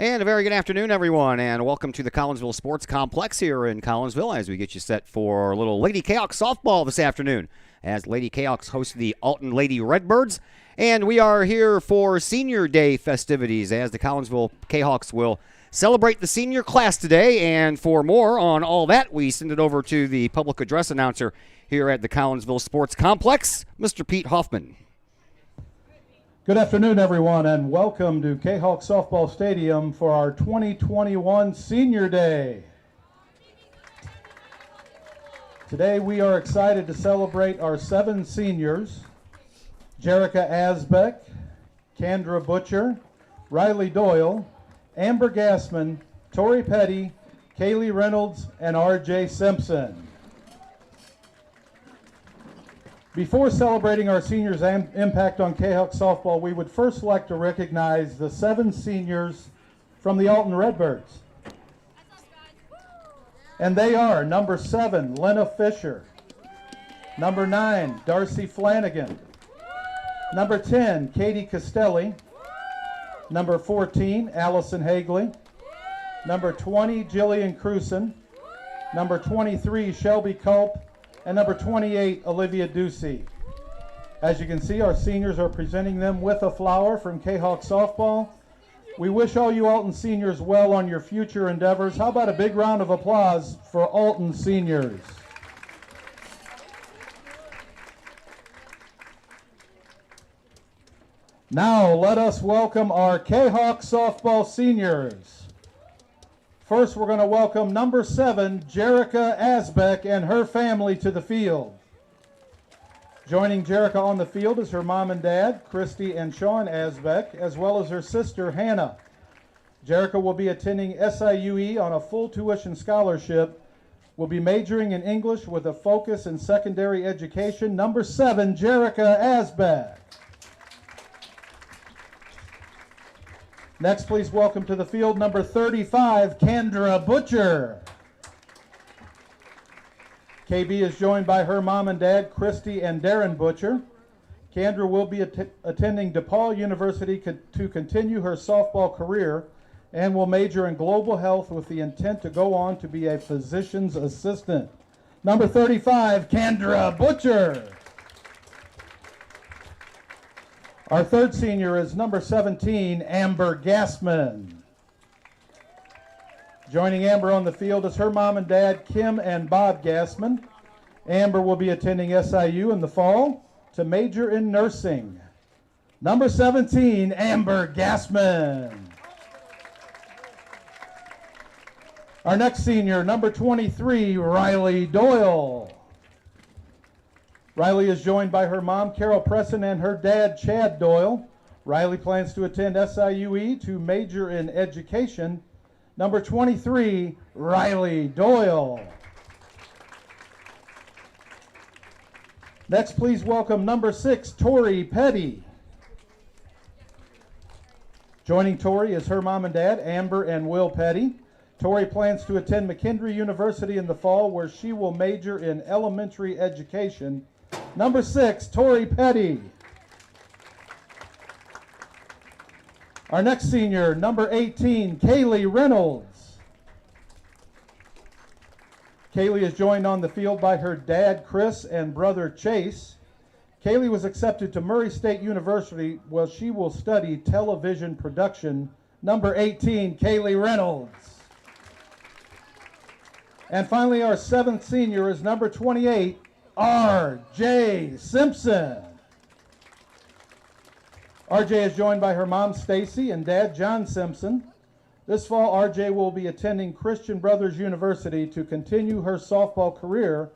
And a very good afternoon, everyone, and welcome to the Collinsville Sports Complex here in Collinsville as we get you set for a little Lady Kahok softball this afternoon as Lady Kahoks host the Alton Lady Redbirds. And we are here for Senior Day festivities as the Collinsville Kahawks will celebrate the senior class today. And for more on all that, we send it over to the public address announcer here at the Collinsville Sports Complex, Mr. Pete Hoffman. Good afternoon, everyone, and welcome to Kahok Softball Stadium for our 2021 Senior Day. Today we are excited to celebrate our 7 seniors: Jerica Asbeck, Kendra Butcher, Riley Doyle, Amber Gassman, Tori Petty, Kaylee Reynolds, and RJ Simpson. Before celebrating our seniors' impact on Kahok softball, we would first like to recognize the 7 seniors from the Alton Redbirds. And they are number 7, Lena Fisher, number 9, Darcy Flanagan, number 10, Katie Castelli, number 14, Allison Hagley, number 20, Jillian Cruson, number 23, Shelby Culp, and number 28, Olivia Ducey. As you can see, our seniors are presenting them with a flower from Kahok Softball. We wish all you Alton seniors well on your future endeavors. How about a big round of applause for Alton seniors? Now let us welcome our Kahok Softball seniors. First, we're going to welcome number 7, Jerica Asbeck and her family to the field. Joining Jerica on the field is her mom and dad, Christy and Sean Asbeck, as well as her sister, Hannah. Jerica will be attending SIUE on a full tuition scholarship, will be majoring in English with a focus in secondary education. Number 7, Jerica Asbeck. Next, please welcome to the field number 35, Kendra Butcher. KB is joined by her mom and dad, Christy and Darren Butcher. Kendra will be attending DePaul University to continue her softball career and will major in global health with the intent to go on to be a physician's assistant. Number 35, Kendra Butcher. Our third senior is number 17, Amber Gassman. Joining Amber on the field is her mom and dad, Kim and Bob Gassman. Amber will be attending SIU in the fall to major in nursing. Number 17, Amber Gassman. Our next senior, number 23, Riley Doyle. Riley is joined by her mom, Carol Presson, and her dad, Chad Doyle. Riley plans to attend SIUE to major in education. Number 23, Riley Doyle. Next, please welcome number 6, Tori Petty. Joining Tori is her mom and dad, Amber and Will Petty. Tori plans to attend McKendree University in the fall, where she will major in elementary education. Number 6, Tori Petty. Our next senior, number 18, Kaylee Reynolds. Kaylee is joined on the field by her dad, Chris, and brother, Chase. Kaylee was accepted to Murray State University, where she will study television production. Number 18, Kaylee Reynolds. And finally, our 7th senior is number 28, RJ Simpson. RJ is joined by her mom, Stacy, and dad, John Simpson. This fall, RJ will be attending Christian Brothers University to continue her softball career,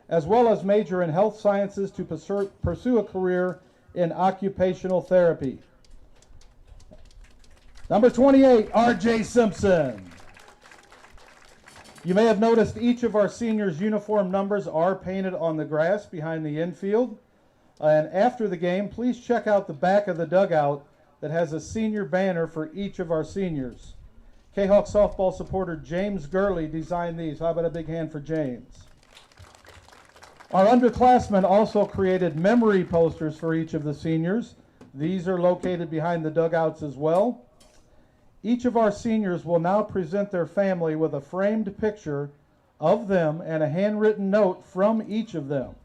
as well as major in health sciences to pursue a career in occupational therapy. Number 28, RJ Simpson. You may have noticed each of our seniors' uniform numbers are painted on the grass behind the infield. And after the game, please check out the back of the dugout that has a senior banner for each of our seniors. Kahok softball supporter James Gurley designed these. How about a big hand for James? Our underclassmen also created memory posters for each of the seniors. These are located behind the dugouts as well. Each of our seniors will now present their family with a framed picture of them and a handwritten note from each of them.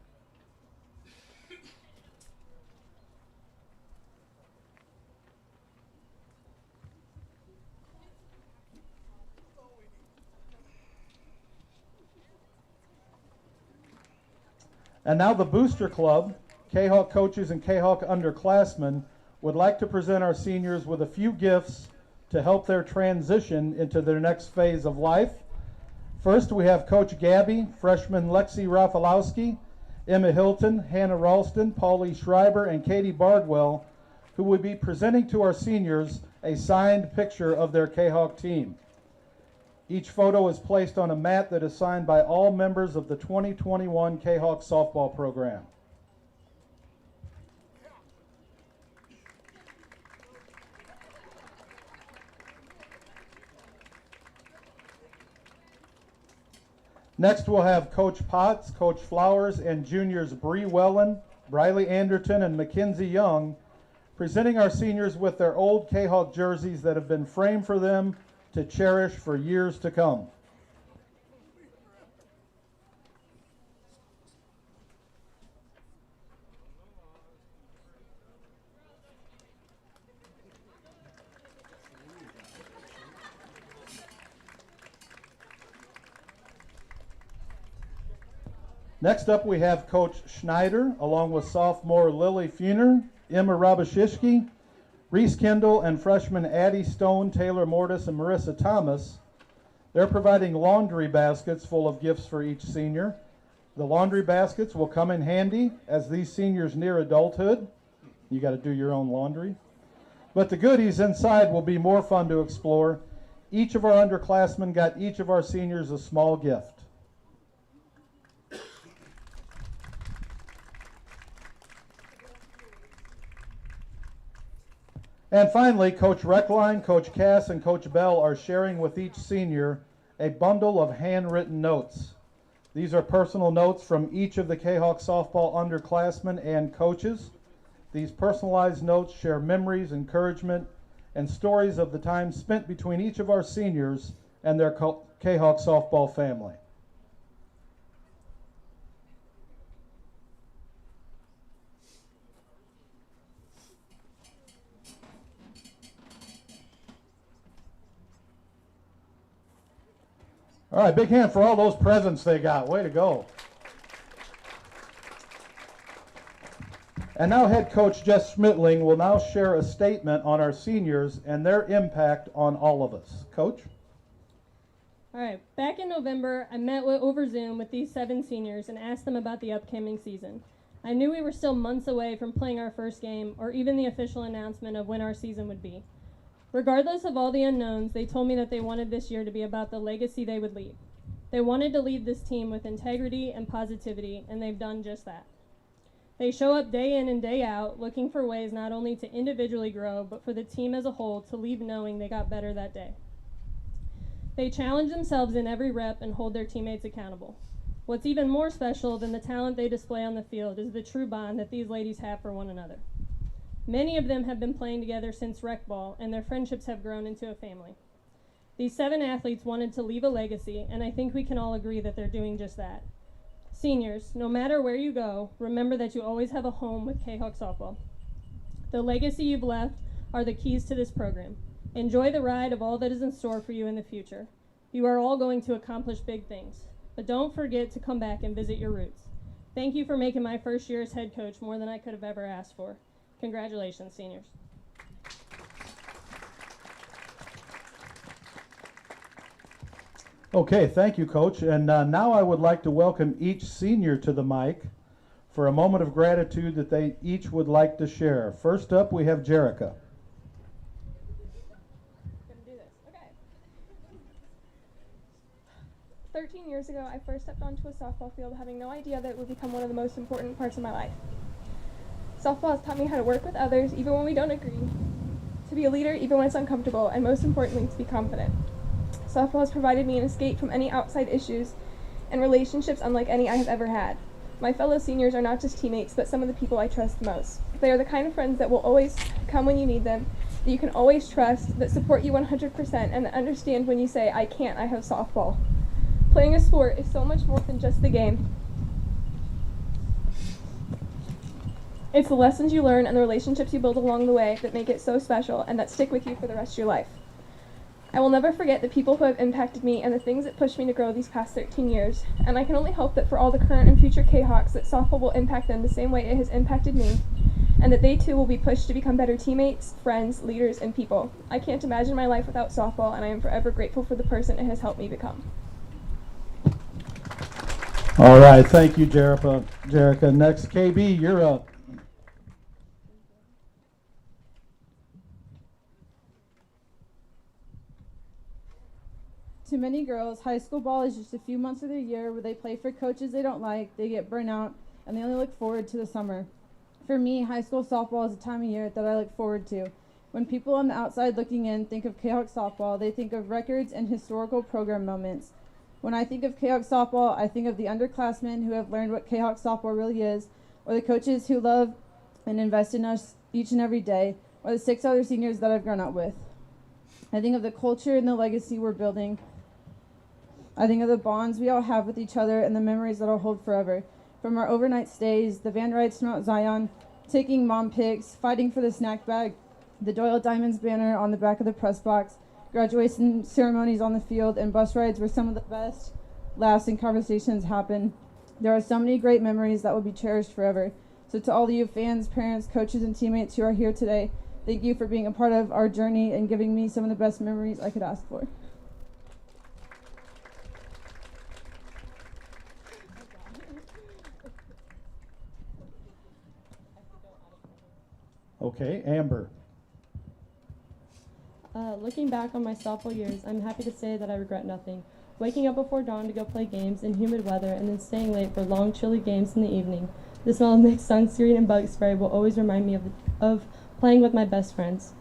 And now the Booster Club, Kahok coaches and Kahok underclassmen, would like to present our seniors with a few gifts to help their transition into their next phase of life. First, we have Coach Gabby, freshman Lexi Rafalowski, Emma Hilton, Hannah Ralston, Paulie Schreiber, and Katie Bardwell, who will be presenting to our seniors a signed picture of their Kahok team. Each photo is placed on a mat that is signed by all members of the 2021 Kahok softball program. Next, we'll have Coach Potts, Coach Flowers, and juniors Bree Wellen, Briley Anderton, and Mackenzie Young, presenting our seniors with their old Kahok jerseys that have been framed for them to cherish for years to come. Next up, we have Coach Schneider, along with sophomore Lily Funer, Emma Rabashishki, Reese Kendall, and freshman Addie Stone, Taylor Mortis, and Marissa Thomas. They're providing laundry baskets full of gifts for each senior. The laundry baskets will come in handy as these seniors near adulthood. You got to do your own laundry. But the goodies inside will be more fun to explore. Each of our underclassmen got each of our seniors a small gift. And finally, Coach Reckline, Coach Cass, and Coach Bell are sharing with each senior a bundle of handwritten notes. These are personal notes from each of the Kahok softball underclassmen and coaches. These personalized notes share memories, encouragement, and stories of the time spent between each of our seniors and their Kahok softball family. All right, big hand for all those presents they got. Way to go. And now head coach Jess Schmitling will now share a statement on our seniors and their impact on all of us. Coach? All right, back in November, I met over Zoom with these 7 seniors and asked them about the upcoming season. I knew we were still months away from playing our first game or even the official announcement of when our season would be. Regardless of all the unknowns, they told me that they wanted this year to be about the legacy they would leave. They wanted to lead this team with integrity and positivity, and they've done just that. They show up day in and day out, looking for ways not only to individually grow, but for the team as a whole to leave knowing they got better that day. They challenge themselves in every rep and hold their teammates accountable. What's even more special than the talent they display on the field is the true bond that these ladies have for one another. Many of them have been playing together since rec ball, and their friendships have grown into a family. These 7 athletes wanted to leave a legacy, and I think we can all agree that they're doing just that. Seniors, no matter where you go, remember that you always have a home with Kahok softball. The legacy you've left are the keys to this program. Enjoy the ride of all that is in store for you in the future. You are all going to accomplish big things, but don't forget to come back and visit your roots. Thank you for making my first year as head coach more than I could have ever asked for. Congratulations, seniors. Okay, thank you, Coach. And now I would like to welcome each senior to the mic for a moment of gratitude that they each would like to share. First up, we have Jerica. 13 years ago, I first stepped onto a softball field having no idea that it would become one of the most important parts of my life. Softball has taught me how to work with others even when we don't agree, to be a leader even when it's uncomfortable, and most importantly, to be confident. Softball has provided me an escape from any outside issues and relationships unlike any I have ever had. My fellow seniors are not just teammates, but some of the people I trust most. They are the kind of friends that will always come when you need them that you can always trust, that support you 100%, and that understand when you say, I can't, I have softball. Playing a sport is so much more than just the game. It's the lessons you learn and the relationships you build along the way that make it so special and that stick with you for the rest of your life. I will never forget the people who have impacted me and the things that pushed me to grow these past 13 years, and I can only hope that for all the current and future Kahawks that softball will impact them the same way it has impacted me, and that they too will be pushed to become better teammates, friends, leaders, and people. I can't imagine my life without softball, and I am forever grateful for the person it has helped me become. All right, thank you, Jerica. Next, KB, you're up. To many girls, high school ball is just a few months of their year where they play for coaches they don't like, they get burnt out, and they only look forward to the summer. For me, high school softball is a time of year that I look forward to. When people on the outside looking in think of Kahok softball, they think of records and historical program moments. When I think of Kahok softball, I think of the underclassmen who have learned what Kahok softball really is, or the coaches who love and invest in us each and every day, or the 6 other seniors that I've grown up with. I think of the culture and the legacy we're building. I think of the bonds we all have with each other and the memories that I'll hold forever. From our overnight stays, the van rides to Mount Zion, taking mom pics, fighting for the snack bag, the Doyle Diamonds banner on the back of the press box, graduation ceremonies on the field, and bus rides where some of the best lasting conversations happen. There are so many great memories that will be cherished forever. So to all of you fans, parents, coaches, and teammates who are here today, thank you for being a part of our journey and giving me some of the best memories I could ask for. Okay, Amber. Looking back on my softball years, I'm happy to say that I regret nothing. Waking up before dawn to go play games in humid weather and then staying late for long, chilly games in the evening. The smell of mixed sunscreen and bug spray will always remind me of playing with my best friends.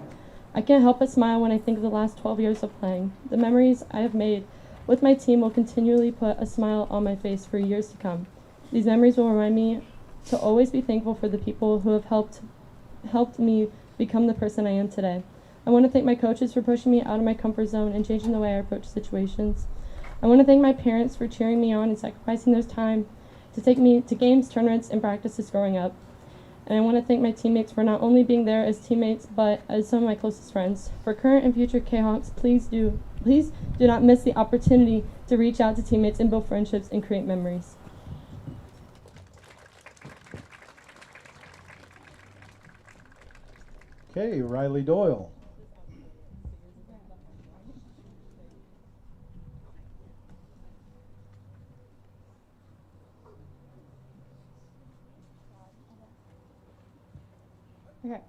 I can't help but smile when I think of the last 12 years of playing. The memories I have made with my team will continually put a smile on my face for years to come. These memories will remind me to always be thankful for the people who have helped me become the person I am today. I want to thank my coaches for pushing me out of my comfort zone and changing the way I approach situations. I want to thank my parents for cheering me on and sacrificing their time to take me to games, tournaments, and practices growing up. And I want to thank my teammates for not only being there as teammates, but as some of my closest friends. For current and future Kahawks, please do not miss the opportunity to reach out to teammates and build friendships and create memories. Okay, Riley Doyle. Okay.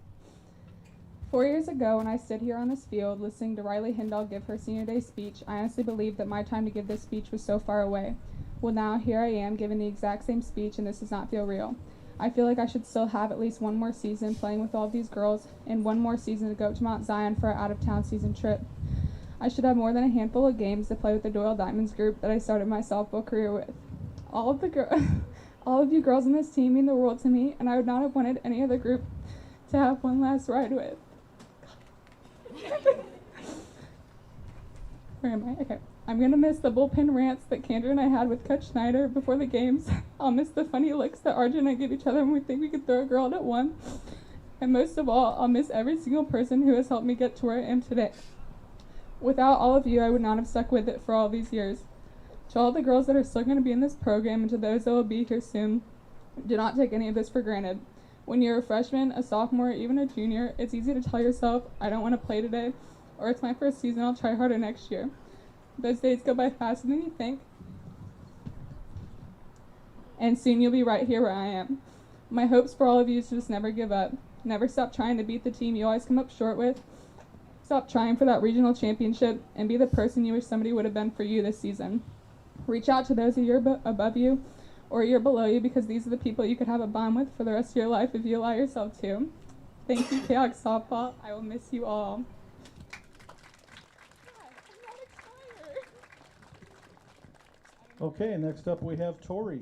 4 years ago, when I stood here on this field listening to Riley Hindall give her senior day speech, I honestly believed that my time to give this speech was so far away. Well, now here I am giving the exact same speech, and this does not feel real. I feel like I should still have at least one more season playing with all of these girls and one more season to go to Mount Zion for our out-of-town season trip. I should have more than a handful of games to play with the Doyle Diamonds group that I started my softball career with. All of you girls in this team mean the world to me, and I would not have wanted any other group to have one last ride with. Where am I? Okay. I'm going to miss the bullpen rants that Kendra and I had with Coach Schneider before the games. I'll miss the funny looks that RJ and I give each other when we think we could throw a girl out at one. And most of all, I'll miss every single person who has helped me get to where I am today. Without all of you, I would not have stuck with it for all these years. To all the girls that are still going to be in this program and to those that will be here soon, do not take any of this for granted. When you're a freshman, a sophomore, or even a junior, it's easy to tell yourself, I don't want to play today, or it's my first season, I'll try harder next year. Those days go by faster than you think, and soon you'll be right here where I am. My hopes for all of you is to just never give up. Never stop trying to beat the team you always come up short with. Stop trying for that regional championship, and be the person you wish somebody would have been for you this season. Reach out to those a year above you, or a year below you, because these are the people you could have a bond with for the rest of your life if you allow yourself to. Thank you, Kahok Softball. I will miss you all. Okay, next up we have Tori.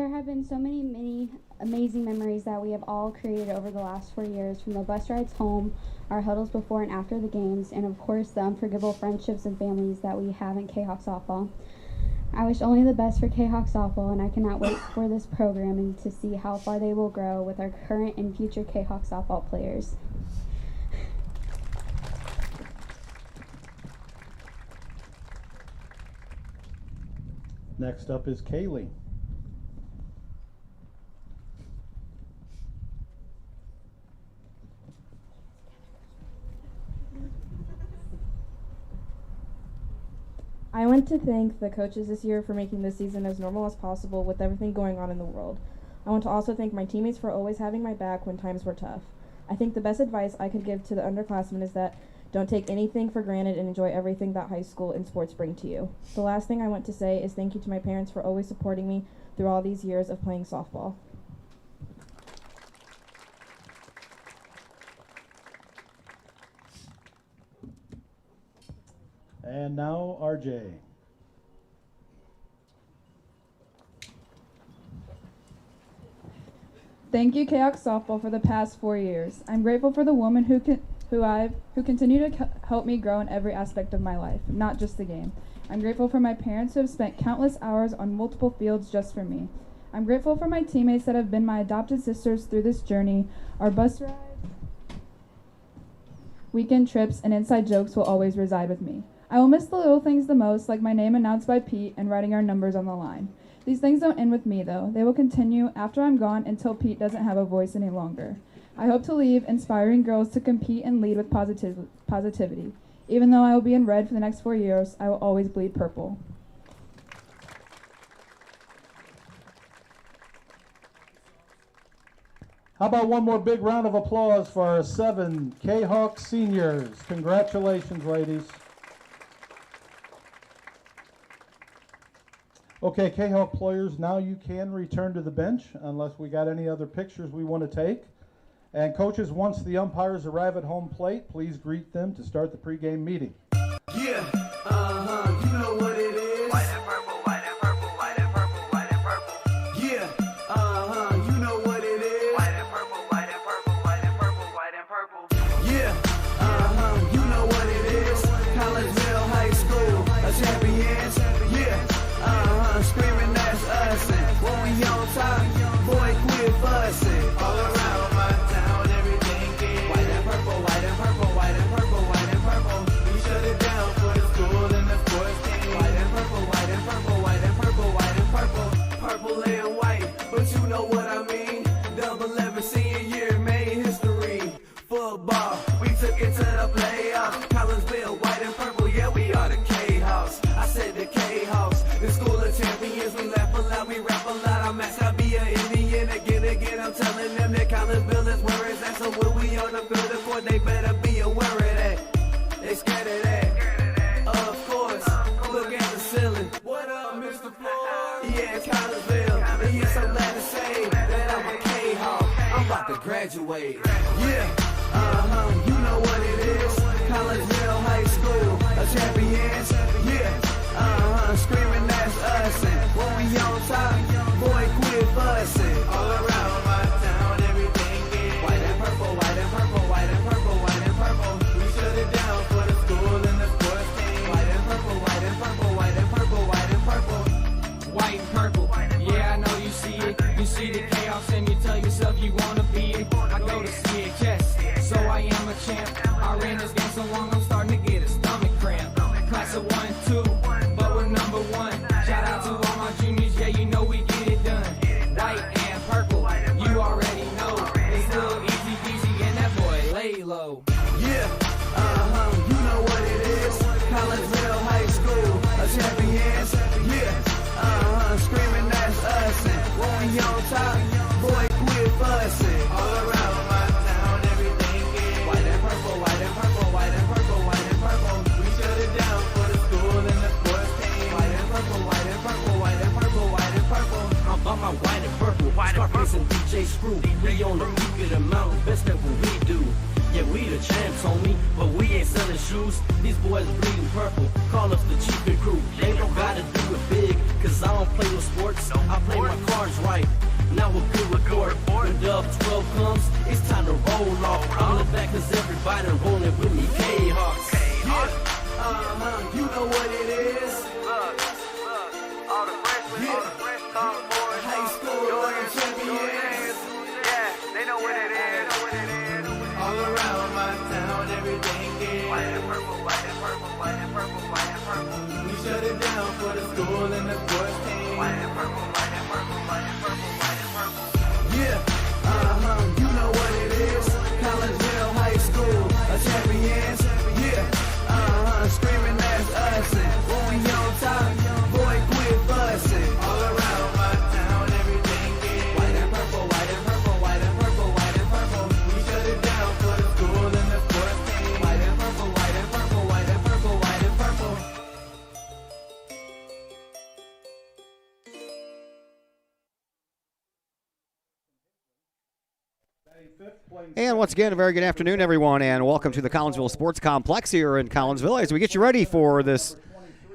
There have been so many amazing memories that we have all created over the last 4 years, from the bus rides home, our huddles before and after the games, and of course the unforgettable friendships and families that we have in Kahok softball. I wish only the best for Kahok softball, and I cannot wait for this program and to see how far they will grow with our current and future Kahok softball players. Next up is Kaylee. I want to thank the coaches this year for making this season as normal as possible with everything going on in the world. I want to also thank my teammates for always having my back when times were tough. I think the best advice I could give to the underclassmen is that don't take anything for granted and enjoy everything that high school and sports bring to you. The last thing I want to say is thank you to my parents for always supporting me through all these years of playing softball. And now RJ. Thank you, Kahok softball, for the past 4 years. I'm grateful for the women who continue to help me grow in every aspect of my life, not just the game. I'm grateful for my parents who have spent countless hours on multiple fields just for me. I'm grateful for my teammates that have been my adopted sisters through this journey. Our bus rides, weekend trips, and inside jokes will always reside with me. I will miss the little things the most, like my name announced by Pete and writing our numbers on the line. These things don't end with me, though. They will continue after I'm gone until Pete doesn't have a voice any longer. I hope to leave inspiring girls to compete and lead with positivity. Even though I will be in red for the next 4 years, I will always bleed purple. How about one more big round of applause for our 7 Kahok seniors. Congratulations, ladies. Okay, Kahok players, now you can return to the bench unless we got any other pictures we want to take. And coaches, once the umpires arrive at home plate, please greet them to start the pregame meeting. Yeah, you know what it is. White and purple, white and purple, white and purple, white and purple. Yeah, you know what it is. White and purple, white and purple, white and purple, white and purple. Yeah, you know what it is. Collegeville High School, a champions. Yeah, screaming that's us. And when we on top, boy, quit fussing. All around my town, everything is white and purple, white and purple, white and purple, white and purple. We shut it down for the school and the sports team. White and purple, white and purple, white and purple, white and purple. Purple and white, but you know what I mean. Double 11 senior year made history. Football, we took it to the playoffs. Collegeville, white and purple, yeah, we are the K-House. I said the K-House, the school of champions. We laugh a lot, we rap a lot. I'm asked I be an Indian again. I'm telling them that Collegeville is where it's at. So when we on the field of court, they better be aware of that. They scared of that. Of course, look at the ceiling. What up, Mr. Floyd? Yeah, it's Collegeville. And yes, I'm glad to say that I'm a K-Hawk. I'm about to graduate. Yeah, you know what it is. Collegeville High School, a champions. Yeah, screaming that's us. And when we on top, boy, quit fussing. All around my town, everything is white and purple, white and purple, white and purple, white and purple. We shut it down for the school and the sports team. White and purple, white and purple, white and purple, white and purple. White and purple, yeah, I know you see it. You see the chaos and you tell yourself you wanna be it. I go to CHS, so I am a champ. I ran this game so long, I'm starting to get a stomach cramp. Class of 1 and 2, but we're number 1. Shout out to all my juniors, yeah, you know we get it done. White and purple, you already know. It's little easy peasy and that boy lay low. Yeah, you know what it is. Collegeville High School, a champions. Yeah, screaming that's us. And when we on top, boy, quit fussing. All around my town, everything is white and purple, white and purple, white and purple, white and purple. We shut it down for the school and the sports team. White and purple, white and purple, white and purple, white and purple. I'm on my white and purple, Scarface and DJ Screw. We on the peak of the mountain, best at what we do. Yeah, we the champs, homie, but we ain't selling shoes. These boys bleeding purple, call us the cheapin' crew. They don't gotta do it big, cause I don't play with sports. I play my cards right. Now a good report. When Dub 12 comes, it's time to roll off. I'm the back cause everybody rolling with me, K-Hawks. Yeah, you know what it is. All the freshmen, all the fresh boys, High school champions. Yeah, they know what it is. All around my town, everything is White and purple, white and purple, white and purple, white and purple. we shut it down for the school and the sports team. White and purple, white and purple, white and purple, white and purple. Yeah, you know what it is. Collegeville High School, a champions. Yeah, screaming that's us. And when we on top, boy, quit busting. All around my town, everything is white and purple, white and purple, white and purple, white and purple. We shut it down for the school and the sports team. White and purple, white and purple, white and purple, white and purple. And once again, a very good afternoon, everyone, and welcome to the Collinsville Sports Complex here in Collinsville as we get you ready for this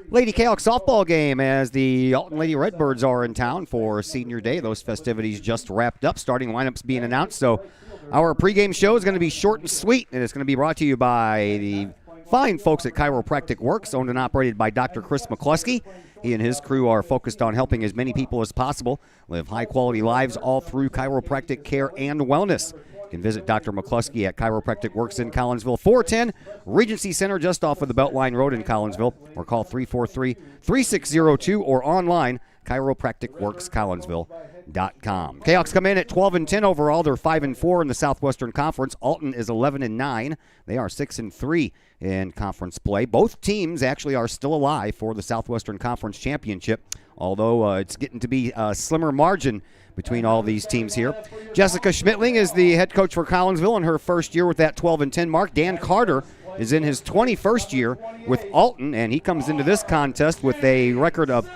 Lady Kahok softball game as the Alton Lady Redbirds are in town for Senior Day. Those festivities just wrapped up, starting lineups being announced. So our pregame show is going to be short and sweet, and it's going to be brought to you by the fine folks at Chiropractic Works, owned and operated by Dr. Chris McCluskey. He and his crew are focused on helping as many people as possible live high-quality lives all through chiropractic care and wellness. You can visit Dr. McCluskey at Chiropractic Works in Collinsville, 410 Regency Center, just off of the Beltline Road in Collinsville, or call 343-3602 or online, chiropracticworkscollinsville.com. Kahawks come in at 12-10 overall. They're 5-4 in the Southwestern Conference. Alton is 11-9. They are 6-3 in conference play. Both teams actually are still alive for the Southwestern Conference Championship, although it's getting to be a slimmer margin between all these teams here. Jessica Schmittling is the head coach for Collinsville in her first year with that 12-10 mark. Dan Carter is in his 21st year with Alton, and he comes into this contest with a record of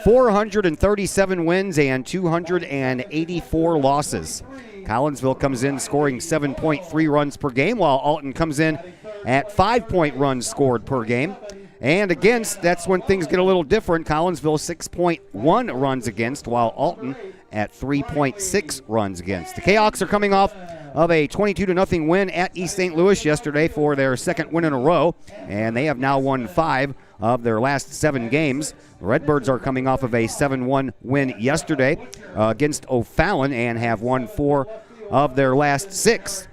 437 wins and 284 losses. Collinsville comes in scoring 7.3 runs per game, while Alton comes in at 5-point runs scored per game. And against, that's when things get a little different. Collinsville 6.1 runs against, while Alton at 3.6 runs against. The Kahawks are coming off of a 22-0 win at East St. Louis yesterday for their second win in a row, and they have now won 5 of their last 7 games. The Redbirds are coming off of a 7-1 win yesterday against O'Fallon and have won 4 of their last 6.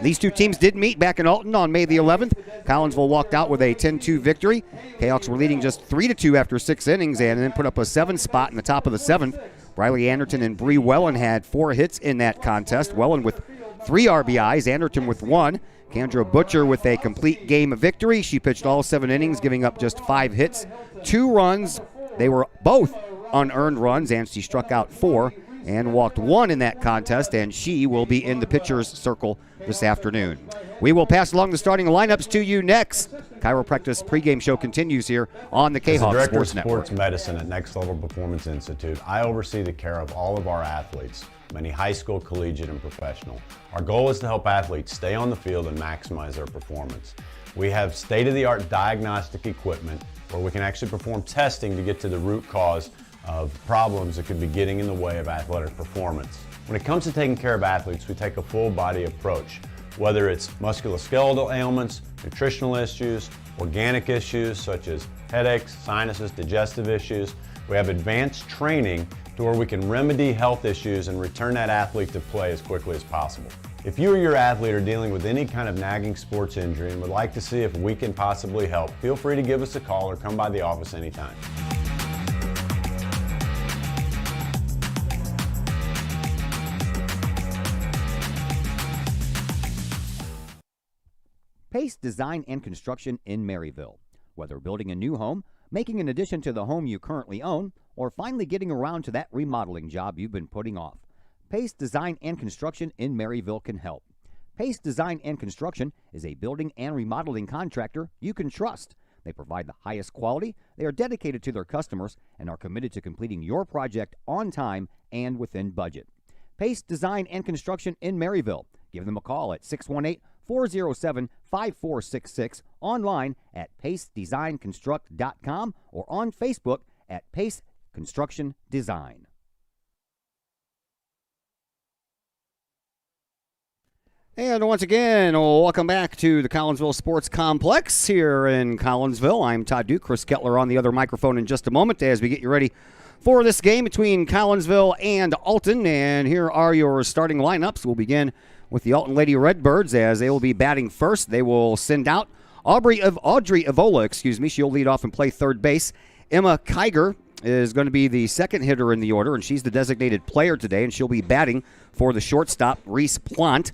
These two teams did meet back in Alton on May the 11th. Collinsville walked out with a 10-2 victory. Kahawks were leading just 3-2 after 6 innings and then put up a 7 spot in the top of the 7th. Riley Anderton and Bree Wellen had 4 hits in that contest. Wellen with 3 RBIs, Anderton with 1. Kendra Butcher with a complete game victory. She pitched all 7 innings, giving up just 5 hits, 2 runs. They were both unearned runs, and she struck out 4 and walked 1 in that contest, and she will be in the pitcher's circle this afternoon. We will pass along the starting lineups to you next. Chiropractic pregame show continues here on the Kahok Director Sports of Network. Sports Medicine at Next Level Performance Institute, I oversee the care of all of our athletes, many high school, collegiate, and professional. Our goal is to help athletes stay on the field and maximize their performance. We have state-of-the-art diagnostic equipment where we can actually perform testing to get to the root cause of problems that could be getting in the way of athletic performance. When it comes to taking care of athletes, we take a full body approach, whether it's musculoskeletal ailments, nutritional issues, organic issues such as headaches, sinuses, digestive issues. We have advanced training to where we can remedy health issues and return that athlete to play as quickly as possible. If you or your athlete are dealing with any kind of nagging sports injury and would like to see if we can possibly help, feel free to give us a call or come by the office anytime. Pace Design and Construction in Maryville. Whether building a new home, making an addition to the home you currently own, or finally getting around to that remodeling job you've been putting off, Pace Design and Construction in Maryville can help. Pace Design and Construction is a building and remodeling contractor you can trust. They provide the highest quality, they are dedicated to their customers, and are committed to completing your project on time and within budget. Pace Design and Construction in Maryville. Give them a call at 407-5466, online at pacedesignconstruct.com or on Facebook at Pace Construction Design. And once again, welcome back to the Collinsville Sports Complex here in Collinsville. I'm Todd Duke, Chris Kettler on the other microphone in just a moment as we get you ready for this game between Collinsville and Alton. And here are your starting lineups. We'll begin with the Alton Lady Redbirds as they will be batting first. They will send out Audrey Evola, She'll lead off and play third base. Emma Kiger is going to be the second hitter in the order, and she's the designated player today, and she'll be batting for the shortstop, Reese Plant.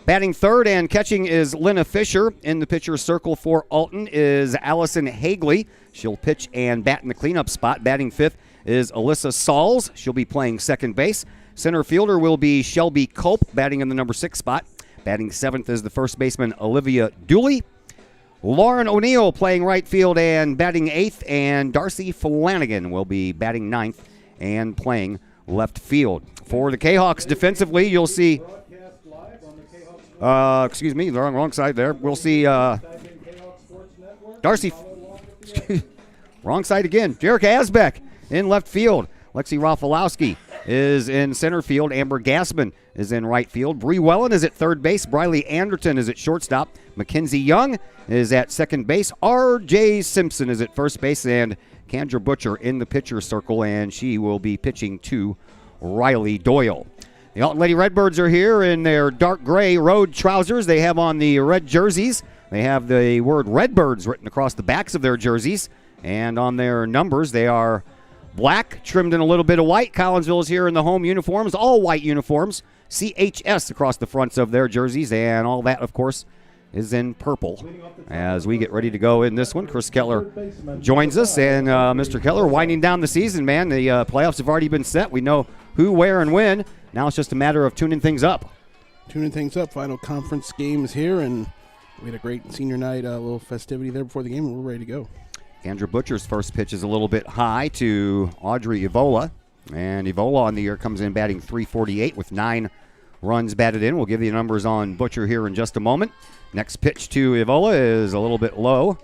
Batting third and catching is Lena Fisher. In the pitcher's circle for Alton is Allison Hagley. She'll pitch and bat in the cleanup spot. Batting fifth is Alyssa Sauls. She'll be playing second base. Center fielder will be Shelby Culp, batting in the number 6 spot. Batting seventh is the first baseman Olivia Dooley. Lauren O'Neill playing right field and batting eighth, and Darcy Flanagan will be batting ninth and playing left field. For the Kahawks defensively, you'll see... the wrong side there. We'll see Darcy. Wrong side again. Jerica Asbeck in left field. Lexi Rafalowski is in center field. Amber Gassman is in right field. Bree Wellen is at third base. Briley Anderton is at shortstop. Mackenzie Young is at second base. R.J. Simpson is at first base. And Kendra Butcher in the pitcher's circle, and she will be pitching to Riley Doyle. The Alton Lady Redbirds are here in their dark gray road trousers. They have on the red jerseys. They have the word Redbirds written across the backs of their jerseys. And on their numbers, they are black, trimmed in a little bit of white. Collinsville is here in the home uniforms, all white uniforms. CHS across the fronts of their jerseys. And all that, of course, is in purple. As we get ready to go in this one, Chris Kettler joins us. And Mr. Kettler, winding down the season, man. The playoffs have already been set. We know who, where, and when. Now it's just a matter of tuning things up. Final conference game is here, and we had a great senior night, a little festivity there before the game, and we're ready to go. Kendra Butcher's first pitch is a little bit high to Audrey Evola. And Evola on the year comes in batting .348 with 9 runs batted in. We'll give you the numbers on Butcher here in just a moment. Next pitch to Evola is a little bit low,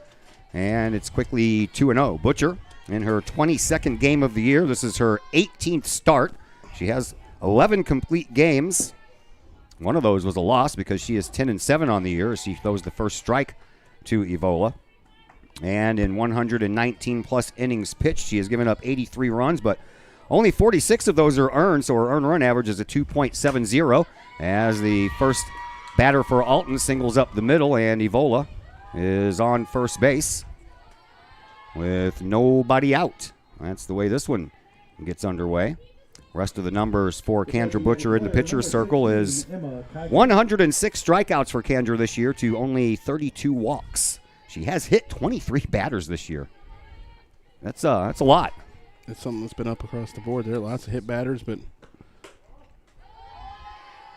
and it's quickly 2-0. Butcher in her 22nd game of the year. This is her 18th start. She has 11 complete games. One of those was a loss because she is 10-7 on the year. She throws the first strike to Evola. And in 119-plus innings pitched, she has given up 83 runs, but only 46 of those are earned, so her earned run average is a 2.70 as the first batter for Alton singles up the middle, and Evola is on first base with nobody out. That's the way this one gets underway. Rest of the numbers for Kendra Butcher in the pitcher's circle is 106 strikeouts for Kendra this year to only 32 walks. She has hit 23 batters this year. That's a lot. It's something that's been up across the board. There are lots of hit batters, but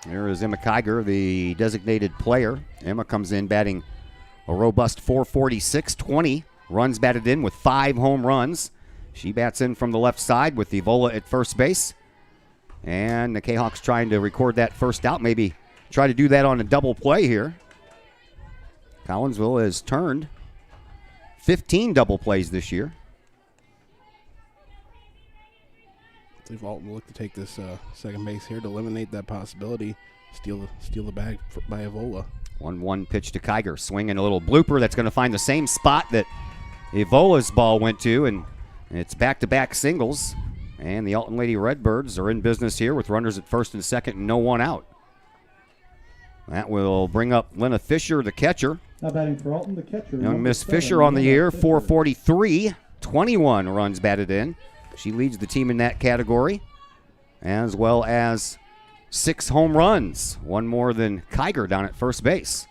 there is Emma Kiger, the designated player. Emma comes in batting a robust .446, 20 runs batted in with 5 home runs. She bats in from the left side with Evola at first base. And the Kahawks trying to record that first out, maybe try to do that on a double play here. Collinsville has turned 15 double plays this year. They've Alton look to take this second base here to eliminate that possibility. Steal the bag by Evola. 1-1 pitch to Kiger. Swinging a little blooper that's going to find the same spot that Evola's ball went to, and it's back-to-back singles. And the Alton Lady Redbirds are in business here with runners at first and second and no one out. That will bring up Lena Fisher, the catcher. Now batting for Alton, the catcher. Young Miss Fisher on the year, .443, 21 runs batted in. She leads the team in that category, as well as 6 home runs, one more than Kiger down at first base.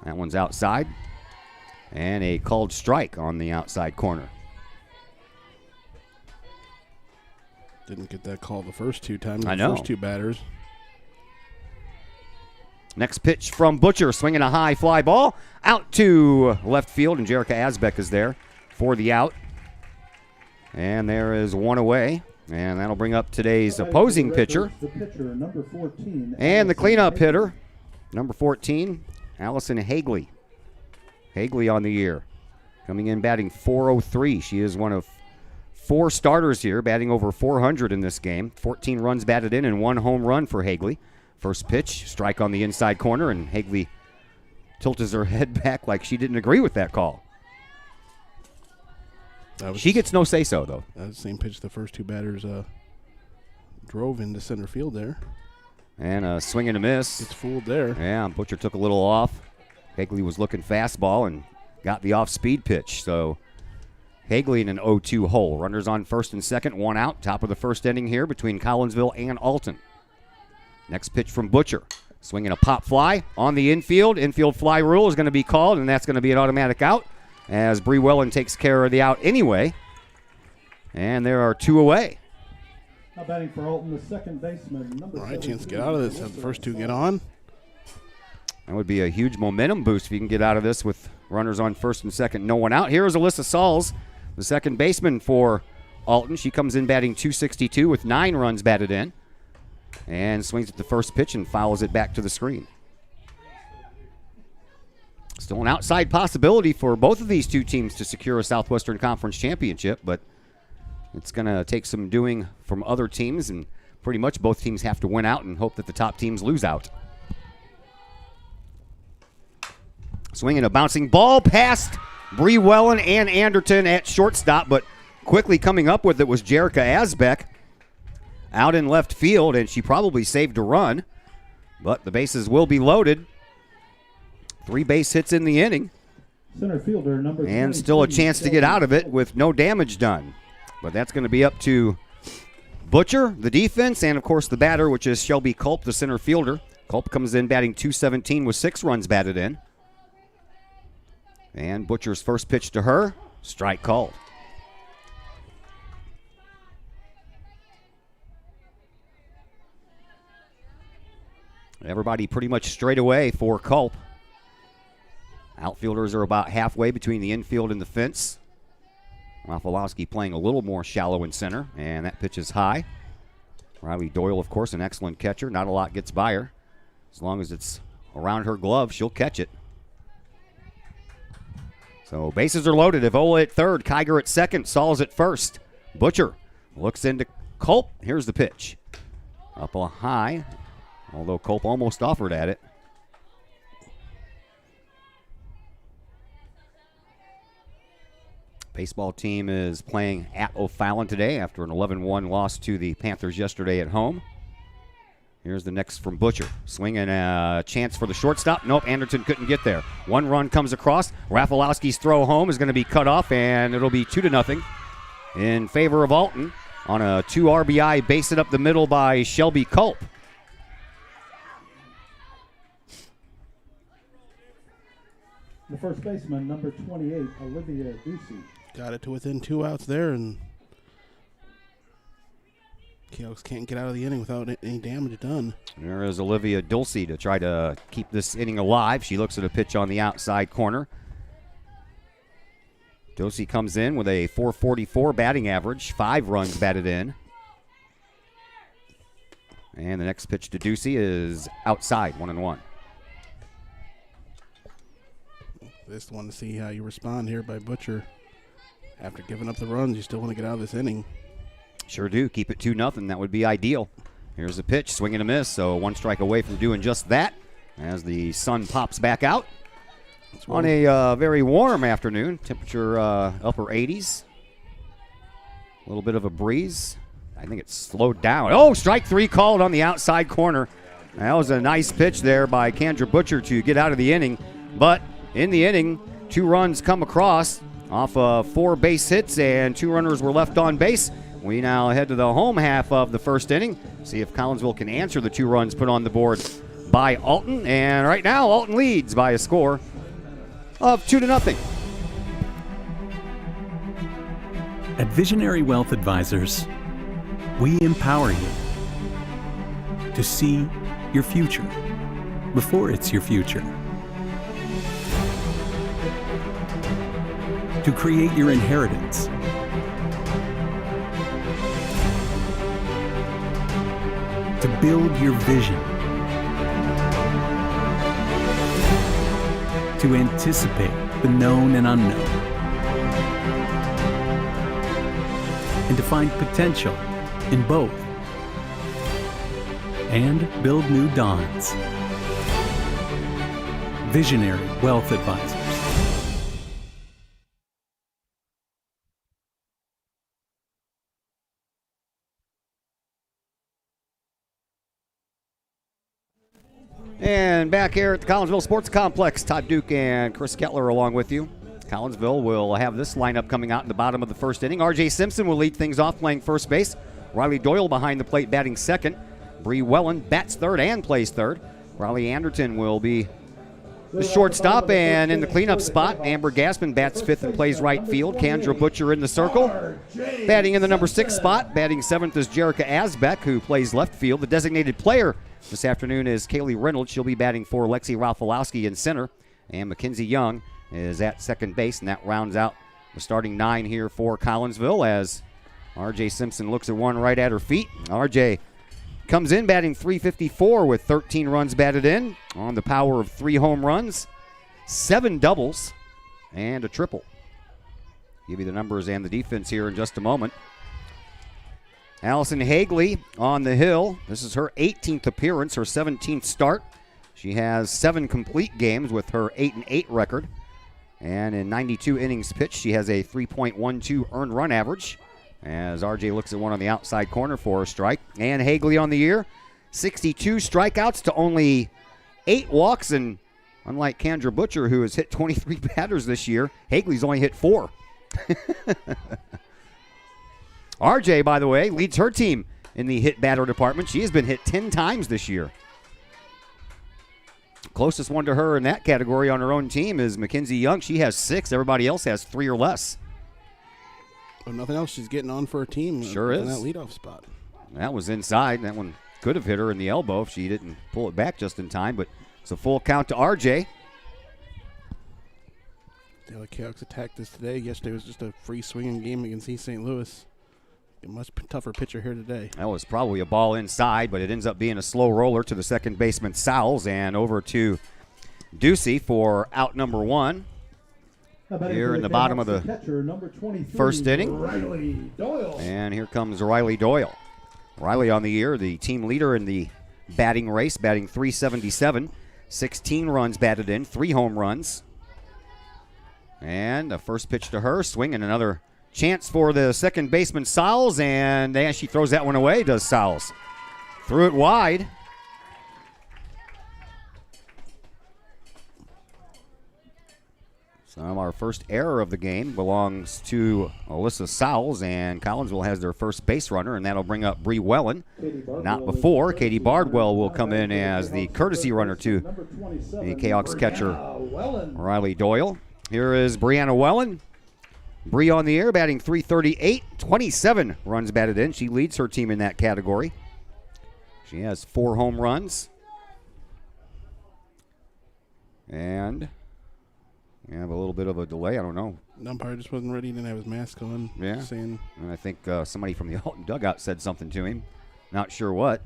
That one's outside, and a called strike on the outside corner. Didn't get that call the first 2 times. I know. The first 2 batters. Next pitch from Butcher, swinging a high fly ball out to left field, and Jerica Asbeck is there for the out. And there is one away, and that'll bring up today's opposing pitcher. The pitcher, number 14. And the cleanup hitter, number 14, Allison Hagley. Hagley on the year, coming in batting .403. She is one of 4 starters here, batting over .400 in this game. 14 runs batted in and 1 home run for Hagley. First pitch, strike on the inside corner, and Hagley tilts her head back like she didn't agree with that call. She gets no say-so, though. That was the same pitch the first 2 batters drove into center field there. And a swing and a miss. Gets fooled there. Yeah, Butcher took a little off. Hagley was looking fastball and got the off-speed pitch. So Hagley in an 0-2 hole. Runners on first and second, 1 out. Top of the first inning here between Collinsville and Alton. Next pitch from Butcher. Swinging a pop fly on the infield. Infield fly rule is going to be called, and that's going to be an automatic out as Bree Wellen takes care of the out anyway. And there are 2 away. Now batting for Alton, the second baseman, number All right, chance to get 17, out of this. Have the first 2 get on. That would be a huge momentum boost if you can get out of this with runners on first and second, no one out. Here is Alyssa Sauls, the second baseman for Alton. She comes in batting .262 with 9 runs batted in and swings at the first pitch and fouls it back to the screen. Still an outside possibility for both of these 2 teams to secure a Southwestern Conference championship, but it's going to take some doing from other teams, and pretty much both teams have to win out and hope that the top teams lose out. Swinging a bouncing ball past Bree Wellen and Anderton at shortstop, but quickly coming up with it was Jerica Asbeck out in left field, and she probably saved a run, but the bases will be loaded. 3 base hits in the inning. Center fielder, number and still a chance to get out of it with no damage done. But that's going to be up to Butcher, the defense, and, of course, the batter, which is Shelby Culp, the center fielder. Culp comes in batting .217 with 6 runs batted in. And Butcher's first pitch to her, strike called. Everybody pretty much straight away for Culp. Outfielders are about halfway between the infield and the fence. Rafalowski playing a little more shallow in center, and that pitch is high. Riley Doyle, of course, an excellent catcher. Not a lot gets by her. As long as it's around her glove, she'll catch it. So bases are loaded. Evola at third, Kiger at second, Sauls at first. Butcher looks into Culp. Here's the pitch. Up a high, although Culp almost offered at it. Baseball team is playing at O'Fallon today after an 11-1 loss to the Panthers yesterday at home. Here's the next from Butcher. Swinging a chance for the shortstop. Nope, Anderton couldn't get there. 1 run comes across. Rafalowski's throw home is going to be cut off, and it'll be 2-0 in favor of Alton on a 2 RBI base hit up the middle by Shelby Culp. The first baseman, number 28, Olivia Ducey. Got it to within 2 outs there, and Kahok's can't get out of the inning without any damage done. There is Olivia Dulce to try to keep this inning alive. She looks at a pitch on the outside corner. Dulce comes in with a .444 batting average, 5 runs batted in. And the next pitch to Dulce is outside, 1-1. Just want to see how you respond here by Butcher. After giving up the runs, you still want to get out of this inning. Sure do. Keep it 2-0. That would be ideal. Here's a pitch, swing and a miss. So 1 strike away from doing just that as the sun pops back out. On a very warm afternoon. Temperature upper 80s. A little bit of a breeze. I think it's slowed down. Oh, strike 3 called on the outside corner. That was a nice pitch there by Kendra Butcher to get out of the inning. But in the inning, 2 runs come across off of 4 base hits, and 2 runners were left on base. We now head to the home half of the first inning, see if Collinsville can answer the 2 runs put on the board by Alton. And right now, Alton leads by a score of 2-0. At Visionary Wealth Advisors, we empower you to see your future before it's your future. To create your inheritance. To build your vision. to anticipate the known and unknown, and to find potential in both, and build new dawns. Visionary Wealth Advisors. And back here at the Collinsville Sports Complex, Todd Duke and Chris Kettler along with you. Collinsville will have this lineup coming out in the bottom of the first inning. R.J. Simpson will lead things off playing first base. Riley Doyle behind the plate batting second. Bree Wellen bats third and plays third. Riley Anderton will be the shortstop, and in the cleanup spot, Amber Gaspin bats fifth and plays right field. Kendra Butcher in the circle. Batting in the number 6 spot, batting seventh is Jerica Asbeck, who plays left field. The designated player this afternoon is Kaylee Reynolds. She'll be batting for Lexi Ralphalowski in center. And Mackenzie Young is at second base, and that rounds out the starting 9 here for Collinsville as R.J. Simpson looks at one right at her feet. R.J. comes in batting .354 with 13 runs batted in on the power of 3 home runs, 7 doubles, and a triple. Give you the numbers and the defense here in just a moment. Allison Hagley on the hill. This is her 18th appearance, her 17th start. She has 7 complete games with her 8-8 record. And in 92 innings pitched, she has a 3.12 earned run average. As RJ looks at one on the outside corner for a strike. And Hagley on the year, 62 strikeouts to only 8 walks. And unlike Kendra Butcher, who has hit 23 batters this year, Hagley's only hit 4. RJ, by the way, leads her team in the hit batter department. She has been hit 10 times this year. Closest one to her in that category on her own team is Mackenzie Young. She has 6. Everybody else has 3 or less. If nothing else, she's getting on for her team. Sure in is. that leadoff spot. That was inside. That one could have hit her in the elbow if she didn't pull it back just in time, but it's a full count to RJ. The Kahok's attacked this today. Yesterday was just a free swinging game against East St. Louis. A much tougher pitcher here today. That was probably a ball inside, but it ends up being a slow roller to the second baseman Sowles and over to Ducey for out number 1. Here in the bottom of the first inning. And here comes Riley Doyle. Riley on the year, the team leader in the batting race, batting .377. 16 runs batted in, 3 home runs. And the first pitch to her, swinging another chance for the second baseman Sowles, and she throws that one away, does Sowles. Threw it wide. So our first error of the game belongs to Alyssa Sowles, and Collinsville has their first base runner, and that'll bring up Bree Wellen. Not before. Katie Bardwell will come in as the courtesy runner to the Kahawks catcher Riley Doyle. Here is Brianna Wellen. Bree on the air, batting .338, 27 runs batted in. She leads her team in that category. She has 4 home runs. And we have a little bit of a delay. I don't know. The umpire just wasn't ready. He didn't have his mask on. Yeah. Saying. And I think somebody from the Alton dugout said something to him. Not sure what.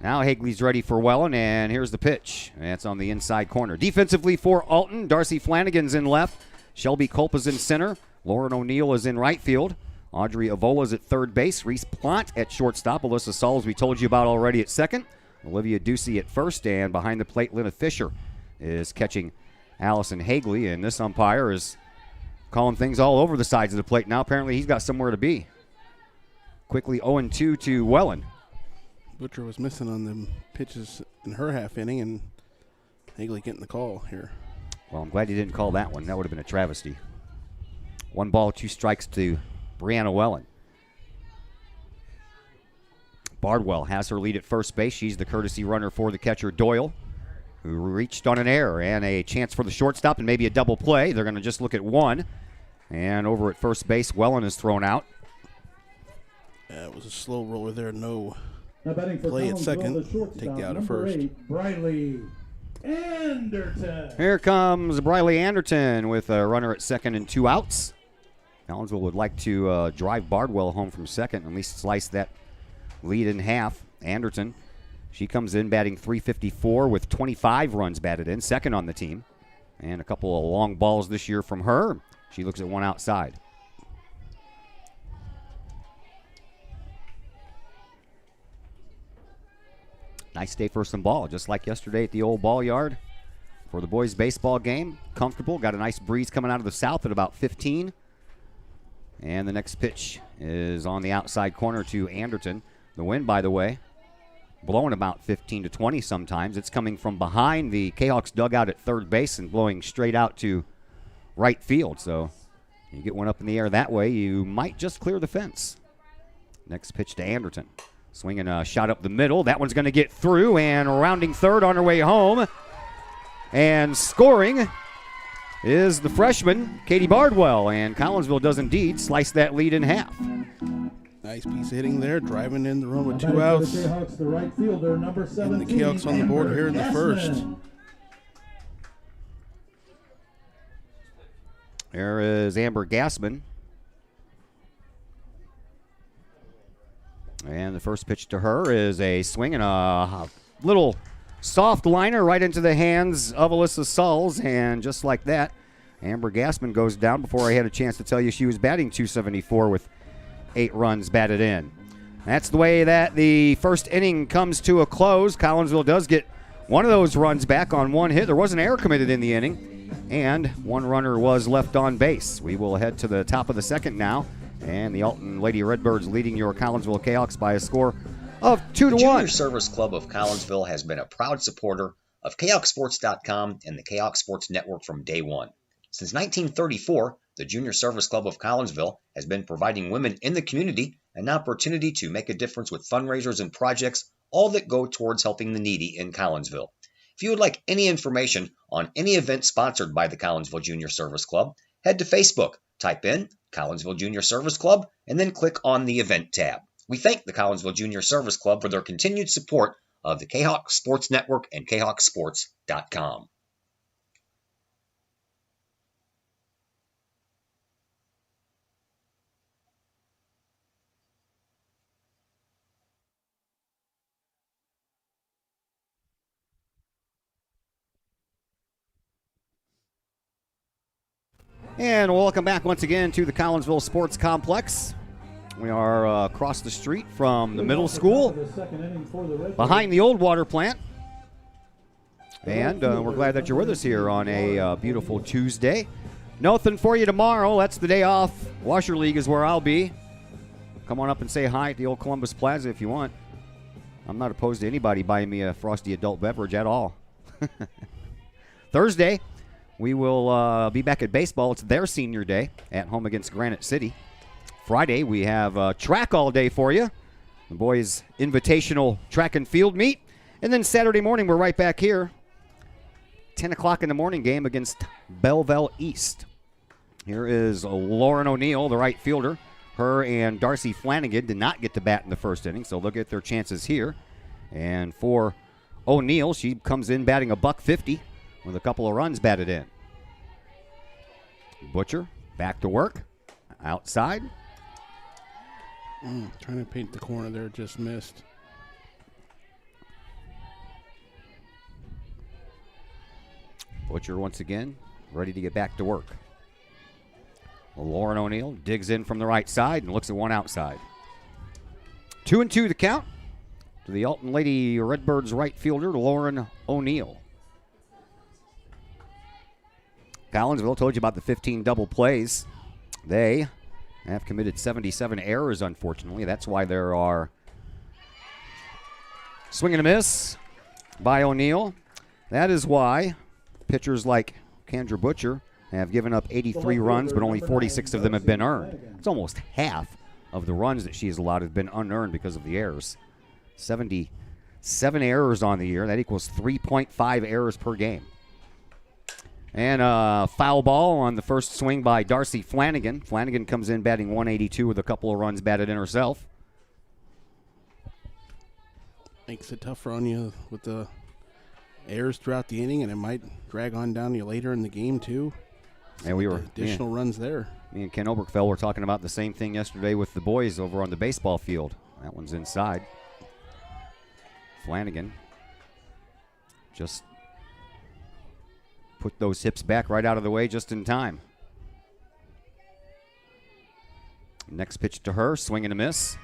Now Hagley's ready for Wellen, and here's the pitch. That's on the inside corner. Defensively for Alton, Darcy Flanagan's in left. Shelby Culpa's in center. Lauren O'Neill is in right field. Audrey Avola's at third base. Reese Plant at shortstop. Alyssa Sowles we told you about already at second. Olivia Ducey at first. And behind the plate, Lena Fisher is catching Allison Hagley. And this umpire is calling things all over the sides of the plate now. Apparently he's got somewhere to be. Quickly 0-2 to Wellen. Butcher was missing on the pitches in her half inning, and Hagley getting the call here. Well, I'm glad you didn't call that one. That would have been a travesty. 1 ball, 2 strikes to Brianna Wellen. Bardwell has her lead at first base. She's the courtesy runner for the catcher Doyle, who reached on an error and a chance for the shortstop and maybe a double play. They're going to just look at 1. And over at first base, Wellen is thrown out. It was a slow roller there. No play at second. Take the out at first. Briley Anderton. Here comes Briley Anderton with a runner at second and 2 outs. Collinsville would like to drive Bardwell home from second, at least slice that lead in half. Anderton, She comes in batting .354 with 25 runs batted in, second on the team. And a couple of long balls this year from her. She looks at one outside. Nice day for some ball, just like yesterday at the old ball yard for the boys' baseball game. Comfortable, got a nice breeze coming out of the south at about 15. And the next pitch is on the outside corner to Anderton. The wind, by the way, blowing about 15 to 20 sometimes. It's coming from behind the Kahawks dugout at third base and blowing straight out to right field. So you get one up in the air that way, you might just clear the fence. Next pitch to Anderton. Swinging a shot up the middle. That one's going to get through, and rounding third on her way home. And scoring is the freshman, Katie Bardwell. And Collinsville does indeed slice that lead in half. Nice piece of hitting there, driving in the run with 2 outs. The right fielder, number 17, and the Kahawks on the board here in the first. There is Amber Gassman. And the first pitch to her is a swing and a little soft liner right into the hands of Alyssa Sulls. And just like that, Amber Gassman goes down before I had a chance to tell you she was batting .274 with 8 runs batted in. That's the way that the first inning comes to a close. Collinsville does get one of those runs back on one hit. There was an error committed in the inning, and one runner was left on base. We will head to the top of the second now. And the Alton Lady Redbirds leading your Collinsville Kahawks by a score of 2-1. The Junior Service Club of Collinsville has been a proud supporter of KahawkSports.com and the Kahawk Sports Network from day one. Since 1934, the Junior Service Club of Collinsville has been providing women in the community an opportunity to make a difference with fundraisers and projects, all that go towards helping the needy in Collinsville. If you would like any information on any event sponsored by the Collinsville Junior Service Club, head to Facebook, type in Collinsville Junior Service Club, and then click on the event tab. We thank the Collinsville Junior Service Club for their continued support of the Kahawk Sports Network and KahawkSports.com. And welcome back once again to the Collinsville Sports Complex. We are across the street from the middle school, behind the old water plant. And we're glad that you're with us here on a beautiful Tuesday. Nothing for you tomorrow. That's the day off. Washer League is where I'll be. Come on up and say hi at the old Columbus Plaza if you want. I'm not opposed to anybody buying me a frosty adult beverage at all. Thursday, we will be back at baseball. It's their senior day at home against Granite City. Friday, we have track all day for you. The boys' invitational track and field meet. And then Saturday morning, we're right back here. 10 o'clock in the morning game against Belleville East. Here is Lauren O'Neill, the right fielder. Her and Darcy Flanagan did not get to bat in the first inning, so they'll get their chances here. And for O'Neill, she comes in batting $150 with a couple of runs batted in. Butcher back to work. Outside. Trying to paint the corner there, just missed. Butcher once again ready to get back to work. Lauren O'Neill digs in from the right side and looks at one outside. 2-2 the count to the Alton Lady Redbirds right fielder, Lauren O'Neill. Collinsville told you about the 15 double plays. They have committed 77 errors, unfortunately. That's why there are swing and a miss by O'Neill. That is why pitchers like Kendra Butcher have given up 83 runs, but only 46 of them have been earned. It's almost half of the runs that she has allowed have been unearned because of the errors. 77 errors on the year. That equals 3.5 errors per game. And a foul ball on the first swing by Darcy Flanagan. Flanagan comes in batting 182 with a couple of runs batted in herself. Makes it tougher on you with the errors throughout the inning, and it might drag on down you later in the game, too. And we were additional runs there. Me and Ken Oberkfell were talking about the same thing yesterday with the boys over on the baseball field. That one's inside. Flanagan just put those hips back right out of the way just in time. Next pitch to her, swing and a miss.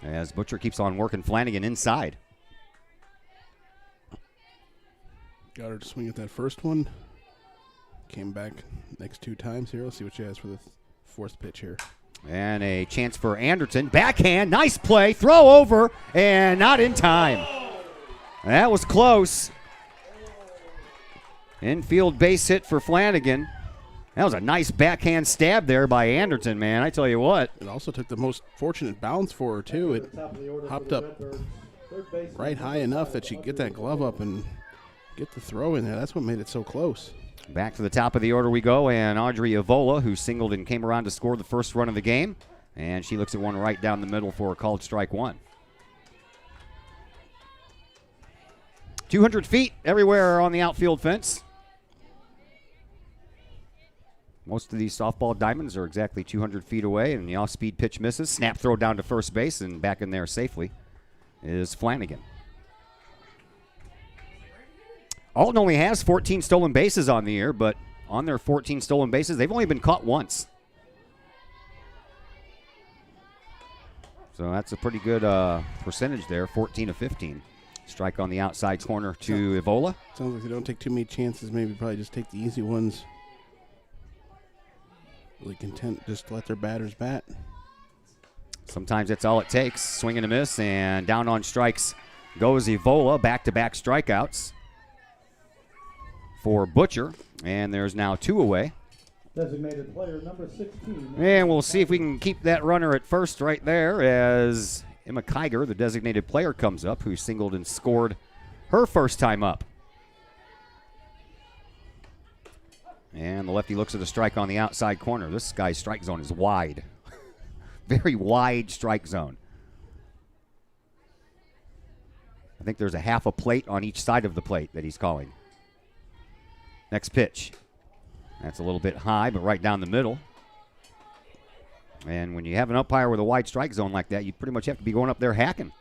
As Butcher keeps on working Flanagan inside. Got her to swing at that first one. Came back next 2 times here. Let's see what she has for the fourth pitch here. And a chance for Anderton. Backhand, nice play, throw over, and not in time. That was close. Infield base hit for Flanagan. That was a nice backhand stab there by Anderton, man. I tell you what. It also took the most fortunate bounce for her, too. It hopped up right high enough that she could get that glove up and get the throw in there. That's what made it so close. Back to the top of the order we go, and Audrey Evola, who singled and came around to score the first run of the game. And she looks at one right down the middle for a called strike one. 200 feet everywhere on the outfield fence. Most of these softball diamonds are exactly 200 feet away, and the off-speed pitch misses. Snap throw down to first base, and back in there safely is Flanagan. Alton only has 14 stolen bases on the year, but on their 14 stolen bases, they've only been caught once. So that's a pretty good percentage there, 14 of 15. Strike on the outside corner to Evola. Sounds like they don't take too many chances. Maybe probably just take the easy ones. Really content just to let their batters bat. Sometimes that's all it takes. Swing and a miss, and down on strikes goes Evola. Back-to-back strikeouts for Butcher, and there's now 2 away. Designated player number 16. And we'll see if we can keep that runner at first right there as Emma Kiger, the designated player, comes up, who singled and scored her first time up. And the lefty looks at a strike on the outside corner. This guy's strike zone is wide. Very wide strike zone. I think there's a half a plate on each side of the plate that he's calling. Next pitch. That's a little bit high, but right down the middle. And when you have an umpire with a wide strike zone like that, you pretty much have to be going up there hacking.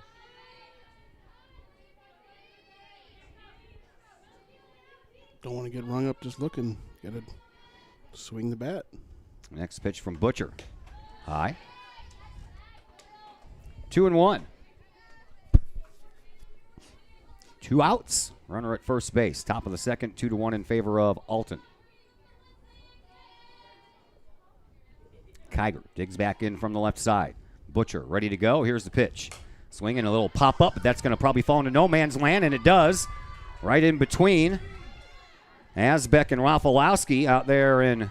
Don't want to get rung up just looking. Got to swing the bat. Next pitch from Butcher. High. 2-1. 2 outs. Runner at first base. Top of the second, 2-1 in favor of Alton. Kiger digs back in from the left side. Butcher ready to go. Here's the pitch. Swinging a little pop-up, but that's going to probably fall into no man's land, and it does. Right in between Asbeck and Rafalowski out there in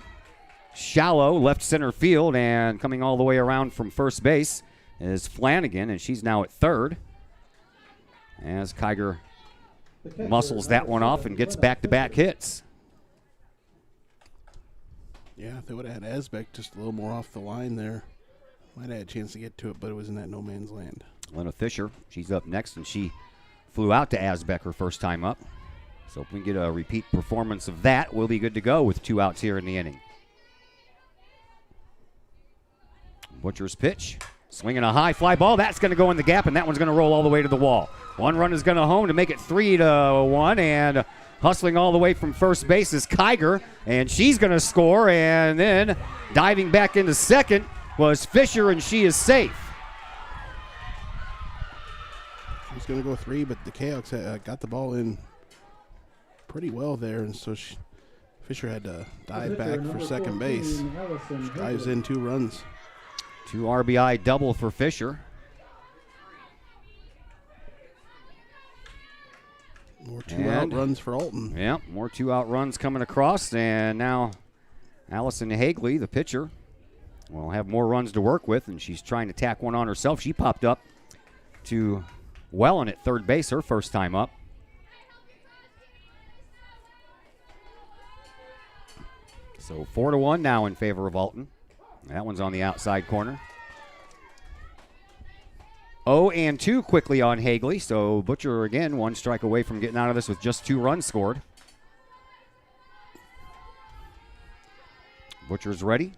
shallow left center field, and coming all the way around from first base is Flanagan, and she's now at third. As Kiger muscles that one off and gets back-to-back hits. Yeah, if they would have had Asbeck just a little more off the line there, might have had a chance to get to it, but it was in that no man's land. Lena Fisher, she's up next, and she flew out to Asbeck her first time up. So if we can get a repeat performance of that, we'll be good to go with 2 outs here in the inning. Butcher's pitch. Swinging a high fly ball. That's going to go in the gap, and that one's going to roll all the way to the wall. One run is going to home to make it 3-1, and hustling all the way from first base is Kiger, and she's going to score, and then diving back into second was Fisher, and she is safe. She's going to go 3, but the Cahoks got the ball in pretty well there, and so Fisher had to dive back for second base. She dives in 2 runs. 2 RBI double for Fisher. More 2-out runs for Alton. Yeah, more 2-out runs coming across, and now Allison Hagley, the pitcher, will have more runs to work with, and she's trying to tack one on herself. She popped up to Wellen at third base her first time up. So 4-1 now in favor of Alton. That one's on the outside corner. 0-2 quickly on Hagley. So Butcher, again, 1 strike away from getting out of this with just 2 runs scored. Butcher's ready.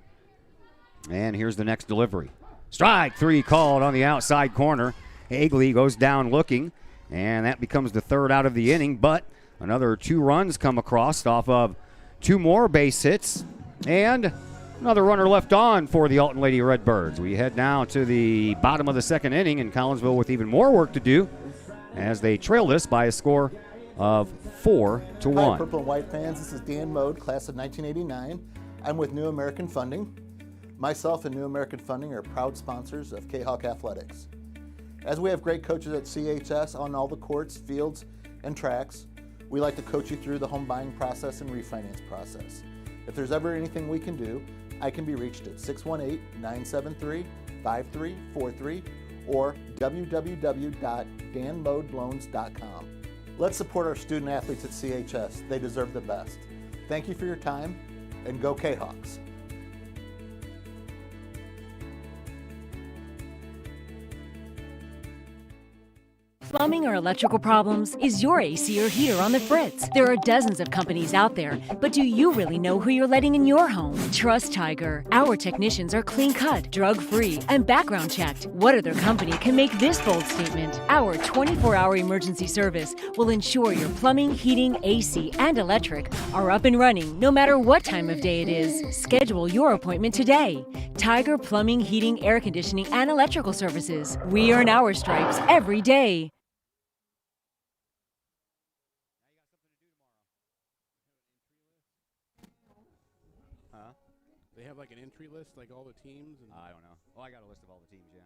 And here's the next delivery. Strike 3 called on the outside corner. Hagley goes down looking. And that becomes the third out of the inning, but another 2 runs come across off of 2 more base hits. And another runner left on for the Alton Lady Redbirds. We head now to the bottom of the second inning, and Collinsville with even more work to do as they trail this by a score of 4-1. Hi, Purple and White fans. This is Dan Mode, class of 1989. I'm with New American Funding. Myself and New American Funding are proud sponsors of Kahok Athletics. As we have great coaches at CHS on all the courts, fields, and tracks, we like to coach you through the home buying process and refinance process. If there's ever anything we can do, I can be reached at 618-973-5343 or www.danmodeloans.com. Let's support our student athletes at CHS. They deserve the best. Thank you for your time, and go Kahawks. Plumbing or electrical problems? Is your AC or heater on the fritz? There are dozens of companies out there, but do you really know who you're letting in your home? Trust Tiger. Our technicians are clean-cut, drug-free, and background checked. What other company can make this bold statement? Our 24-hour emergency service will ensure your plumbing, heating, AC, and electric are up and running no matter what time of day it is. Schedule your appointment today. Tiger Plumbing, Heating, Air Conditioning, and Electrical Services. We earn our stripes every day. They have like an entry list, like all the teams? I don't know. Oh, I got a list of all the teams, yeah.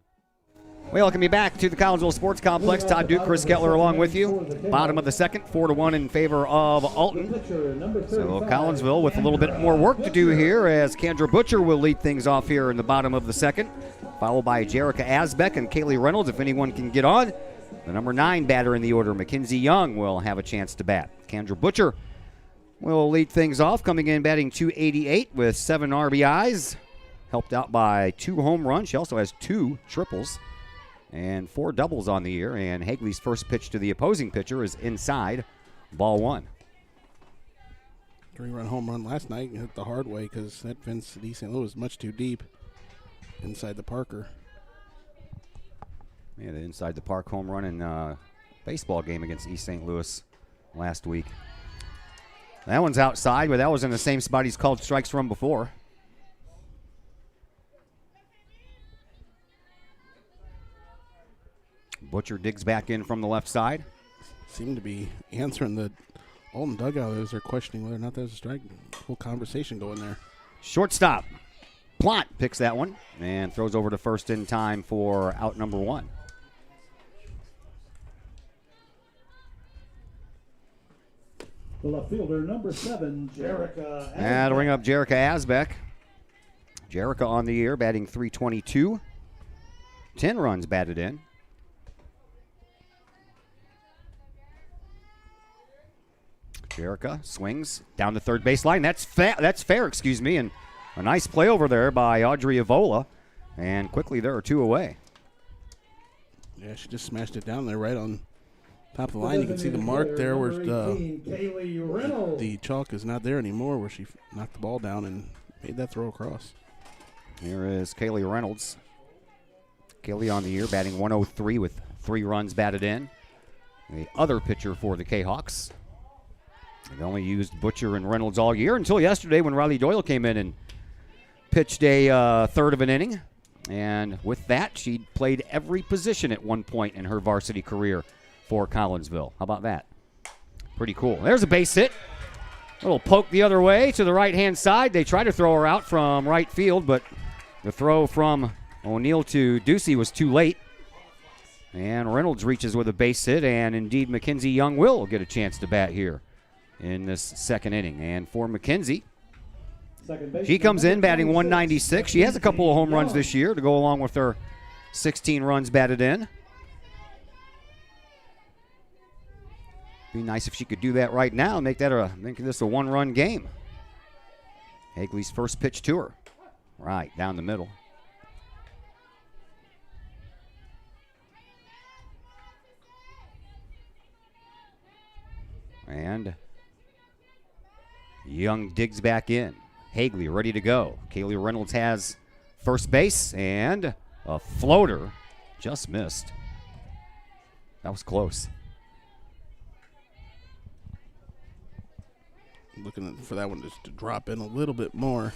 We welcome you back to the Collinsville Sports Complex. Todd Duke, Chris Kettler along with you. Bottom of the second, 4-1 in favor of Alton. So Collinsville with a little bit more work to do here as Kendra Butcher will lead things off here in the bottom of the second, followed by Jerica Asbeck and Kaylee Reynolds. If anyone can get on, the number 9 batter in the order, Mackenzie Young, will have a chance to bat. Kendra Butcher will lead things off, coming in batting .288 with 7 RBIs, helped out by 2 home runs. She also has 2 triples and 4 doubles on the year. And Hagley's first pitch to the opposing pitcher is inside, ball 1. 3-run home run last night, hit the hard way because that fence at East St. Louis was much too deep inside the Parker. Yeah, the inside the park home run in baseball game against East St. Louis last week. That one's outside, but that was in the same spot he's called strikes from before. Butcher digs back in from the left side. Seem to be answering the Alton dugout as they're questioning whether or not there's a strike. Whole conversation going there. Shortstop. Plot picks that one and throws over to first in time for out number 1. The left fielder, number 7, Jerica. That'll ring up Jerica Asbeck. Jerica on the year, batting .322. 10 runs batted in. Jerica swings down the third baseline. That's fair, excuse me. And a nice play over there by Audrey Avola. And quickly there are 2 away. Yeah, she just smashed it down there right on top of the line. You can see the mark there where the chalk is not there anymore, where she knocked the ball down and made that throw across. Here is Kaylee Reynolds. Kaylee on the year, batting .103 with 3 runs batted in. The other pitcher for the Kahawks. They've only used Butcher and Reynolds all year until yesterday when Riley Doyle came in and pitched a third of an inning. And with that, she played every position at one point in her varsity career for Collinsville. How about that? Pretty cool. There's a base hit. A little poke the other way to the right-hand side. They tried to throw her out from right field, but the throw from O'Neill to Ducey was too late. And Reynolds reaches with a base hit, and indeed Mackenzie Young will get a chance to bat here in this second inning. And for Mackenzie, she comes in batting .196. She has a couple of home runs this year to go along with her 16 runs batted in. Be nice if she could do that right now and make this a one-run game. Hagley's first pitch to her. Right, down the middle. And Young digs back in. Hagley ready to go. Kaylee Reynolds has first base, and a floater just missed. That was close. looking for that one just to drop in a little bit more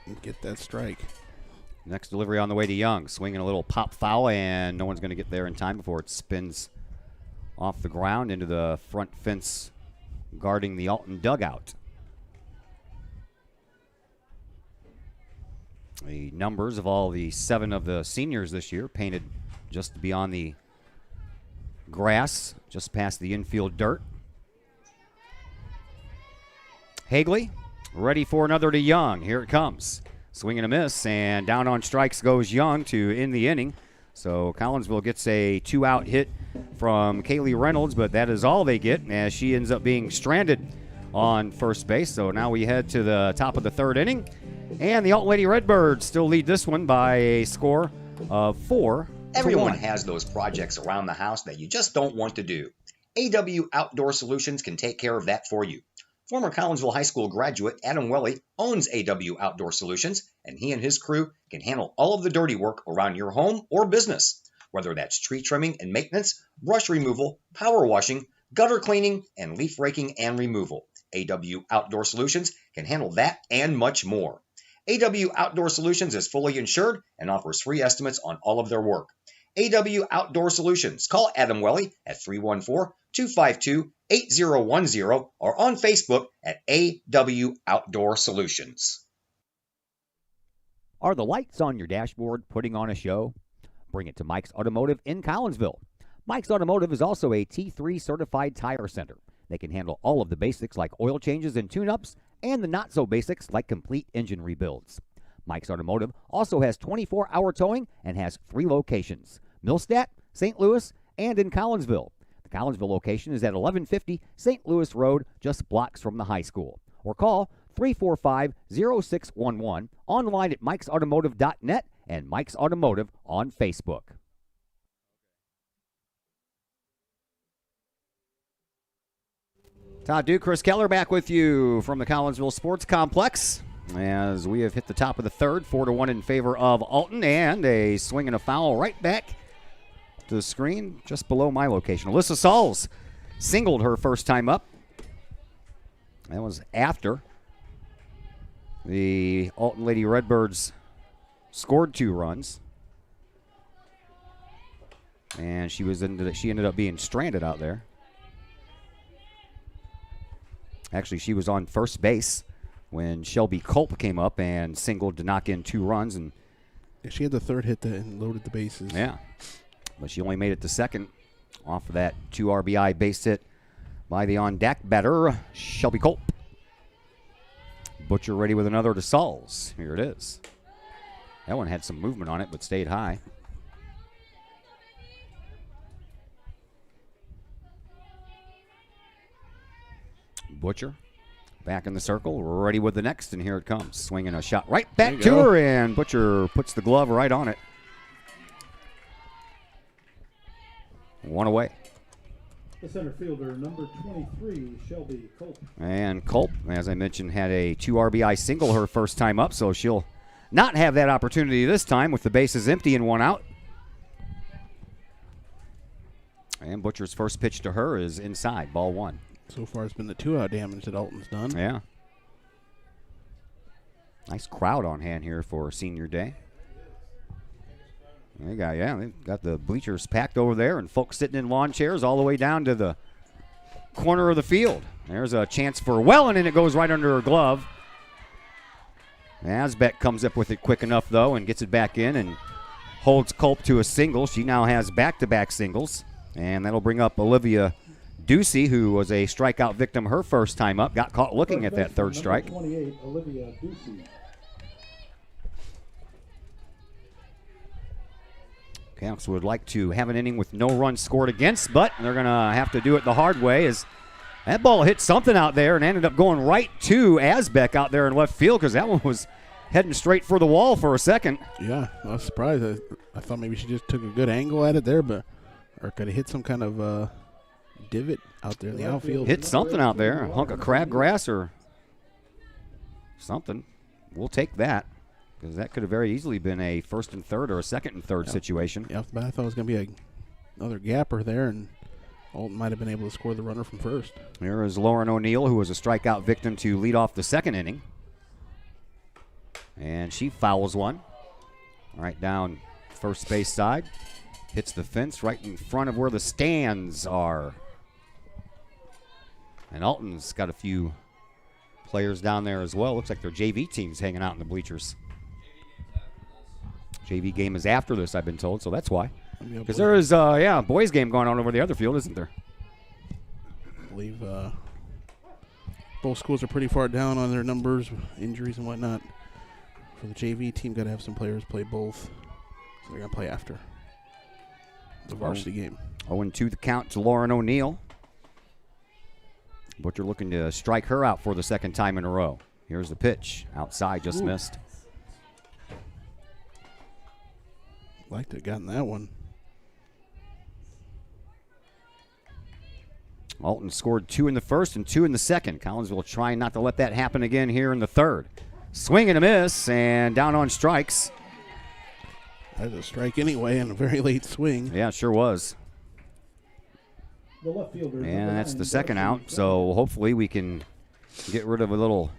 and get that strike. Next delivery on the way to Young. Swinging a little pop foul, and no one's going to get there in time before it spins off the ground into the front fence guarding the Alton dugout. The numbers of all the 7 of the seniors this year painted just beyond the grass, just past the infield dirt. Hagley ready for another to Young. Here it comes. Swing and a miss, and down on strikes goes Young to end the inning. So Collinsville gets a 2-out hit from Kaylee Reynolds, but that is all they get as she ends up being stranded on first base. So now we head to the top of the 3rd inning, and the Alton Lady Redbirds still lead this one by a score of 4-1. Everyone has those projects around the house that you just don't want to do. AW Outdoor Solutions can take care of that for you. Former Collinsville High School graduate Adam Welly owns AW Outdoor Solutions, and he and his crew can handle all of the dirty work around your home or business, whether that's tree trimming and maintenance, brush removal, power washing, gutter cleaning, and leaf raking and removal. AW Outdoor Solutions can handle that and much more. AW Outdoor Solutions is fully insured and offers free estimates on all of their work. AW Outdoor Solutions. Call Adam Welly at 314-252-8010 or on Facebook at AW Outdoor Solutions. Are the lights on your dashboard putting on a show? Bring it to Mike's Automotive in Collinsville. Mike's Automotive is also a T3 certified tire center. They can handle all of the basics like oil changes and tune-ups and the not-so-basics like complete engine rebuilds. Mike's Automotive also has 24-hour towing and has 3 locations: Millstadt, St. Louis, and in Collinsville. The Collinsville location is at 1150 St. Louis Road, just blocks from the high school. Or call 345-0611, online at mikesautomotive.net and Mike's Automotive on Facebook. Todd Duke, Chris Keller back with you from the Collinsville Sports Complex as we have hit the top of the 3rd, 4-1 in favor of Alton, and a swing and a foul right back to the screen just below my location. Alyssa Sauls singled her first time up. That was after the Alton Lady Redbirds scored 2 runs, and she ended up being stranded out there. Actually, she was on first base when Shelby Culp came up and singled to knock in 2 runs. And she had the 3rd hit and loaded the bases. Yeah, but she only made it to second off of that 2 RBI base hit by the on-deck batter, Shelby Culp. Butcher ready with another to Sauls. Here it is. That one had some movement on it, but stayed high. Butcher back in the circle, ready with the next, and here it comes. Swinging a shot right back to her, and Butcher puts the glove right on it. 1 away. The center fielder, number 23, Shelby Culp. And Culp, as I mentioned, had a 2 RBI single her first time up, so she'll not have that opportunity this time with the bases empty and 1 out. And Butcher's first pitch to her is inside, ball 1. So far, it's been the 2-out damage that Alton's done. Yeah. Nice crowd on hand here for senior day. They've got the bleachers packed over there and folks sitting in lawn chairs all the way down to the corner of the field. There's a chance for Wellen, and it goes right under her glove. Asbeck comes up with it quick enough, though, and gets it back in and holds Culp to a single. She now has back-to-back singles, and that'll bring up Olivia Ducey, who was a strikeout victim her first time up, got caught looking at that 3rd strike. 28, Olivia Ducey. Canucks would like to have an inning with no runs scored against, but they're going to have to do it the hard way as that ball hit something out there and ended up going right to Asbeck out there in left field because that one was heading straight for the wall for a second. Yeah, I was surprised. I thought maybe she just took a good angle at it there, or could have hit some kind of divot out there in the outfield. Hit something out there, a hunk of crabgrass or something. We'll take that because that could have very easily been a 1st and 3rd or a 2nd and 3rd situation. Yeah, but I thought it was going to be another gapper there, and Alton might have been able to score the runner from first. Here is Lauren O'Neill, who was a strikeout victim to lead off the second inning. And she fouls one. Right down first base side. Hits the fence right in front of where the stands are. And Alton's got a few players down there as well. Looks like their JV team's hanging out in the bleachers. JV game is after this, I've been told, so that's why. Because there is, a boys game going on over the other field, isn't there? I believe both schools are pretty far down on their numbers, injuries and whatnot. For the JV team, got to have some players play both, so they're going to play after the varsity game. 0-2 the count to Lauren O'Neill. Butcher looking to strike her out for the second time in a row. Here's the pitch. Outside, just missed. Like to have gotten that one. Alton scored 2 in the first and 2 in the second. Collinsville trying not to let that happen again here in the third. Swing and a miss, and down on strikes. That was a strike anyway, and a very late swing. Yeah, it sure was. The left fielder. And that's the second out, so hopefully we can get rid of a little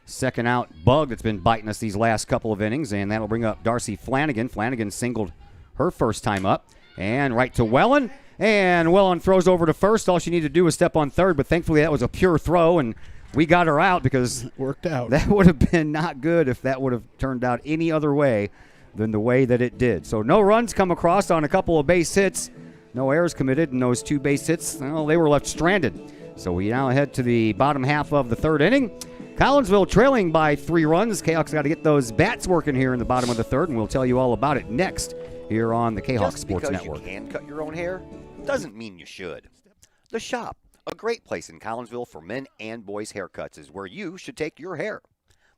second out bug that's been biting us these last couple of innings, and that'll bring up Darcy Flanagan. Flanagan singled her first time up, and right to Wellen. And Wellen throws over to first. All she needed to do was step on third, but thankfully that was a pure throw, and we got her out because it worked out. That would have been not good if that would have turned out any other way than the way that it did. So no runs come across on a couple of base hits. No errors committed, and those 2 base hits, well, they were left stranded. So we now head to the bottom half of the third inning. Collinsville trailing by 3 runs. Kahok's got to get those bats working here in the bottom of the third, and we'll tell you all about it next here on the Kahok Sports Network. Just because you can cut your own hair doesn't mean you should. The Shop, a great place in Collinsville for men and boys haircuts, is where you should take your hair.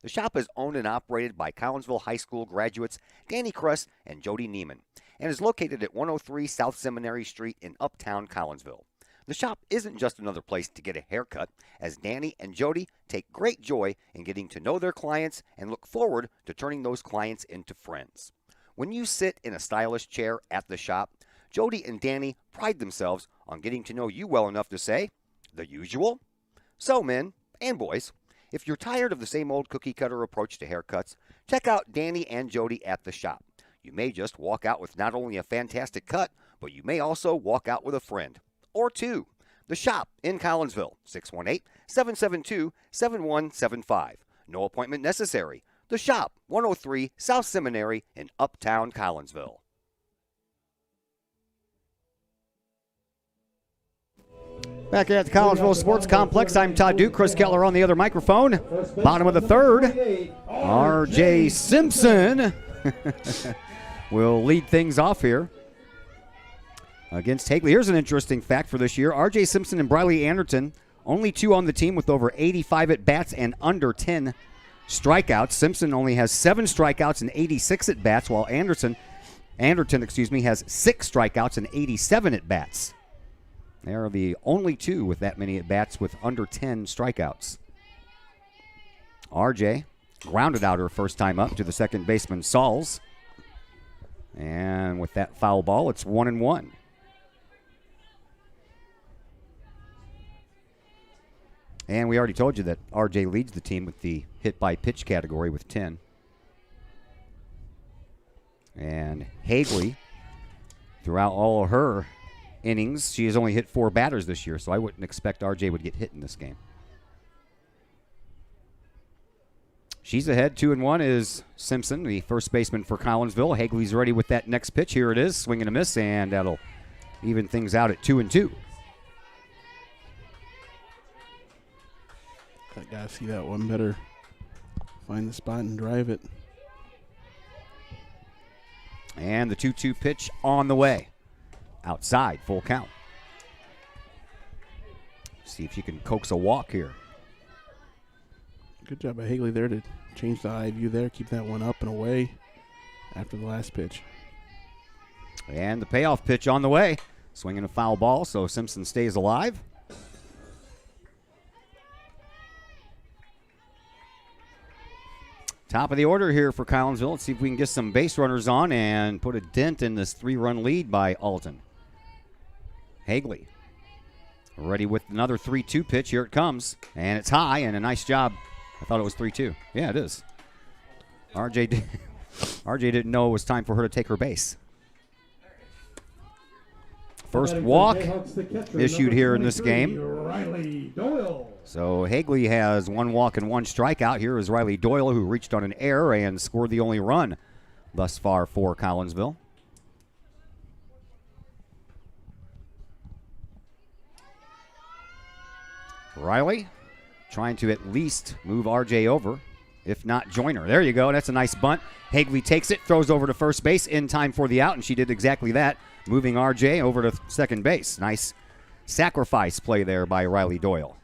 The Shop is owned and operated by Collinsville High School graduates Danny Kress and Jody Neiman, and is located at 103 South Seminary Street in Uptown Collinsville. The Shop isn't just another place to get a haircut, as Danny and Jody take great joy in getting to know their clients and look forward to turning those clients into friends. When you sit in a stylish chair at the Shop, Jody and Danny pride themselves on getting to know you well enough to say, the usual. So, men and boys, if you're tired of the same old cookie-cutter approach to haircuts, check out Danny and Jody at the Shop. You may just walk out with not only a fantastic cut, but you may also walk out with a friend or two. The Shop in Collinsville, 618-772-7175. No appointment necessary. The Shop, 103 South Seminary in Uptown Collinsville. Back at the Collinsville Sports Complex, I'm Todd Duke. Chris Kettler on the other microphone. Bottom of the third, R.J. Simpson will lead things off here against Hagley. Here's an interesting fact for this year. R.J. Simpson and Briley Anderton, only 2 on the team with over 85 at-bats and under 10 strikeouts. Simpson only has 7 strikeouts and 86 at-bats, while Anderton has 6 strikeouts and 87 at-bats. They are the only 2 with that many at-bats with under 10 strikeouts. RJ grounded out her first time up to the second baseman, Sauls. And with that foul ball, it's 1-1. And we already told you that RJ leads the team with the hit-by-pitch category with 10. And Hagley, throughout all of her innings, she has only hit 4 batters this year, so I wouldn't expect RJ would get hit in this game. She's ahead. 2-1 is Simpson, the first baseman for Collinsville. Hagley's ready with that next pitch. Here it is, swing and a miss, and that'll even things out at 2-2. I gotta see that one better. Find the spot and drive it. And the 2-2 pitch on the way. Outside, full count. See if you can coax a walk here. Good job by Hagley there to change the eye view there, keep that one up and away after the last pitch. And the payoff pitch on the way. Swinging a foul ball, so Simpson stays alive. Top of the order here for Collinsville. Let's see if we can get some base runners on and put a dent in this 3-run lead by Alton. Hagley Ready with another 3-2 pitch. Here it comes. And it's high, and a nice job. I thought it was 3-2. Yeah, it is. RJ didn't know it was time for her to take her base. First walk issued here in this game. So Hagley has 1 walk and 1 strikeout. Here is Riley Doyle, who reached on an error and scored the only run thus far for Collinsville. Riley trying to at least move RJ over, if not join her. There you go. That's a nice bunt. Hagley takes it, throws over to first base in time for the out, and she did exactly that, moving RJ over to second base. Nice sacrifice play there by Riley Doyle.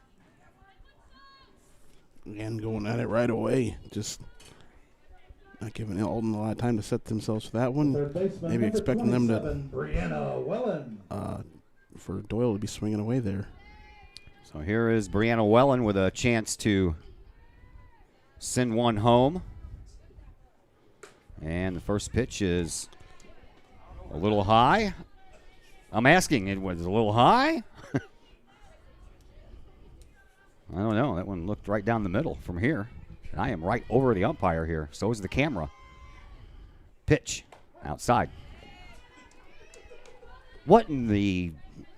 And going at it right away. Just not giving Alton a lot of time to set themselves for that one. Maybe expecting them to for Doyle to be swinging away there. So here is Brianna Wellen with a chance to send one home. And the first pitch is a little high. I'm asking, it was a little high? I don't know. That one looked right down the middle from here. And I am right over the umpire here. So is the camera. Pitch outside. What in the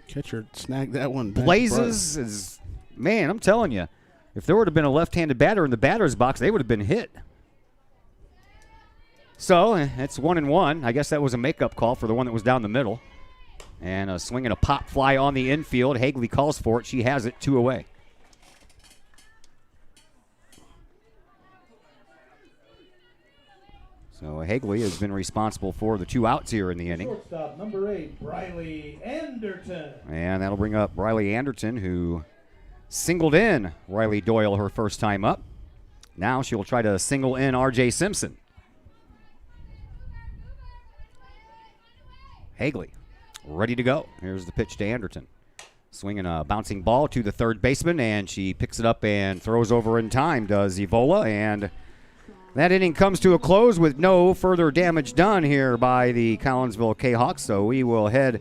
catcher snagged that one. Blazes is, man, I'm telling you, if there would have been a left-handed batter in the batter's box, they would have been hit. So it's 1-1. I guess that was a makeup call for the one that was down the middle. And a swing and a pop fly on the infield. Hagley calls for it. She has it, 2 away. So Hagley has been responsible for the 2 outs here in the inning. Shortstop, number 8, Riley Anderton. And that'll bring up Riley Anderton, who singled in Riley Doyle her first time up. Now she will try to single in R.J. Simpson. Hagley ready to go. Here's the pitch to Anderton. Swinging a bouncing ball to the third baseman, and she picks it up and throws over in time, does Evola, and that inning comes to a close with no further damage done here by the Collinsville Kahawks. So we will head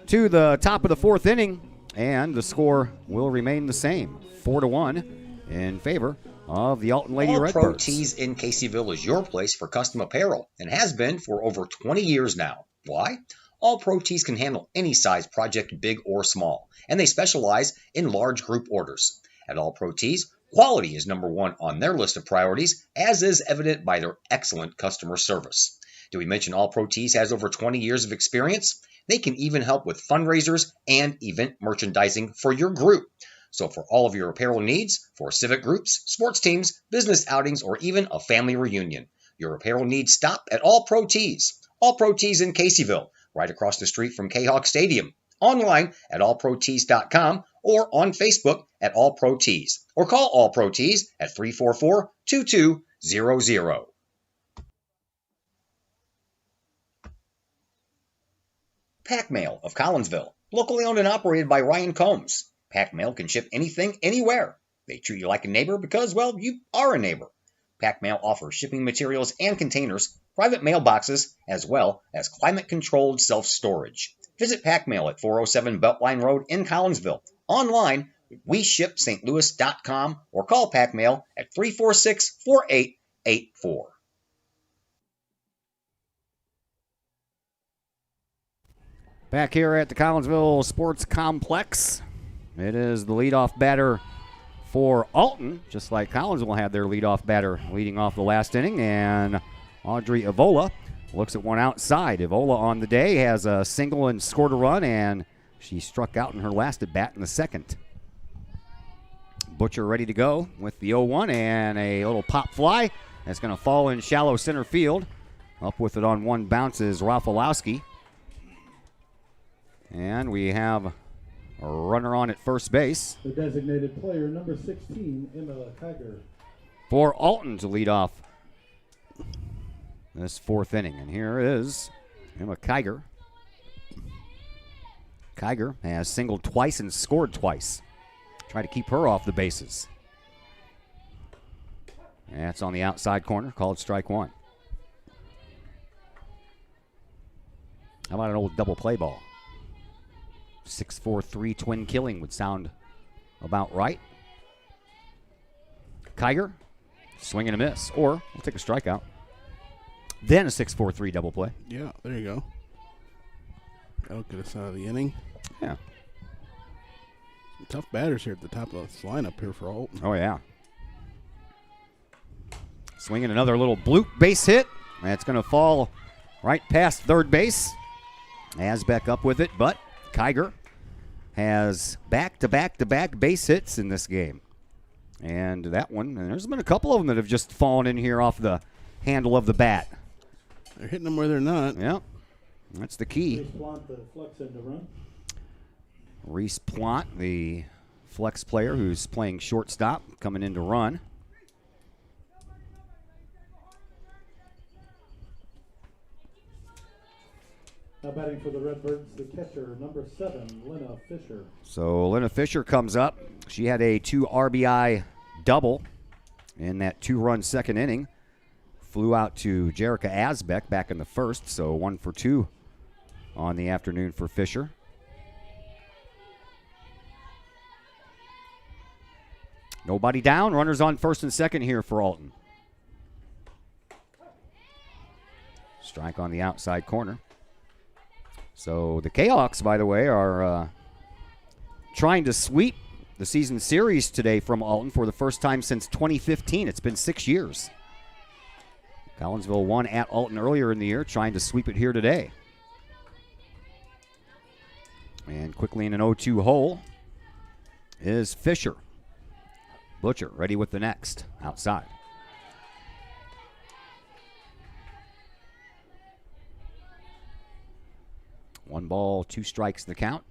to the top of the 4th inning, and the score will remain the same, 4-1 in favor of the Alton Lady Redbirds. All Pro Tees in Caseyville is your place for custom apparel and has been for over 20 years now. Why? All Pro Tees can handle any size project, big or small, and they specialize in large group orders. At All Pro Tees, quality is number 1 on their list of priorities, as is evident by their excellent customer service. Did we mention All Pro Tees has over 20 years of experience? They can even help with fundraisers and event merchandising for your group. So for all of your apparel needs, for civic groups, sports teams, business outings, or even a family reunion, your apparel needs stop at All Pro Tees. All Pro Tees in Caseyville, right across the street from Kahok Stadium. Online at allprotees.com or on Facebook at All Pro Tees. Or call All Pro Tees at 344-2200. Pack Mail of Collinsville, locally owned and operated by Ryan Combs. Pack Mail can ship anything, anywhere. They treat you like a neighbor because, well, you are a neighbor. Pack Mail offers shipping materials and containers, private mailboxes, as well as climate-controlled self-storage. Visit Pack Mail at 407 Beltline Road in Collinsville. Online, WeShipSt.Louis.com or call Pack Mail at 346-4884. Back here at the Collinsville Sports Complex, it is the leadoff batter for Alton, just like Collinsville had their leadoff batter leading off the last inning, and Audrey Evola looks at one outside. Evola on the day has a single and scored a run, and she struck out in her last at bat in the second. Butcher ready to go with the 0-1 and a little pop fly. That's going to fall in shallow center field. Up with it on one bounce is Rafalowski. And we have a runner on at first base. The designated player, number 16, Emma Kiger. For Alton to lead off this 4th inning. And here is Emma Kiger. Kiger has singled twice and scored twice. Try to keep her off the bases. That's on the outside corner, called strike 1. How about an old double play ball? 6'4", twin killing would sound about right. Kiger, swing and a miss. Or we'll take a strikeout. Then a 6-4-3 double play. Yeah, there you go. That'll get us out of the inning. Yeah. Some tough batters here at the top of this lineup here for Alton. Oh, yeah. Swinging another little bloop base hit. That's going to fall right past third base. Asbeck up with it, but Kiger has back-to-back-to-back base hits in this game. And that one, and there's been a couple of them that have just fallen in here off the handle of the bat. They're hitting them where they're not. Yep. That's the key. Reese Plant, the flex end to run. Reese Plant, the flex player who's playing shortstop, coming in to run. Now batting for the Redbirds, the catcher, number 7, Lena Fisher. So Lena Fisher comes up. She had a 2 RBI double in that 2-run second inning. Flew out to Jerica Asbeck back in the first, so 1 for 2 on the afternoon for Fisher. Nobody down. Runners on first and second here for Alton. Strike on the outside corner. So the Kahawks, by the way, are trying to sweep the season series today from Alton for the first time since 2015. It's been 6 years. Collinsville won at Alton earlier in the year, trying to sweep it here today. And quickly in an 0-2 hole is Fisher. Butcher ready with the next outside. One ball, 2 strikes in the count.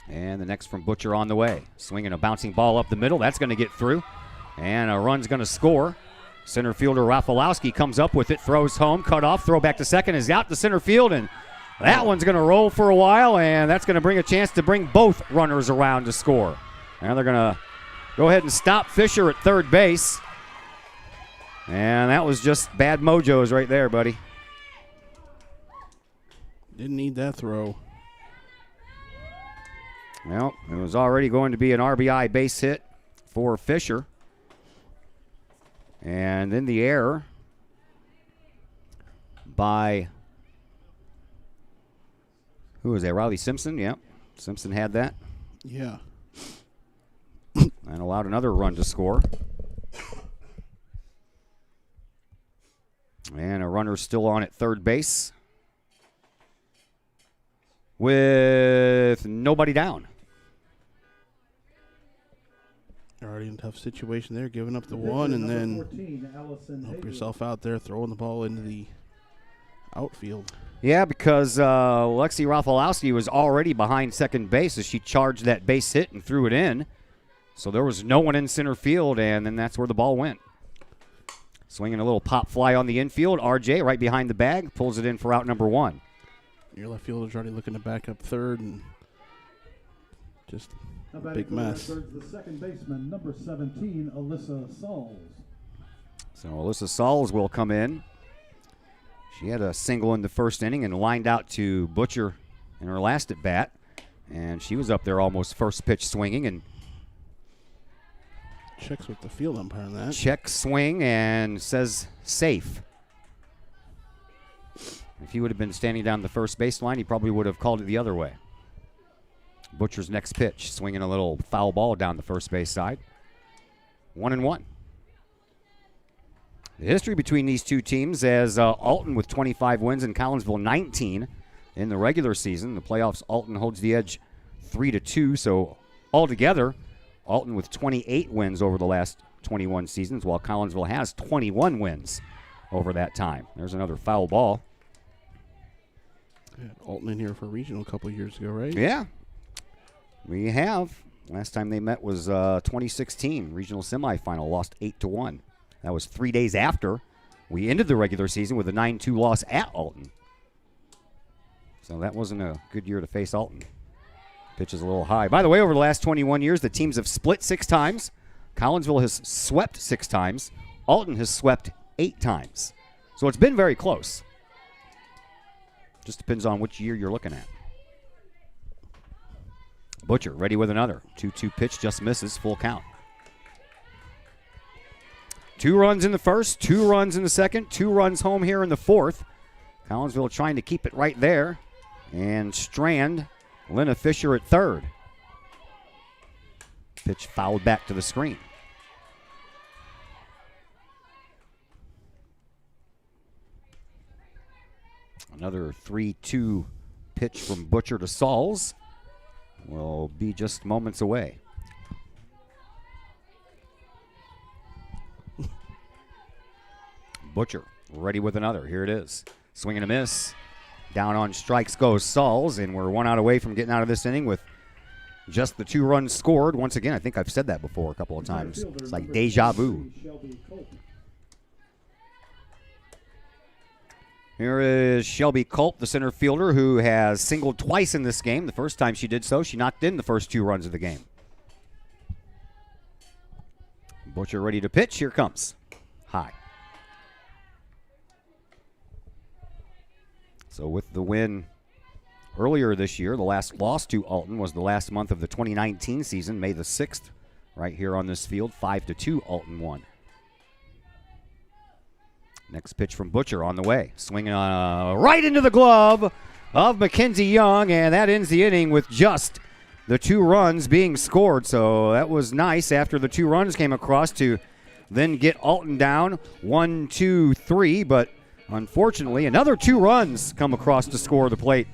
And the next from Butcher on the way. Swinging a bouncing ball up the middle. That's going to get through. And a run's going to score. Center fielder Rafalowski comes up with it, throws home, cut off, throw back to second, is out to center field, and that one's going to roll for a while, and that's going to bring a chance to bring both runners around to score. Now they're going to go ahead and stop Fisher at third base. And that was just bad mojos right there, buddy. Didn't need that throw. Well, it was already going to be an RBI base hit for Fisher. And then the error by, who was that, Riley Simpson? Yep, Simpson had that. Yeah. And allowed another run to score. And a runner still on at third base with nobody down. Already in a tough situation there, giving up the one, and then 14, help yourself out there, throwing the ball into the outfield. Yeah, because Lexi Rafalowski was already behind second base as she charged that base hit and threw it in. So there was no one in center field, and then that's where the ball went. Swinging a little pop fly on the infield. RJ right behind the bag, pulls it in for out number 1. Your left fielder's already looking to back up third, and just Now a batting big for the mess. Redbirds, the second baseman, number 17, Alyssa Sauls. So Alyssa Sauls will come in. She had a single in the first inning and lined out to Butcher in her last at bat. And she was up there almost first pitch swinging and checks with the field umpire on that. check swing and says safe. If he would have been standing down the first baseline, he probably would have called it the other way. Butcher's next pitch, swinging a little foul ball down the first base side. 1-1. The history between these two teams as Alton with 25 wins and Collinsville 19 in the regular season. The playoffs, Alton holds the edge 3-2. So altogether, Alton with 28 wins over the last 21 seasons, while Collinsville has 21 wins over that time. There's another foul ball. We had Alton in here for regional a couple years ago, right? Yeah, we have. Last time they met was 2016, regional semifinal, lost 8-1. That was 3 days after we ended the regular season with a 9-2 loss at Alton. So that wasn't a good year to face Alton. Pitch is a little high. By the way, over the last 21 years, the teams have split 6 times. Collinsville has swept 6 times. Alton has swept 8 times. So it's been very close. Just depends on which year you're looking at. Butcher ready with another. 2-2 pitch, just misses, full count. 2 runs in the first, 2 runs in the second, 2 runs home here in the fourth. Collinsville trying to keep it right there and strand Lena Fisher at third. Pitch fouled back to the screen. Another 3-2 pitch from Butcher to Sauls will be just moments away. Butcher ready with another. Here it is. Swing and a miss. Down on strikes goes Sauls, and we're 1 out away from getting out of this inning with just the 2 runs scored. Once again, I think I've said that before a couple of times. It's like deja vu. Here is Shelby Culp, the center fielder, who has singled twice in this game. The first time she did so, she knocked in the first 2 runs of the game. Butcher ready to pitch. Here comes. High. So with the win earlier this year, the last loss to Alton was the last month of the 2019 season, May the 6th, right here on this field. 5-2, Alton won. Next pitch from Butcher on the way. Swinging right into the glove of Mackenzie Young, and that ends the inning with just the 2 runs being scored. So that was nice after the 2 runs came across to then get Alton down 1-2-3, but unfortunately another 2 runs come across to score the plate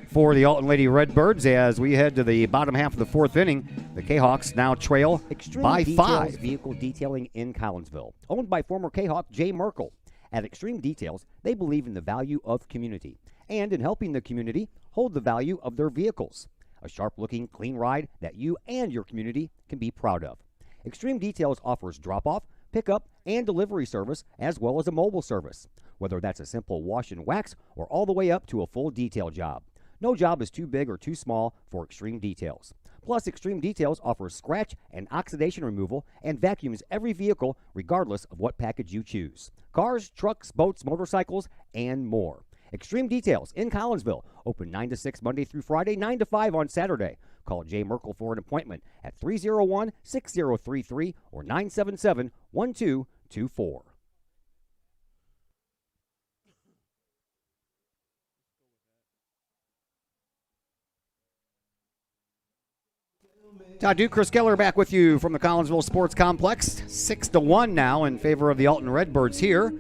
for the Alton Lady Redbirds as we head to the bottom half of the 4th inning. The Kahawks now trail by 5. Vehicle detailing in Collinsville, owned by former Kahawk Jay Merkel. At Extreme Details, they believe in the value of community and in helping the community hold the value of their vehicles. A sharp-looking, clean ride that you and your community can be proud of. Extreme Details offers drop-off, pickup, and delivery service as well as a mobile service, whether that's a simple wash and wax or all the way up to a full detail job. No job is too big or too small for Extreme Details. Plus, Extreme Details offers scratch and oxidation removal and vacuums every vehicle regardless of what package you choose. Cars, trucks, boats, motorcycles, and more. Extreme Details in Collinsville. Open 9 to 6 Monday through Friday, 9 to 5 on Saturday. Call Jay Merkel for an appointment at 301-6033 or 977-1224. Todd Duke, Chris Keller back with you from the Collinsville Sports Complex. 6-1 now in favor of the Alton Redbirds here.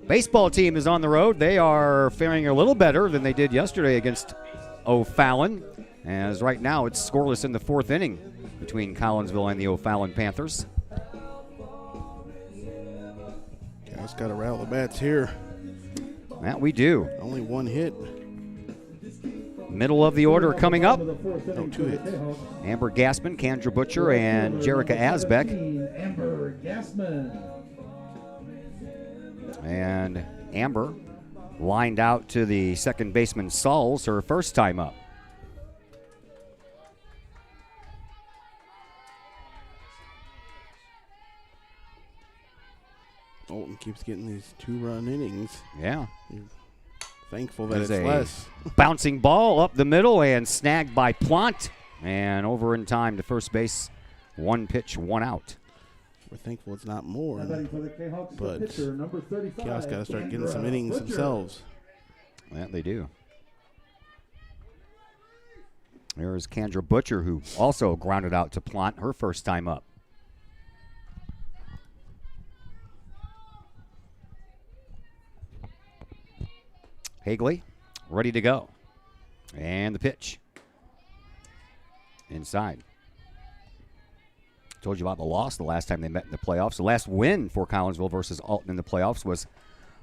Baseball team is on the road. They are faring a little better than they did yesterday against O'Fallon, as right now it's scoreless in the 4th inning between Collinsville and the O'Fallon Panthers. Guys got to rattle the bats here. That we do. Only 1 hit. Middle of the order coming up. No, 2 hits. Amber Gassman, Kendra Butcher, and Jerica Asbeck. Amber Gassman. And Amber lined out to the second baseman Sauls, her first time up. Alton keeps getting these 2-run innings. Yeah. You're thankful that it's a less. Bouncing ball up the middle and snagged by Plant. And over in time to first base. 1 pitch, 1 out. We're thankful it's not more. But Chaos got to start getting some innings themselves. Yeah, they do. There's Kendra Butcher, who also grounded out to Plant her first time up. Hagley, ready to go. And the pitch. Inside. Told you about the loss the last time they met in the playoffs. The last win for Collinsville versus Alton in the playoffs was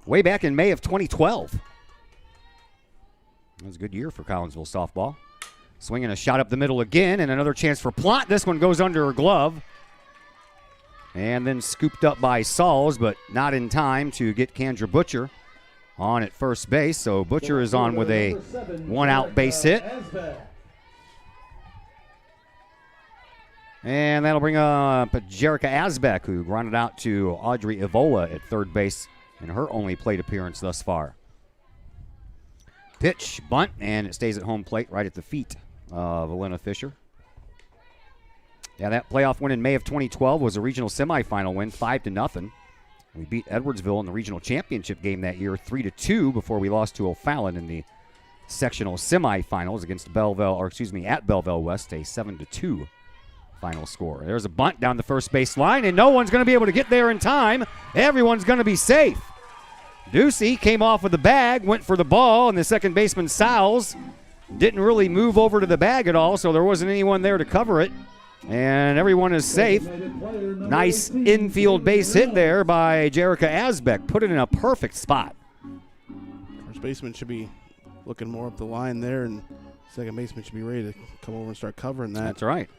way back in May of 2012. It was a good year for Collinsville softball. Swinging a shot up the middle again, and another chance for Plott. This one goes under her glove. And then scooped up by Sauls, but not in time to get Kendra Butcher on at first base. So Butcher is on with a 1-out base hit. And that'll bring up Jerica Asbeck, who grounded out to Audrey Evola at third base in her only plate appearance thus far. Pitch, bunt, and it stays at home plate right at the feet of Elena Fisher. Yeah, that playoff win in May of 2012 was a regional semifinal win, 5-0. We beat Edwardsville in the regional championship game that year, 3-2, before we lost to O'Fallon in the sectional semifinals against at Belleville West, a 7-2 final score. There's a bunt down the first base line, and no one's going to be able to get there in time. Everyone's going to be safe. Ducey came off with the bag, went for the ball, and the second baseman, Sowles, didn't really move over to the bag at all, so there wasn't anyone there to cover it. And everyone is safe. Nice infield base hit there by Jerica Asbeck. Put it in a perfect spot. First baseman should be looking more up the line there, and second baseman should be ready to come over and start covering that. That's right.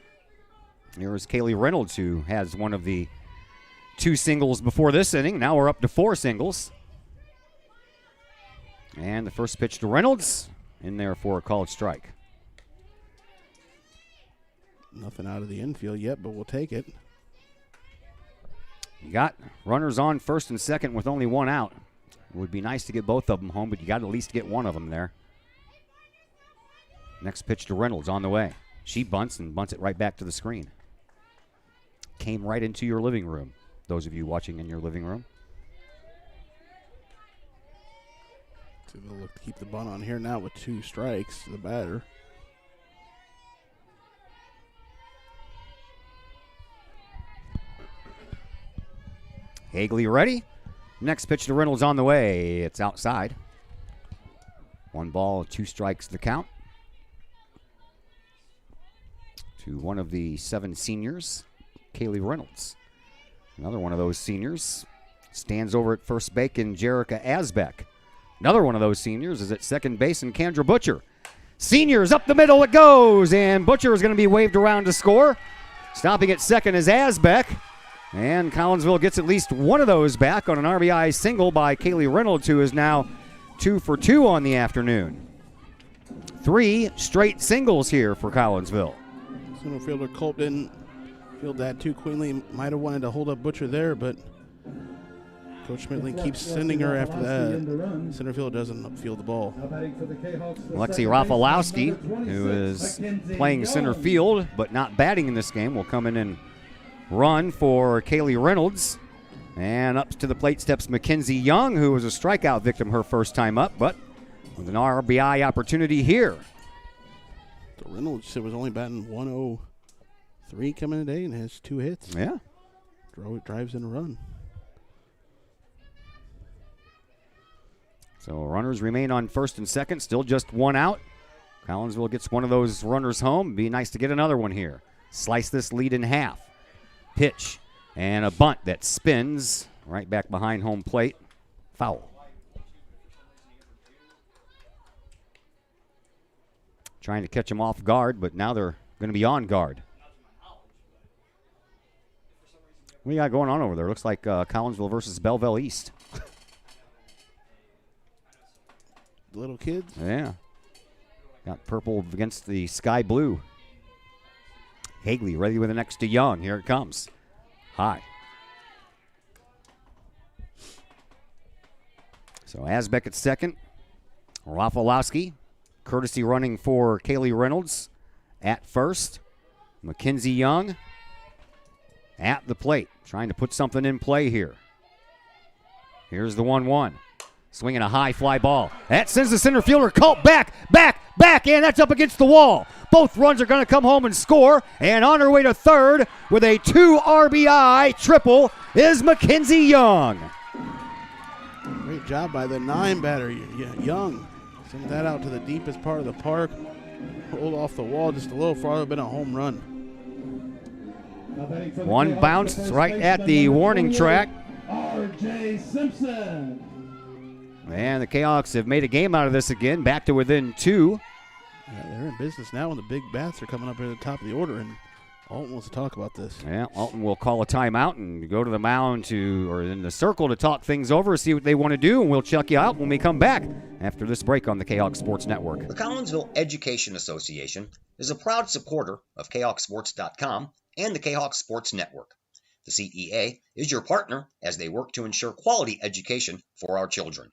Here's Kaylee Reynolds, who has one of the 2 singles before this inning. Now we're up to 4 singles. And the first pitch to Reynolds, in there for a called strike. Nothing out of the infield yet, but we'll take it. You got runners on first and second with only 1 out. It would be nice to get both of them home, but you got to at least get one of them there. Next pitch to Reynolds on the way. She bunts and bunts it right back to the screen. Came right into your living room, those of you watching in your living room. So they'll look to keep the bunt on here now with 2 strikes to the batter. Hagley ready. Next pitch to Reynolds on the way. It's outside. 1 ball, 2 strikes the count. To one of the 7 seniors, Kaylee Reynolds. Another one of those seniors stands over at first base in Jerica Asbeck. Another one of those seniors is at second base in Kendra Butcher. Seniors up the middle it goes, and Butcher is going to be waved around to score. Stopping at second is Asbeck. And Collinsville gets at least one of those back on an RBI single by Kaylee Reynolds, who is now 2 for 2 on the afternoon. 3 straight singles here for Collinsville. Center fielder Culp didn't field that too cleanly. Might have wanted to hold up Butcher there, but Coach Schmidtling keeps sending her after that. Center field doesn't field the ball. Alexi Rafalowski, who is playing center field but not batting in this game, will come in and run for Kaylee Reynolds. And up to the plate steps Mackenzie Young, who was a strikeout victim her first time up, but with an RBI opportunity here. So Reynolds was only batting 103 coming today and has 2 hits. Yeah. Drives in a run. So runners remain on first and second, still just 1 out. Collinsville gets one of those runners home. Be nice to get another one here. Slice this lead in half. Pitch and a bunt that spins right back behind home plate. Foul. Trying to catch them off guard, but now they're going to be on guard. What do you got going on over there? Looks like Collinsville versus Belleville East. Little kids? Yeah. Got purple against the sky blue. Hagley ready with the next to Young. Here it comes. High. So Asbeck at second. Rafalowski, courtesy running for Kaylee Reynolds at first. Mackenzie Young at the plate, trying to put something in play here. Here's the 1-1. Swinging a high fly ball. That sends the center fielder Culp back, and that's up against the wall. Both runs are going to come home and score, and on her way to third with a 2 RBI triple is Mackenzie Young. Great job by the 9 batter, Young. Send that out to the deepest part of the park. Rolled off the wall just a little farther, been a home run. One bounced right at the warning track. R.J. Simpson. And the Kahawks have made a game out of this again, back to within 2. Yeah, they're in business now, and the big bats are coming up at the top of the order, and Alton wants to talk about this. Yeah, Alton will call a timeout and go to the mound or in the circle to talk things over, see what they want to do, and we'll check you out when we come back after this break on the Kahawk Sports Network. The Collinsville Education Association is a proud supporter of KahawkSports.com and the Kahawk Sports Network. The CEA is your partner as they work to ensure quality education for our children.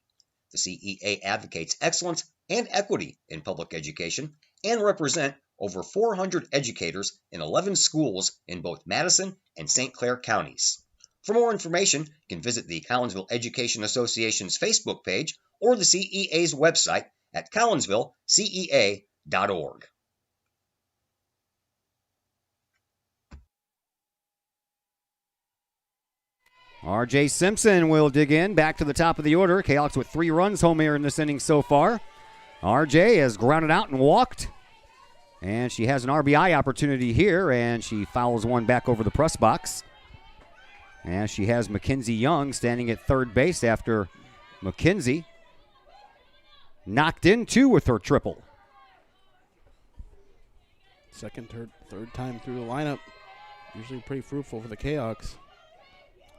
The CEA advocates excellence and equity in public education and represent over 400 educators in 11 schools in both Madison and St. Clair counties. For more information, you can visit the Collinsville Education Association's Facebook page or the CEA's website at collinsvillecea.org. R.J. Simpson will dig in back to the top of the order. Kahawks with 3 runs home here in this inning so far. R.J. has grounded out and walked. And she has an RBI opportunity here, and she fouls one back over the press box. And she has Mackenzie Young standing at third base after Mackenzie knocked in 2 with her triple. Second, third time through the lineup. Usually pretty fruitful for the Kahawks.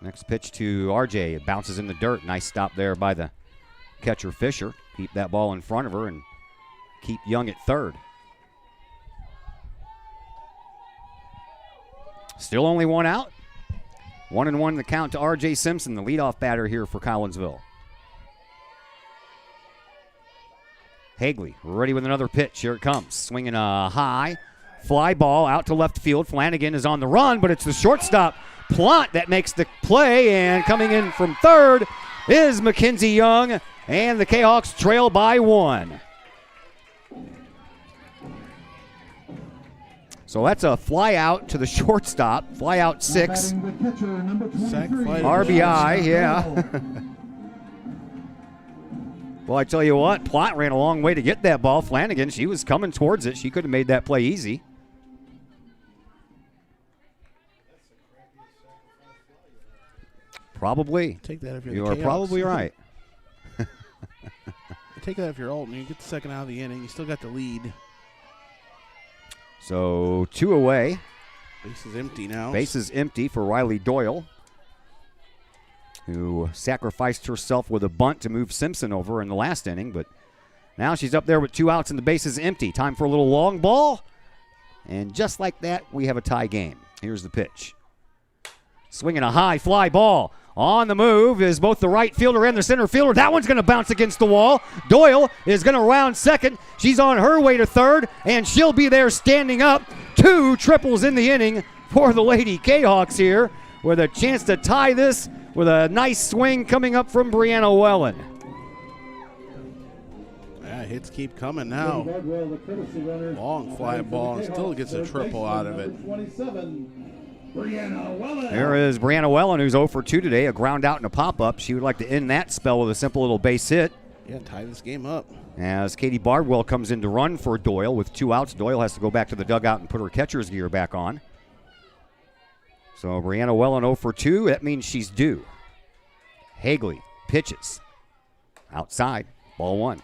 Next pitch to RJ. It bounces in the dirt. Nice stop there by the catcher Fisher. Keep that ball in front of her and keep Young at third. Still only 1 out. 1-1 the count to RJ Simpson, the leadoff batter here for Collinsville. Hagley ready with another pitch. Here it comes. Swinging a high fly ball out to left field. Flanagan is on the run, but it's the shortstop Plant that makes the play, and coming in from third is Mackenzie Young, and the Kahawks trail by 1. So that's a fly out to the shortstop, fly out 6. RBI, yeah. Well, I tell you what, Plott ran a long way to get that ball. Flanagan, she was coming towards it. She could have made that play easy. Probably. Take that if you're You the are Kahawks. probably right. Take that if you're Alton. You get the second out of the inning. You still got the lead. So 2 away. Base is empty now. Base is empty for Riley Doyle, who sacrificed herself with a bunt to move Simpson over in the last inning, but now she's up there with 2 outs and the base is empty. Time for a little long ball, and just like that, we have a tie game. Here's the pitch. Swinging a high fly ball. On the move is both the right fielder and the center fielder. That one's going to bounce against the wall. Doyle is going to round second. She's on her way to third, and she'll be there standing up. 2 triples in the inning for the Lady Kahawks here, with a chance to tie this with a nice swing coming up from Brianna Wellen. Yeah, hits keep coming now. Long fly ball and still gets a triple out of it. There is Brianna Wellen, who's 0 for 2 today, a ground out and a pop-up. She would like to end that spell with a simple little base hit. Yeah, tie this game up. As Katie Bardwell comes in to run for Doyle with 2 outs. Doyle has to go back to the dugout and put her catcher's gear back on. So Brianna Wellen 0 for 2. That means she's due. Hagley pitches. Outside. Ball 1.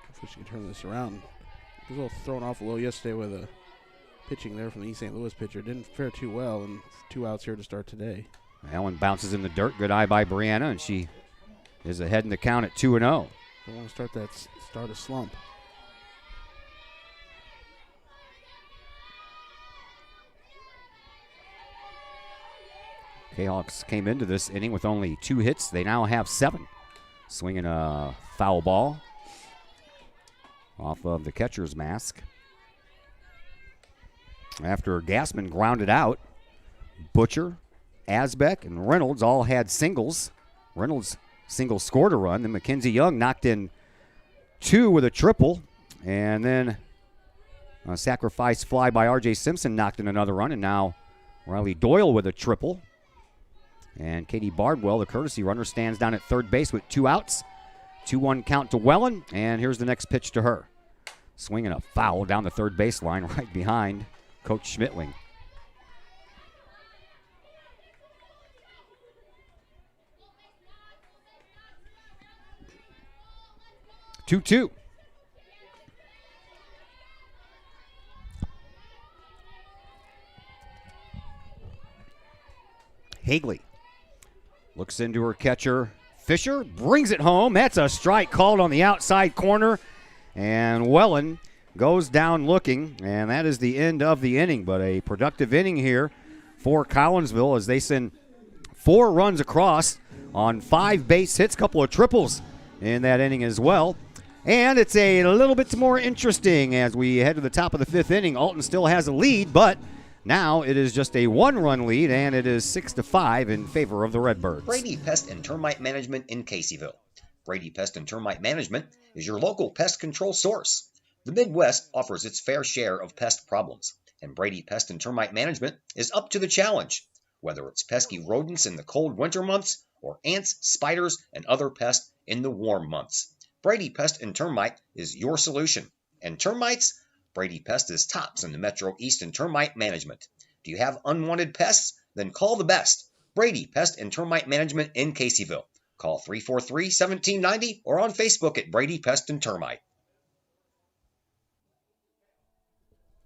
Hopefully she can turn this around. Was a little thrown off a little yesterday with a pitching there from the East St. Louis pitcher. Didn't fare too well, and 2 outs here to start today. Allen bounces in the dirt. Good eye by Brianna, and she is ahead in the count at 2-0. Don't want to start a slump. Kahawks came into this inning with only 2 hits. They now have 7. Swinging a foul ball off of the catcher's mask. After Gassman grounded out, Butcher, Asbeck, and Reynolds all had singles. Reynolds single scored a run. Then Mackenzie Young knocked in 2 with a triple. And then a sacrifice fly by R.J. Simpson knocked in another run. And now Riley Doyle with a triple. And Katie Bardwell, the courtesy runner, stands down at third base with 2 outs. 2-1 count to Wellen, and here's the next pitch to her. Swinging a foul down the third baseline right behind Coach Schmittling. Two. Hagley looks into her catcher. Fisher brings it home. That's a strike called on the outside corner. And Wellen goes down looking. And that is the end of the inning. But a productive inning here for Collinsville as they send 4 runs across on 5 base hits, couple of triples in that inning as well. And it's a little bit more interesting as we head to the top of the 5th inning. Alton still has a lead, but now it is just a 1-run lead, and it is 6-5 in favor of the Redbirds. Brady Pest and Termite Management in Caseyville. Brady Pest and Termite Management is your local pest control source. The Midwest offers its fair share of pest problems, and Brady Pest and Termite Management is up to the challenge. Whether it's pesky rodents in the cold winter months or ants, spiders, and other pests in the warm months, Brady Pest and Termite is your solution. And termites? Brady Pest is tops in the Metro East in termite management. Do you have unwanted pests? Then call the best. Brady Pest and Termite Management in Caseyville. Call 343-1790 or on Facebook at Brady Pest and Termite.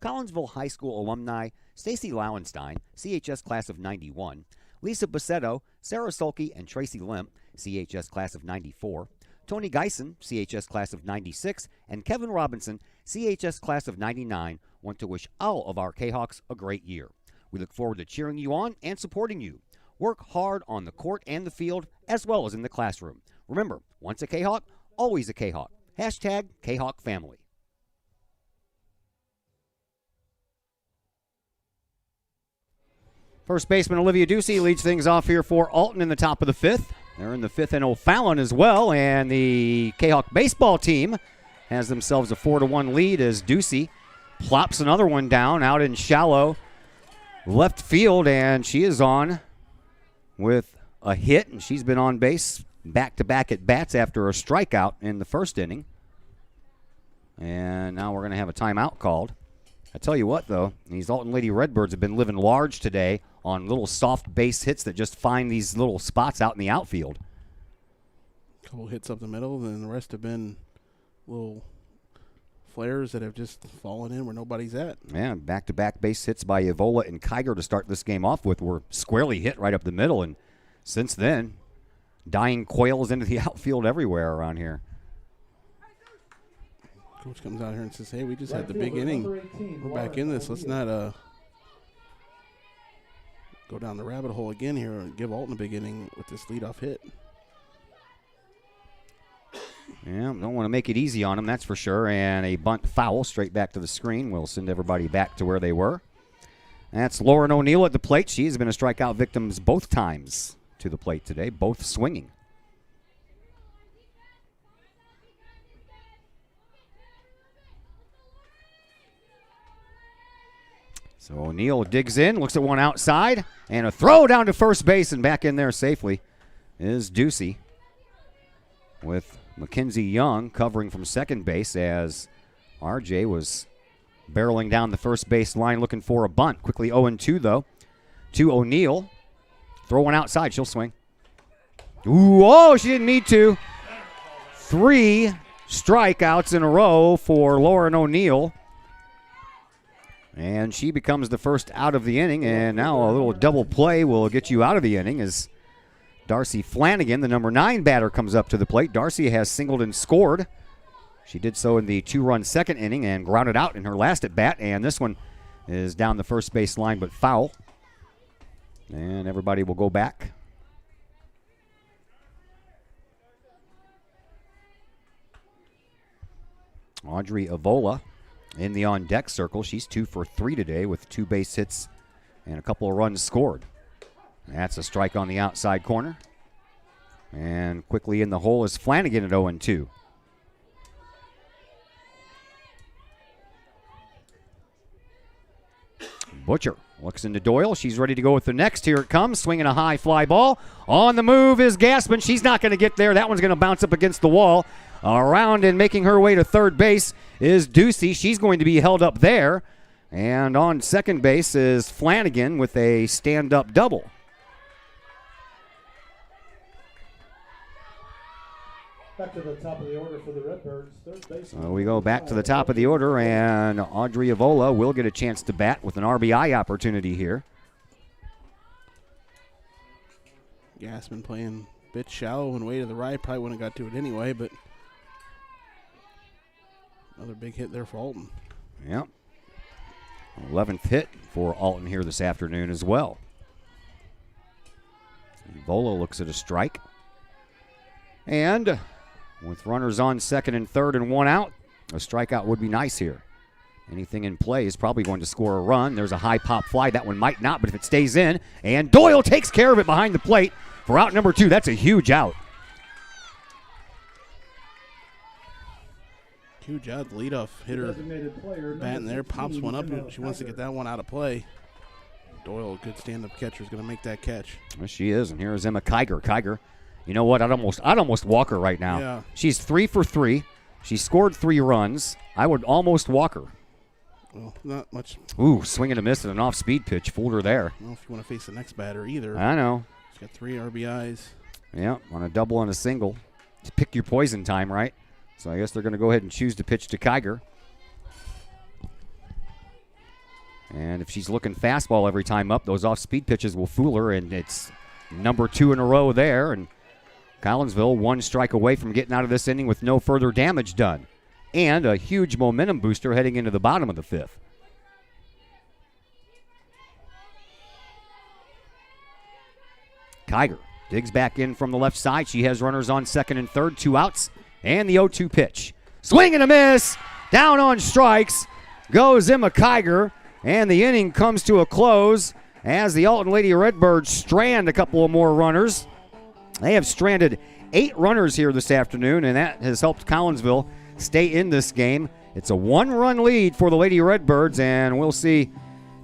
Collinsville High School alumni Stacy Lauenstein, CHS class of 91, Lisa Bassetto, Sarah Sulke, and Tracy Limp, CHS class of 94, Tony Geisen, CHS class of 96, and Kevin Robinson, CHS class of 99, want to wish all of our Kahawks a great year. We look forward to cheering you on and supporting you. Work hard on the court and the field, as well as in the classroom. Remember, once a Kahawk, always a Kahawk. Hashtag Kahawk Family. First baseman Olivia Ducey leads things off here for Alton in the top of the 5th. They're in the 5th in O'Fallon as well, and the Kahawk baseball team has themselves a 4-1 lead as Ducey plops another one down out in shallow left field, and she is on with a hit, and she's been on base back-to-back at bats after a strikeout in the first inning. And now we're going to have a timeout called. I tell you what, though, these Alton Lady Redbirds have been living large today on little soft base hits that just find these little spots out in the outfield. A couple hits up the middle, and then the rest have been little flares that have just fallen in where nobody's at. Yeah, back-to-back base hits by Evola and Kiger to start this game off with were squarely hit right up the middle, and since then, dying coils into the outfield everywhere around here. Coach comes out here and says, hey, we just had the big inning. We're back in this. Let's not go down the rabbit hole again here and give Alton a big inning with this leadoff hit. Yeah, don't want to make it easy on them, that's for sure. And a bunt foul straight back to the screen will send everybody back to where they were. That's Lauren O'Neill at the plate. She's been a strikeout victim both times to the plate today, both swinging. So O'Neill digs in, looks at one outside, and a throw down to first base, and back in there safely is Ducey with Mackenzie Young covering from second base as RJ was barreling down the first base line looking for a bunt. Quickly 0-2, though, to O'Neill. Throw one outside. She'll swing. Ooh, oh, she didn't need to. 3 strikeouts in a row for Lauren O'Neill. And she becomes the first out of the inning, and now a little double play will get you out of the inning as Darcy Flanagan, the number 9 batter, comes up to the plate. Darcy has singled and scored. She did so in the 2-run second inning and grounded out in her last at bat, and this one is down the first base line but foul. And everybody will go back. Audrey Evola in the on-deck circle. She's 2 for 3 today with 2 base hits and a couple of runs scored. That's a strike on the outside corner. And quickly in the hole is Flanagan at 0-2. Butcher looks into Doyle. She's ready to go with the next. Here it comes. Swinging a high fly ball. On the move is Gassman. She's not going to get there. That one's going to bounce up against the wall. Around and making her way to third base is Ducey. She's going to be held up there. And on second base is Flanagan with a stand-up double. Back to the top of the order for the Redbirds. Third base. So we go back to the top of the order, and Audrey Evola will get a chance to bat with an RBI opportunity here. Gassman playing a bit shallow and way to the right. Probably wouldn't have got to it anyway, but another big hit there for Alton. Yep. 11th hit for Alton here this afternoon as well. Volo looks at a strike. And with runners on second and third and one out, a strikeout would be nice here. Anything in play is probably going to score a run. There's a high pop fly. That one might not, but if it stays in, and Doyle takes care of it behind the plate for out number 2. That's a huge out. Huge out. The leadoff hitter batting there. Pops one up. She wants to get that one out of play. Doyle, good stand-up catcher, is going to make that catch. Well, she is, and here's Emma Kiger. Kiger, you know what? I'd almost walk her right now. Yeah. She's 3 for 3. She scored 3 runs. I would almost walk her. Well, not much. Ooh, swing and a miss and an off-speed pitch. Fooled her there. I don't know if you want to face the next batter either. I know. She's got 3 RBIs. Yeah, on a double and a single. To pick your poison time, right? So I guess they're going to go ahead and choose to pitch to Kiger. And if she's looking fastball every time up, those off-speed pitches will fool her, and it's number 2 in a row there. And Collinsville 1 strike away from getting out of this inning with no further damage done. And a huge momentum booster heading into the bottom of the 5th. Kiger digs back in from the left side. She has runners on second and third, 2 outs, and the 0-2 pitch. Swing and a miss. Down on strikes goes Emma Kiger, and the inning comes to a close as the Alton Lady Redbirds strand a couple of more runners. They have stranded 8 runners here this afternoon, and that has helped Collinsville stay in this game. It's a 1-run lead for the Lady Redbirds, and we'll see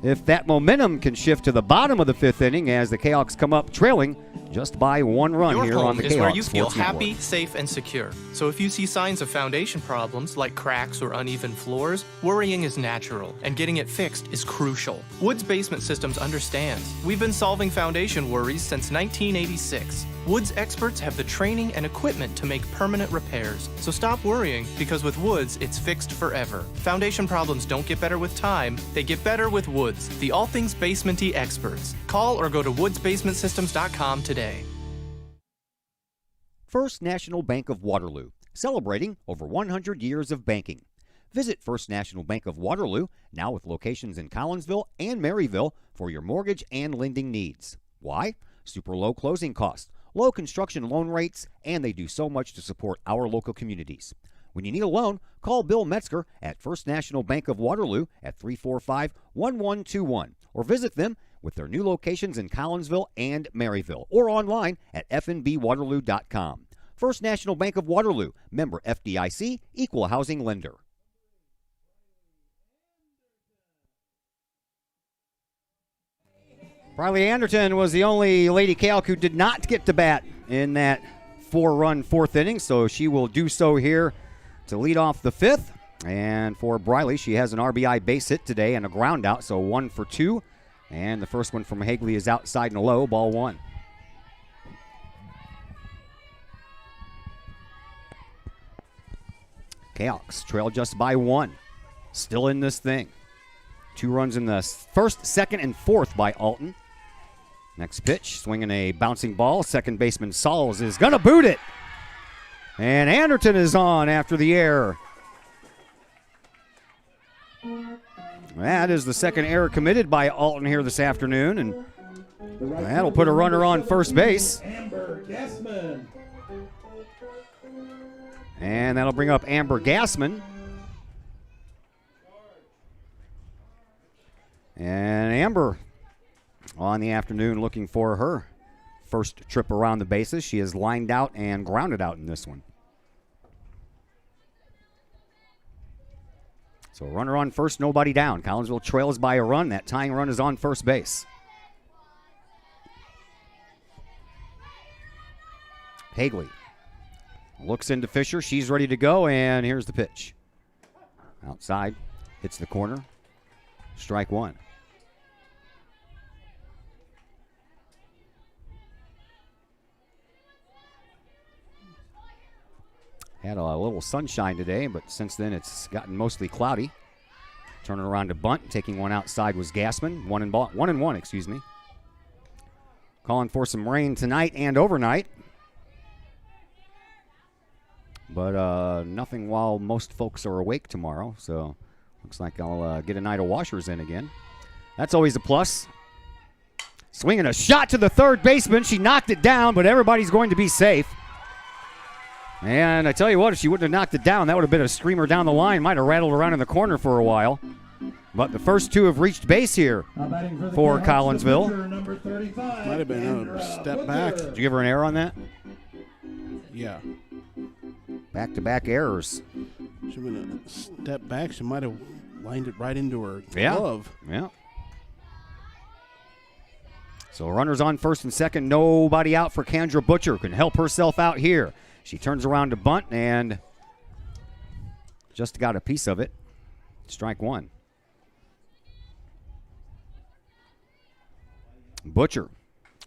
if that momentum can shift to the bottom of the 5th inning as the Kahawks come up trailing just by 1 run Your here home on the is Kahawks where you feel Sports happy, Network. safe, and secure. So if you see signs of foundation problems like cracks or uneven floors, worrying is natural, and getting it fixed is crucial. Woods Basement Systems understands. We've been solving foundation worries since 1986. Woods experts have the training and equipment to make permanent repairs. So stop worrying, because with Woods, it's fixed forever. Foundation problems don't get better with time, they get better with Woods, the all things basement-y experts. Call or go to woodsbasementsystems.com today. First National Bank of Waterloo, celebrating over 100 years of banking. Visit First National Bank of Waterloo, now with locations in Collinsville and Maryville, for your mortgage and lending needs. Why? Super low closing costs, low construction loan rates, and they do so much to support our local communities. When you need a loan, call Bill Metzger at First National Bank of Waterloo at 345-1121, or visit them with their new locations in Collinsville and Maryville, or online at fnbwaterloo.com. First National Bank of Waterloo, member FDIC, equal housing lender. Riley Anderton was the only Lady Kahawk who did not get to bat in that 4-run 4th inning, so she will do so here to lead off the 5th. And for Briley, she has an RBI base hit today and a ground out, so 1 for 2. And the first one from Hagley is outside and low, ball 1. Kahawks trail just by 1. Still in this thing. 2 runs in the first, second, and fourth by Alton. Next pitch, swinging a bouncing ball. Second baseman Sauls is going to boot it. And Anderton is on after the error. That is the second error committed by Alton here this afternoon, and that'll put a runner on first base. Amber Gassman. And that'll bring up Amber Gassman. And Amber on the afternoon looking for her first trip around the bases. She is lined out and grounded out in this one. So a runner on first, nobody down. Collinsville trails by a run. That tying run is on first base. Hagley looks into Fisher. She's ready to go, and here's the pitch. Outside, hits the corner. Strike 1. Had a little sunshine today, but since then it's gotten mostly cloudy. Turning around to bunt, taking one outside was Gassman. 1-1, excuse me. Calling for some rain tonight and overnight. But nothing while most folks are awake tomorrow, so looks like I'll get a night of washers in again. That's always a plus. Swinging a shot to the third baseman. She knocked it down, but everybody's going to be safe. And I tell you what, if she wouldn't have knocked it down, that would have been a screamer down the line. Might have rattled around in the corner for a while. But the first two have reached base here for Collinsville. Might have been a step back. Did you give her an error on that? Yeah. Back-to-back errors. Should have been a step back. She might have lined it right into her Yeah. glove. Yeah. So runners on first and second. Nobody out for Kendra Butcher. Can help herself out here. She turns around to bunt and just got a piece of it. Strike one. Butcher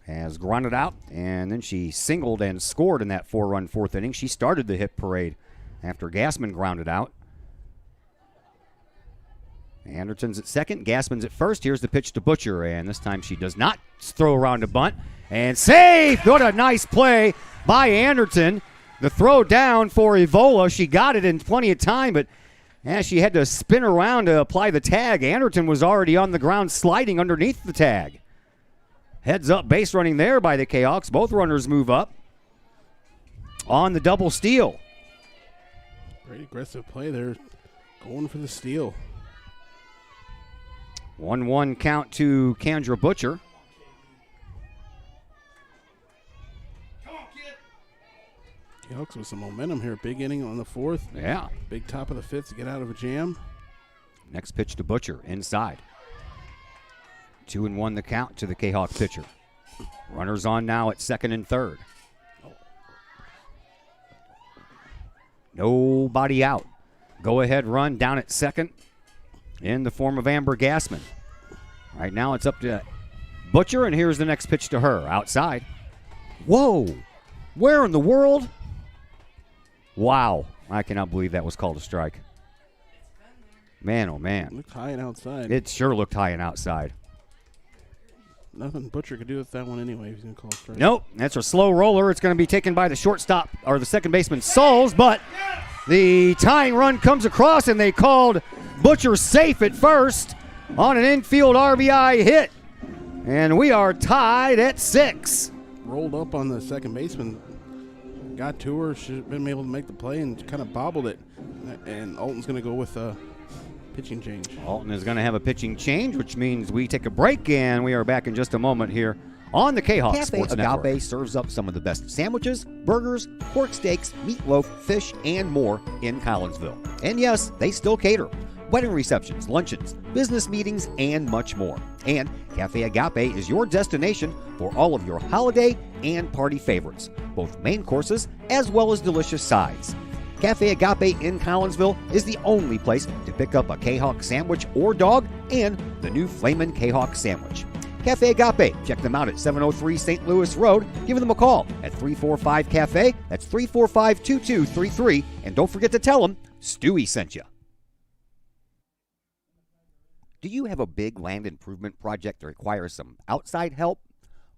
has grounded out, and then she singled and scored in that 4-run fourth inning. She started the hit parade after Gassman grounded out. Anderton's at second, Gassman's at first. Here's the pitch to Butcher, and this time she does not throw around a bunt. And safe! What a nice play by Anderton. The throw down for Evola. She got it in plenty of time, but she had to spin around to apply the tag. Anderton was already on the ground sliding underneath the tag. Heads up base running there by the Kahawks. Both runners move up on the double steal. Great aggressive play there. Going for the steal. 1-1 count to Kendra Butcher. Kahawks with some momentum here. Big inning on the fourth. Yeah. Big top of the fifth to get out of a jam. Next pitch to Butcher, inside. 2-1 the count to the Kahawk pitcher. Runners on now at second and third. Nobody out. Go ahead run down at second in the form of Amber Gassman. Right now it's up to Butcher, and here's the next pitch to her. Outside. Whoa! Where in the world? Wow. I cannot believe that was called a strike. Man, oh man. Looked high and outside. It sure looked high and outside. Nothing Butcher could do with that one anyway. He's going to call it strike. Nope. That's a slow roller. It's going to be taken by the shortstop, or the second baseman, Souls, but the tying run comes across, and they called Butcher safe at first on an infield RBI hit. And we are tied at 6. Rolled up on the second baseman. Got to her. Should have been able to make the play and kind of bobbled it. And Alton's going to go with a pitching change. Alton is going to have a pitching change, which means we take a break, and we are back in just a moment here on the Kahawk Cafe Sports Network. Agape serves up some of the best sandwiches, burgers, pork steaks, meatloaf, fish, and more in Collinsville. And yes, they still cater. Wedding receptions, luncheons, business meetings, and much more. And Cafe Agape is your destination for all of your holiday and party favorites, both main courses as well as delicious sides. Cafe Agape in Collinsville is the only place to pick up a Kahawk sandwich or dog and the new Flamin' Kahawk sandwich. Cafe Agape, check them out at 703 St. Louis Road. Give them a call at 345-CAFE. That's 345-2233. And don't forget to tell them Stewie sent you. Do you have a big land improvement project that requires some outside help?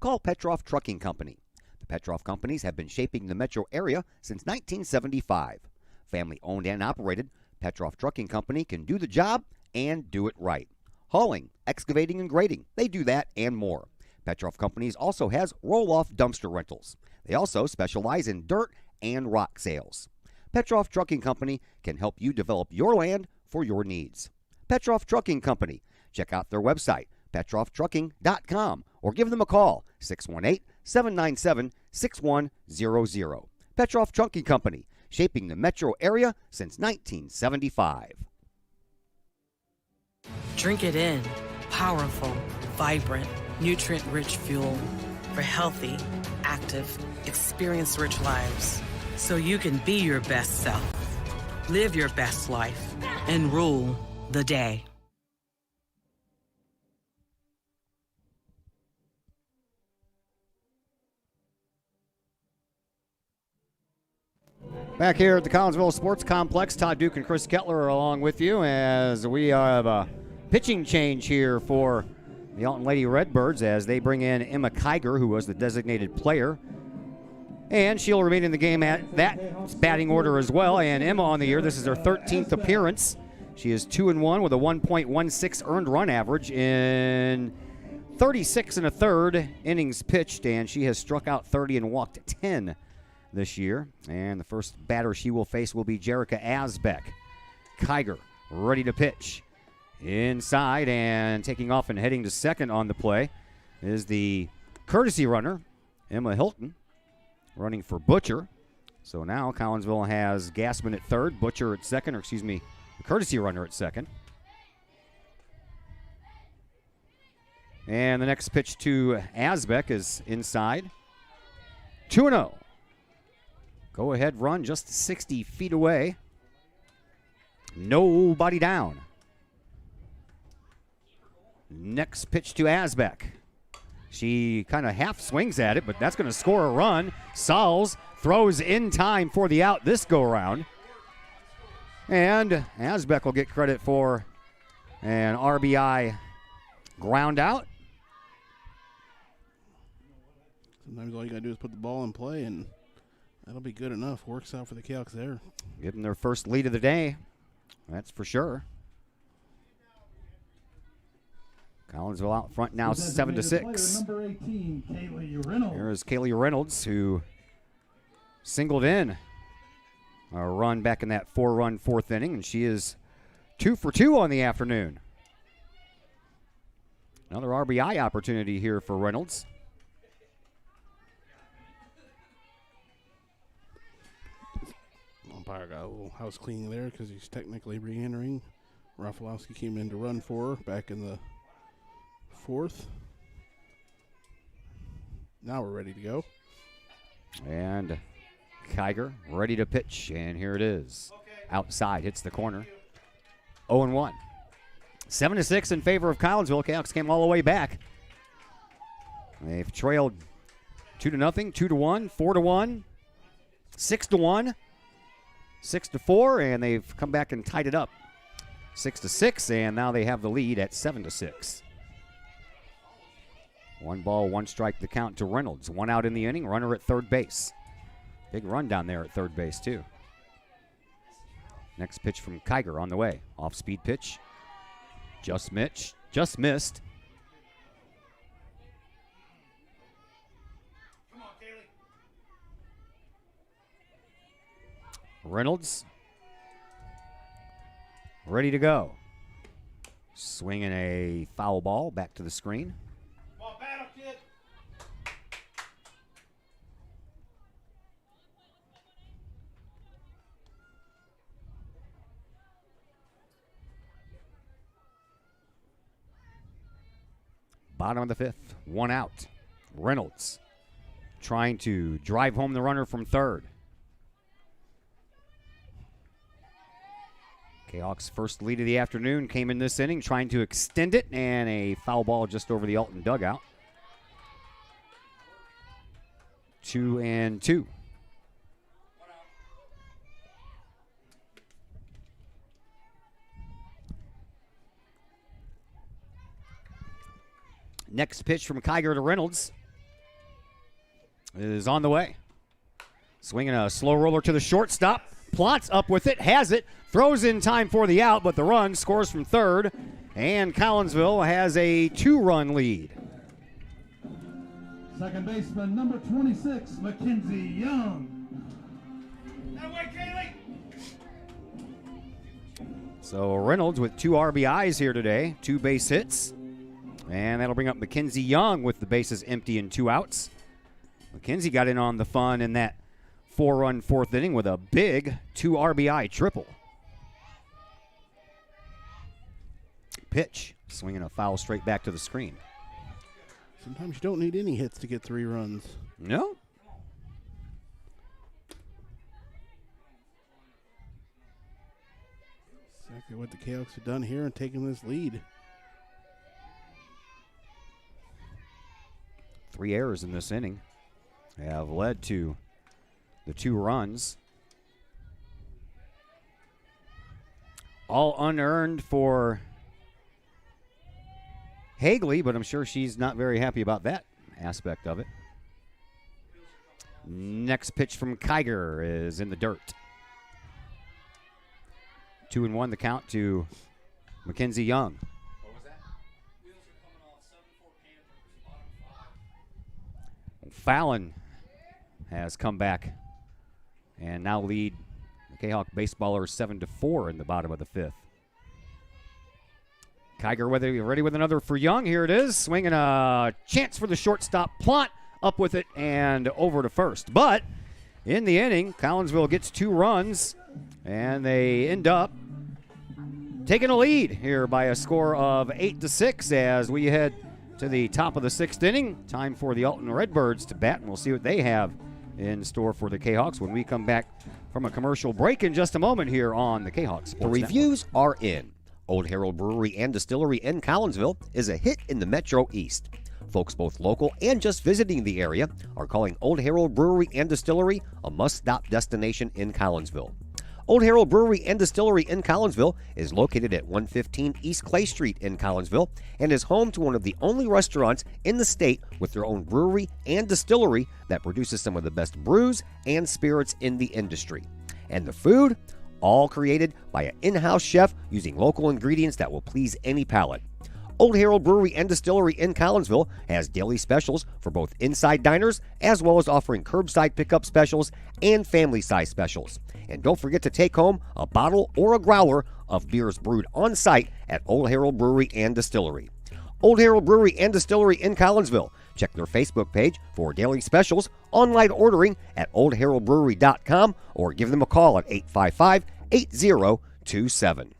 Call Petroff Trucking Company. The Petroff Companies have been shaping the metro area since 1975. Family owned and operated, Petroff Trucking Company can do the job and do it right. Hauling, excavating, and grading, they do that and more. Petroff Companies also has roll-off dumpster rentals. They also specialize in dirt and rock sales. Petroff Trucking Company can help you develop your land for your needs. Petroff Trucking Company. Check out their website, petrofftrucking.com, or give them a call, 618-797-6100. Petroff Trucking Company, shaping the metro area since 1975. Drink it in. Powerful, vibrant, nutrient-rich fuel for healthy, active, experience-rich lives. So you can be your best self, live your best life, and rule the day. Back here at the Collinsville Sports Complex, Todd Duke and Chris Kettler are along with you as we have a pitching change here for the Alton Lady Redbirds as they bring in Emma Kiger, who was the designated player. And she'll remain in the game at that batting order as well. And Emma on the year, this is her 13th appearance. She is 2-1 with a 1.16 earned run average in 36 and a third innings pitched, and she has struck out 30 and walked 10 this year. And the first batter she will face will be Jerica Asbeck. Kiger ready to pitch. Inside and taking off and heading to second on the play is the courtesy runner, Emma Hilton, running for Butcher. So now Collinsville has Gassman at third, Butcher at second, the courtesy runner at second. And the next pitch to Asbeck is inside. 2-0. Go ahead run just 60 feet away. Nobody down. Next pitch to Asbeck. She kind of half swings at it, but that's going to score a run. Sauls throws in time for the out this go-around. And Asbeck will get credit for an RBI ground out. Sometimes all you got to do is put the ball in play, and that'll be good enough. Works out for the Kahawks there. Give them their first lead of the day. That's for sure. Collinsville out front now 7-6. Number 18, Kaylee Reynolds. Here is Kaylee Reynolds, who singled in a run back in that 4-run fourth inning, and she is 2 for 2 on the afternoon. Another RBI opportunity here for Reynolds. Umpire got a little house cleaning there because he's technically re-entering. Rafalowski came in to run for her back in the fourth. Now we're ready to go. And Kiger ready to pitch, and here it is. Outside, hits the corner. 0-1. 7-6 in favor of Collinsville. Kahawks came all the way back. They've trailed 2-0, 2-1, 4-1, 6-1, 6-4, and they've come back and tied it up 6-6, and now they have the lead at 7-6. 1 ball, 1 strike the count to Reynolds. 1 out in the inning, runner at third base. Big run down there at third base, too. Next pitch from Kiger on the way. Off-speed pitch. Just missed. Reynolds ready to go. Swinging a foul ball back to the screen. Bottom of the fifth, 1 out. Reynolds trying to drive home the runner from third. Kahawks' first lead of the afternoon came in this inning, trying to extend it, and a foul ball just over the Alton dugout. 2-2. Next pitch from Kiger to Reynolds is on the way. Swinging a slow roller to the shortstop. Plots up with it, has it, throws in time for the out, but the run scores from third, and Collinsville has a 2-run lead. Second baseman, number 26, Mackenzie Young. That way, Kaylee! So Reynolds with 2 RBIs here today, 2 base hits. And that'll bring up Mackenzie Young with the bases empty and 2 outs. Mackenzie got in on the fun in that 4-run fourth inning with a big 2 RBI triple. Pitch, swinging a foul straight back to the screen. Sometimes you don't need any hits to get 3 runs. No. Exactly what the Kahawks have done here and taken this lead. 3 errors in this inning have led to the 2 runs. All unearned for Hagley, but I'm sure she's not very happy about that aspect of it. Next pitch from Kiger is in the dirt. 2-1 the count to Mackenzie Young. Fallon has come back and now lead the Kahok baseballers 7-4 in the bottom of the 5th. Kiger ready with another for Young. Here it is. Swinging a chance for the shortstop. Plant up with it and over to first. But in the inning, Collinsville gets 2 runs, and they end up taking a lead here by a score of 8-6 as we head to the top of the 6th inning. Time for the Alton Redbirds to bat, and we'll see what they have in store for the Kahawks when we come back from a commercial break in just a moment here on the Kahawk Sports The reviews are in. Old Herald Brewery and Distillery in Collinsville is a hit in the Metro East. Folks both local and just visiting the area are calling Old Herald Brewery and Distillery a must-stop destination in Collinsville. Old Herald Brewery and Distillery in Collinsville is located at 115 East Clay Street in Collinsville and is home to one of the only restaurants in the state with their own brewery and distillery that produces some of the best brews and spirits in the industry. And the food? All created by an in-house chef using local ingredients that will please any palate. Old Herald Brewery and Distillery in Collinsville has daily specials for both inside diners as well as offering curbside pickup specials and family size specials. And don't forget to take home a bottle or a growler of beers brewed on site at Old Herald Brewery and Distillery. Old Herald Brewery and Distillery in Collinsville. Check their Facebook page for daily specials, online ordering at oldheraldbrewery.com, or give them a call at 855-8027.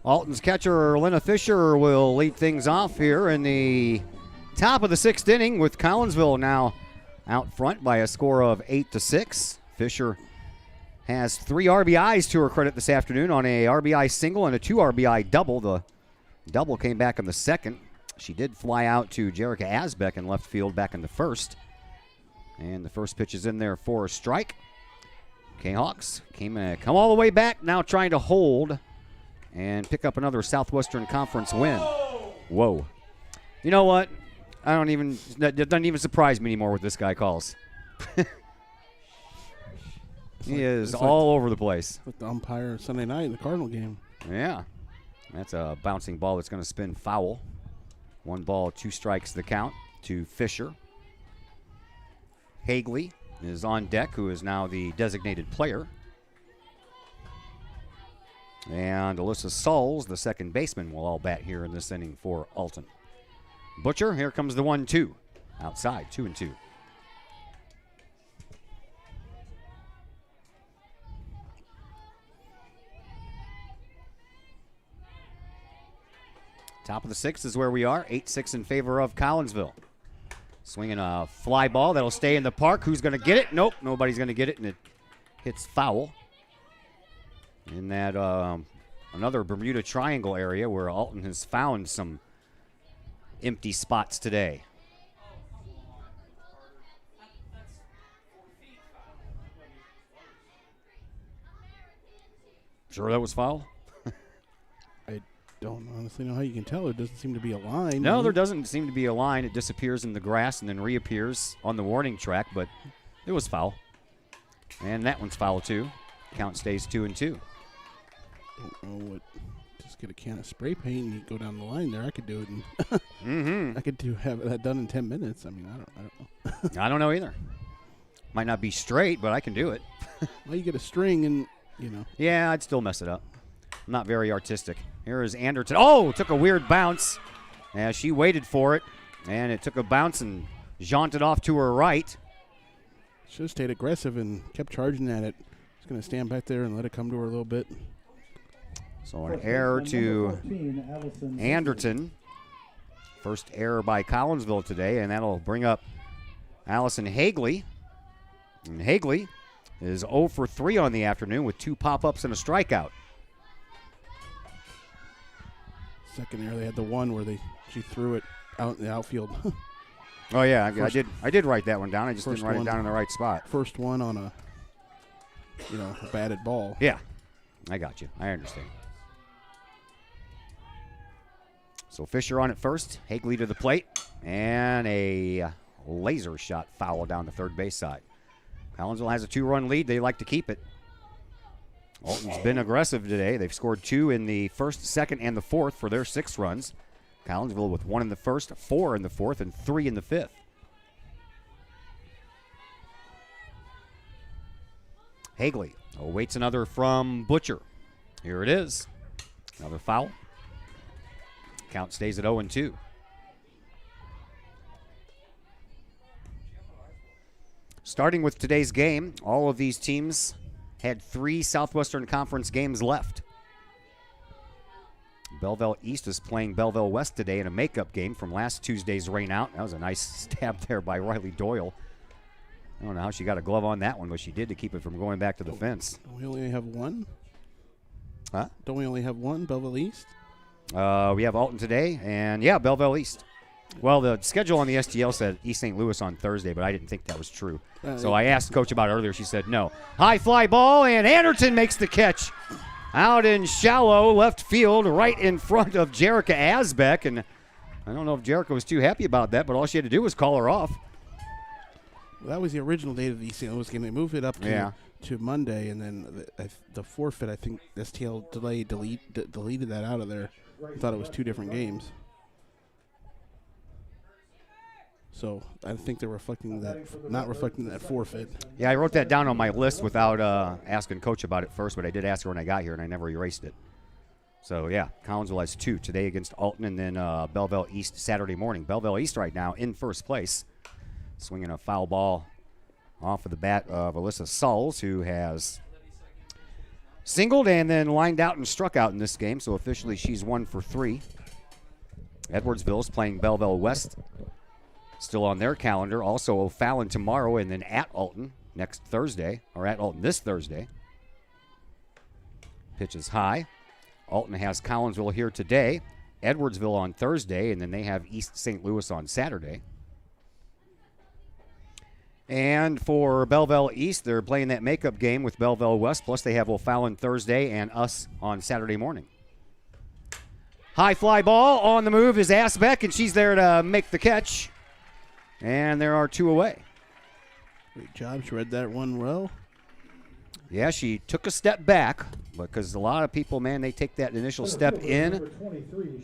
Alton's catcher, Lena Fisher, will lead things off here in the top of the 6th inning with Collinsville now out front by a score of 8-6. Fisher has 3 RBIs to her credit this afternoon on a RBI single and a 2 RBI double. The double came back in the 2nd. She did fly out to Jerica Asbeck in left field back in the 1st. And the first pitch is in there for a strike. Kahawks come all the way back, now trying to hold and pick up another Southwestern Conference win. Whoa. You know what? It doesn't even surprise me anymore what this guy calls. He is all over the place. With the umpire Sunday night in the Cardinal game. Yeah. That's a bouncing ball that's going to spin foul. 1 ball, 2 strikes the count to Fisher. Hagley is on deck, who is now the designated player. And Alyssa Sauls, the second baseman, will all bat here in this inning for Alton. Butcher, here comes the 1-2. Outside, 2-2. Top of the 6th is where we are. 8-6 in favor of Collinsville. Swinging a fly ball that'll stay in the park. Who's going to get it? Nope, nobody's going to get it, and it hits foul. In that another Bermuda Triangle area where Alton has found some empty spots today. Sure that was foul? I don't honestly know how you can tell. It doesn't seem to be a line. No, there doesn't seem to be a line. It disappears in the grass and then reappears on the warning track, but it was foul. And that one's foul too. Count stays 2-2. Don't know what. Just get a can of spray paint and you go down the line there. I could do it. I could have that done in 10 minutes. I mean, I don't know. I don't know either. Might not be straight, but I can do it. Well, you get a string and, you know. Yeah, I'd still mess it up. I'm not very artistic. Here is Anderton. Oh, took a weird bounce. Yeah, she waited for it, and it took a bounce and jaunted off to her right. Should have stayed aggressive and kept charging at it. Just going to stand back there and let it come to her a little bit. So an error to Anderton. First error by Collinsville today, and that'll bring up Allison Hagley. And Hagley is 0 for 3 on the afternoon with 2 pop-ups and a strikeout. Second error, they had the one where she threw it out in the outfield. Oh yeah, I did write that one down. I just didn't write it down in the right spot. First one on a batted ball. Yeah, I got you. I understand. So Fisher on at first, Hagley to the plate, and a laser shot foul down the third base side. Collinsville has a 2-run lead. They like to keep it. Alton's been aggressive today. They've scored 2 in the first, second, and the fourth for their 6 runs. Collinsville with 1 in the first, 4 in the fourth, and 3 in the fifth. Hagley awaits another from Butcher. Here it is. Another foul. Count stays at 0-2. Starting with today's game, all of these teams had 3 Southwestern Conference games left. Belleville East is playing Belleville West today in a makeup game from last Tuesday's rain out. That was a nice stab there by Riley Doyle. I don't know how she got a glove on that one, but she did to keep it from going back to the fence. We only have one? Huh? Don't we only have one, Belleville East? We have Alton today, and yeah, Belleville East. Well, the schedule on the STL said East St. Louis on Thursday, but I didn't think that was true. So I asked Coach about it earlier. She said no. High fly ball, and Anderton makes the catch. Out in shallow left field, right in front of Jerica Asbeck, and I don't know if Jerica was too happy about that, but all she had to do was call her off. Well, that was the original date of the East St. Louis game. They moved it up to Monday, and then the forfeit, I think STL deleted that out of there. I thought it was 2 different games. So I think they're reflecting that, not reflecting that forfeit. Yeah, I wrote that down on my list without asking Coach about it first, but I did ask her when I got here, and I never erased it. So, yeah, Collinsville has 2 today against Alton, and then Belleville East Saturday morning. Belleville East right now in first place, swinging a foul ball off of the bat of Alyssa Sulls, who has singled and then lined out and struck out in this game, so officially she's 1 for 3. Edwardsville is playing Belleville West, still on their calendar. Also O'Fallon tomorrow, and then at Alton next Thursday, or at Alton this Thursday. Pitch is high. Alton has Collinsville here today, Edwardsville on Thursday, and then they have East St. Louis on Saturday. And for Belleville East, they're playing that makeup game with Belleville West, plus they have O'Fallon Thursday and us on Saturday morning. High fly ball on the move is Asbeck, and she's there to make the catch. And there are 2 away. Great job. She read that one well. Yeah, she took a step back because a lot of people, man, they take that initial step in,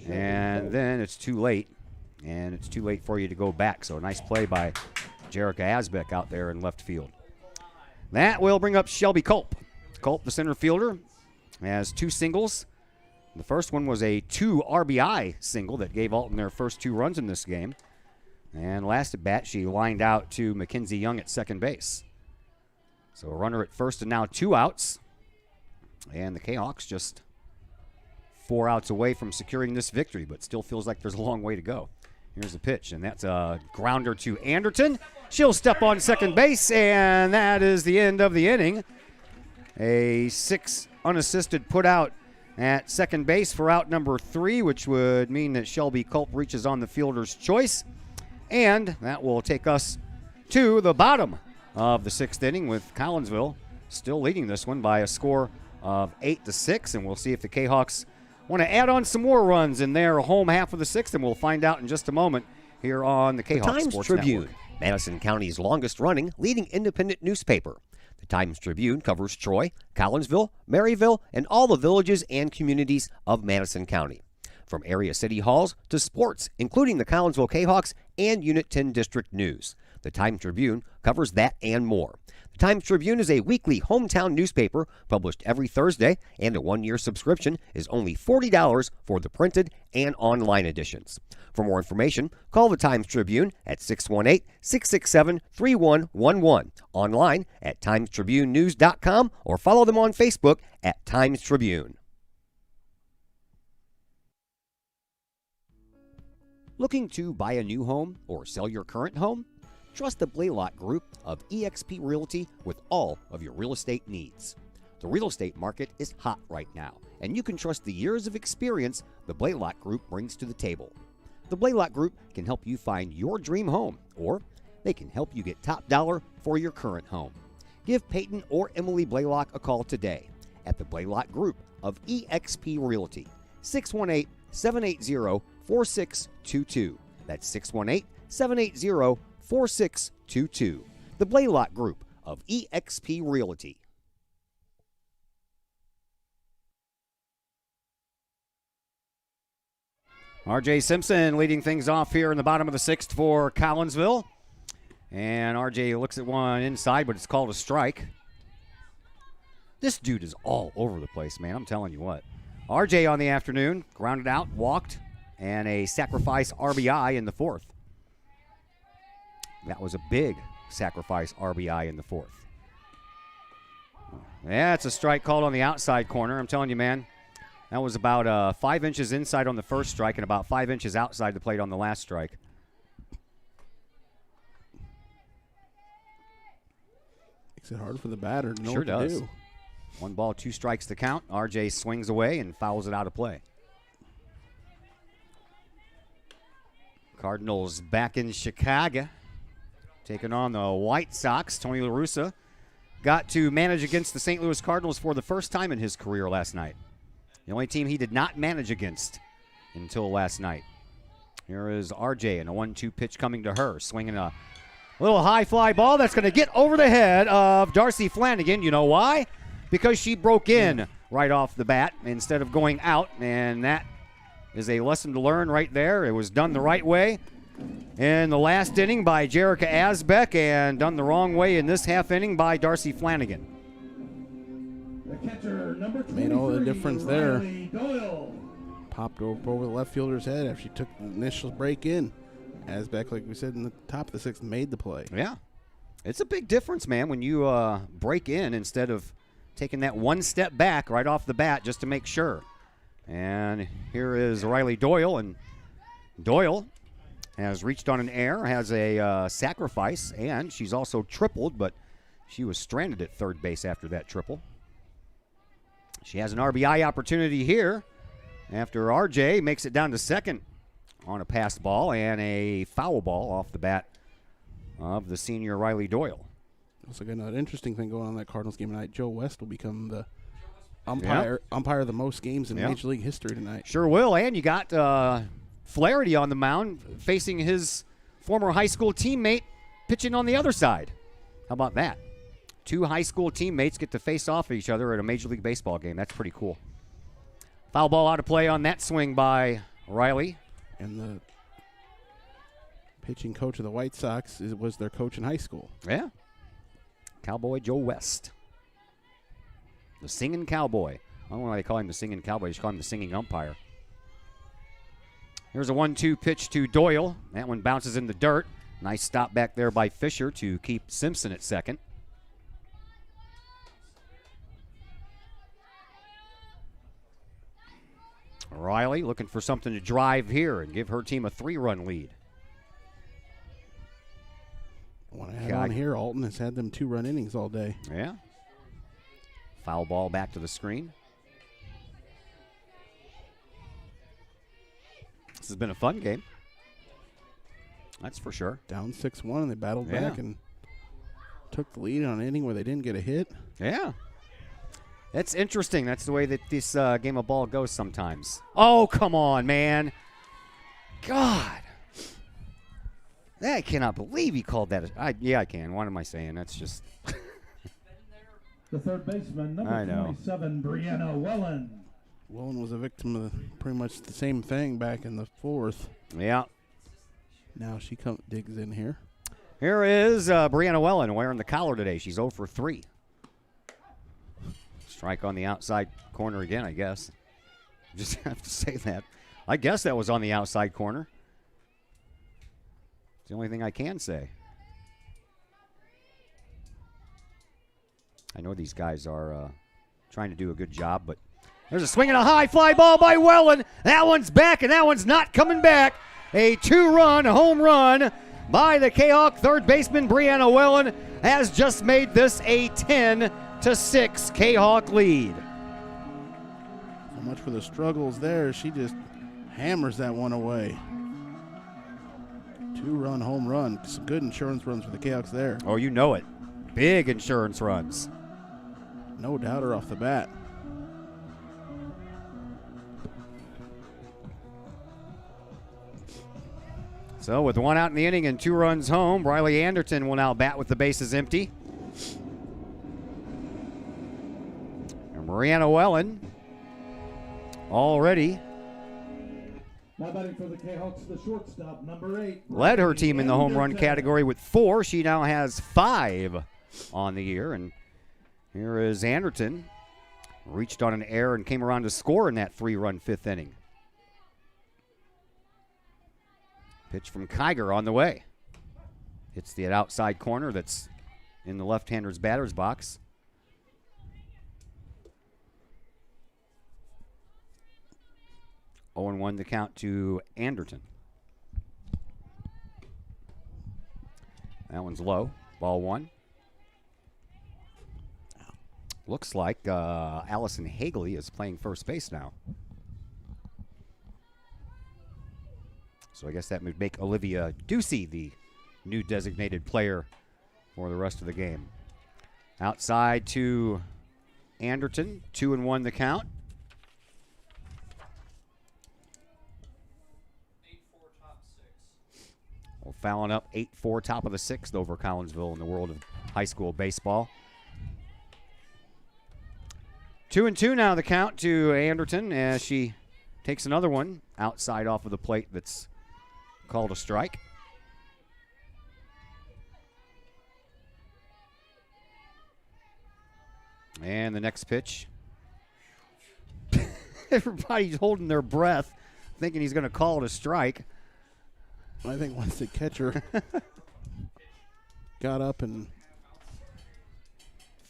and then it's too late. And it's too late for you to go back. So a nice play by Jerica Asbeck out there in left field. That will bring up Shelby Culp. Culp, the center fielder, has 2 singles. The first one was a 2 RBI single that gave Alton their first 2 runs in this game. And last at bat, she lined out to Mackenzie Young at second base. So a runner at first and now 2 outs. And the Kahawks just 4 outs away from securing this victory, but still feels like there's a long way to go. Here's the pitch, and that's a grounder to Anderton. She'll step on second base, and that is the end of the inning. A 6 unassisted put out at second base for out number 3, which would mean that Shelby Culp reaches on the fielder's choice. And that will take us to the bottom of the 6th inning with Collinsville still leading this one by a score of 8-6. And we'll see if the Kahawks want to add on some more runs in their home half of the 6th, and we'll find out in just a moment here on the Kahawk Times Sports Tribune, Network. Madison County's longest-running leading independent newspaper. The Times Tribune covers Troy, Collinsville, Maryville, and all the villages and communities of Madison County. From area city halls to sports, including the Collinsville Kahawks and Unit 10 District News. The Times Tribune covers that and more. The Times Tribune is a weekly hometown newspaper published every Thursday, and a 1-year subscription is only $40 for the printed and online editions. For more information, call the Times Tribune at 618-667-3111, online at timestribunenews.com, or follow them on Facebook at Times Tribune. Looking to buy a new home or sell your current home? Trust the Blaylock Group of eXp Realty with all of your real estate needs. The real estate market is hot right now, and you can trust the years of experience the Blaylock Group brings to the table. The Blaylock Group can help you find your dream home, or they can help you get top dollar for your current home. Give Peyton or Emily Blaylock a call today at the Blaylock Group of eXp Realty, 618-780-4622. That's 618-780-4622. The Blaylock Group of eXp Realty. R.J. Simpson leading things off here in the bottom of the 6th for Collinsville. And R.J. looks at one inside, but it's called a strike. This dude is all over the place, man. I'm telling you what. R.J. on the afternoon, grounded out, walked, and a sacrifice RBI in the 4th. That was a big sacrifice RBI in the 4th. Yeah, it's a strike called on the outside corner. I'm telling you, man. That was about 5 inches inside on the first strike and about 5 inches outside the plate on the last strike. Makes it hard for the batter to know Sure what does. to do. 1 ball, 2 strikes to count. RJ swings away and fouls it out of play. Cardinals back in Chicago, taking on the White Sox. Tony La Russa got to manage against the St. Louis Cardinals for the first time in his career last night. The only team he did not manage against until last night. Here is RJ and a 1-2 pitch coming to her, swinging a little high fly ball that's going to get over the head of Darcy Flanagan. You know why? Because she broke in right off the bat instead of going out, and that is a lesson to learn right there. It was done the right way in the last inning by Jerica Asbeck and done the wrong way in this half inning by Darcy Flanagan. Made all the difference there. Popped over the left fielder's head after she took the initial break in. Asbeck, like we said in the top of the 6th, made the play. Yeah. It's a big difference, man, when you break in instead of taking that one step back right off the bat just to make sure. And here is Riley Doyle, and Doyle has reached on an error, has a sacrifice, and she's also tripled, but she was stranded at third base after that triple. She has an RBI opportunity here after RJ makes it down to second on a passed ball and a foul ball off the bat of the senior Riley Doyle. Also got another interesting thing going on in that Cardinals game tonight. Joe West will become the umpire of the most games in Major League history tonight. Sure will, and you got Flaherty on the mound facing his former high school teammate pitching on the other side. How about that? 2 high school teammates get to face off each other at a Major League Baseball game. That's pretty cool. Foul ball out of play on that swing by Riley. And the pitching coach of the White Sox was their coach in high school. Yeah. Cowboy Joe West. The singing cowboy. I don't know why they call him the singing cowboy. They just call him the singing umpire. Here's a 1-2 pitch to Doyle. That one bounces in the dirt. Nice stop back there by Fisher to keep Simpson at second. Riley looking for something to drive here and give her team a 3-run lead. I want to add on here, Alton has had them 2-run innings all day. Yeah. Foul ball back to the screen. This has been a fun game. That's for sure. Down 6-1, and they battled back and took the lead on an inning where they didn't get a hit. Yeah. That's interesting. That's the way that this game of ball goes sometimes. Oh, come on, man. God. I cannot believe he called that. Yeah, I can. What am I saying? That's just. The third baseman, number 27, Brianna Wellen. Wellen was a victim of pretty much the same thing back in the 4th. Yeah. Now she digs in here. Here is Brianna Wellen wearing the collar today. She's 0 for 3. Strike on the outside corner again, I guess. Just have to say that. I guess that was on the outside corner. It's the only thing I can say. I know these guys are trying to do a good job, but there's a swing and a high fly ball by Wellen. That one's back, and that one's not coming back. A 2-run home run by the Kahok third baseman Brianna Wellen has just made this a 10-6 Kahok lead. So much for the struggles there. She just hammers that one away. 2-run home run. Some good insurance runs for the Kahoks there. Oh, you know it. Big insurance runs. No doubter off the bat. So with 1 out in the inning and 2 runs home, Riley Anderton will now bat with the bases empty. And Brianna Wellen already Now batting for the Kahawks, the shortstop, number 8. Led her team in the home run Anderton. category Number 8 for the Kahawks, Led her team in the home run category with 4. She now has 5 on the year. And here is Anderton. Reached on an error and came around to score in that 3-run 5th inning. Pitch from Kiger on the way. Hits the outside corner that's in the left-hander's batter's box. Oh, and 1 the count to Anderton. That one's low. Ball 1. Looks like Allison Hagley is playing first base now. So I guess that would make Olivia Ducey the new designated player for the rest of the game. Outside to Anderton. 2 and 1 the count. Well, fouling up 8-4, top of the 6th over Collinsville in the world of high school baseball. 2 and 2 now the count to Anderton as she takes another one outside off of the plate that's called a strike. And the next pitch. Everybody's holding their breath, thinking he's going to call it a strike. I think once the catcher got up and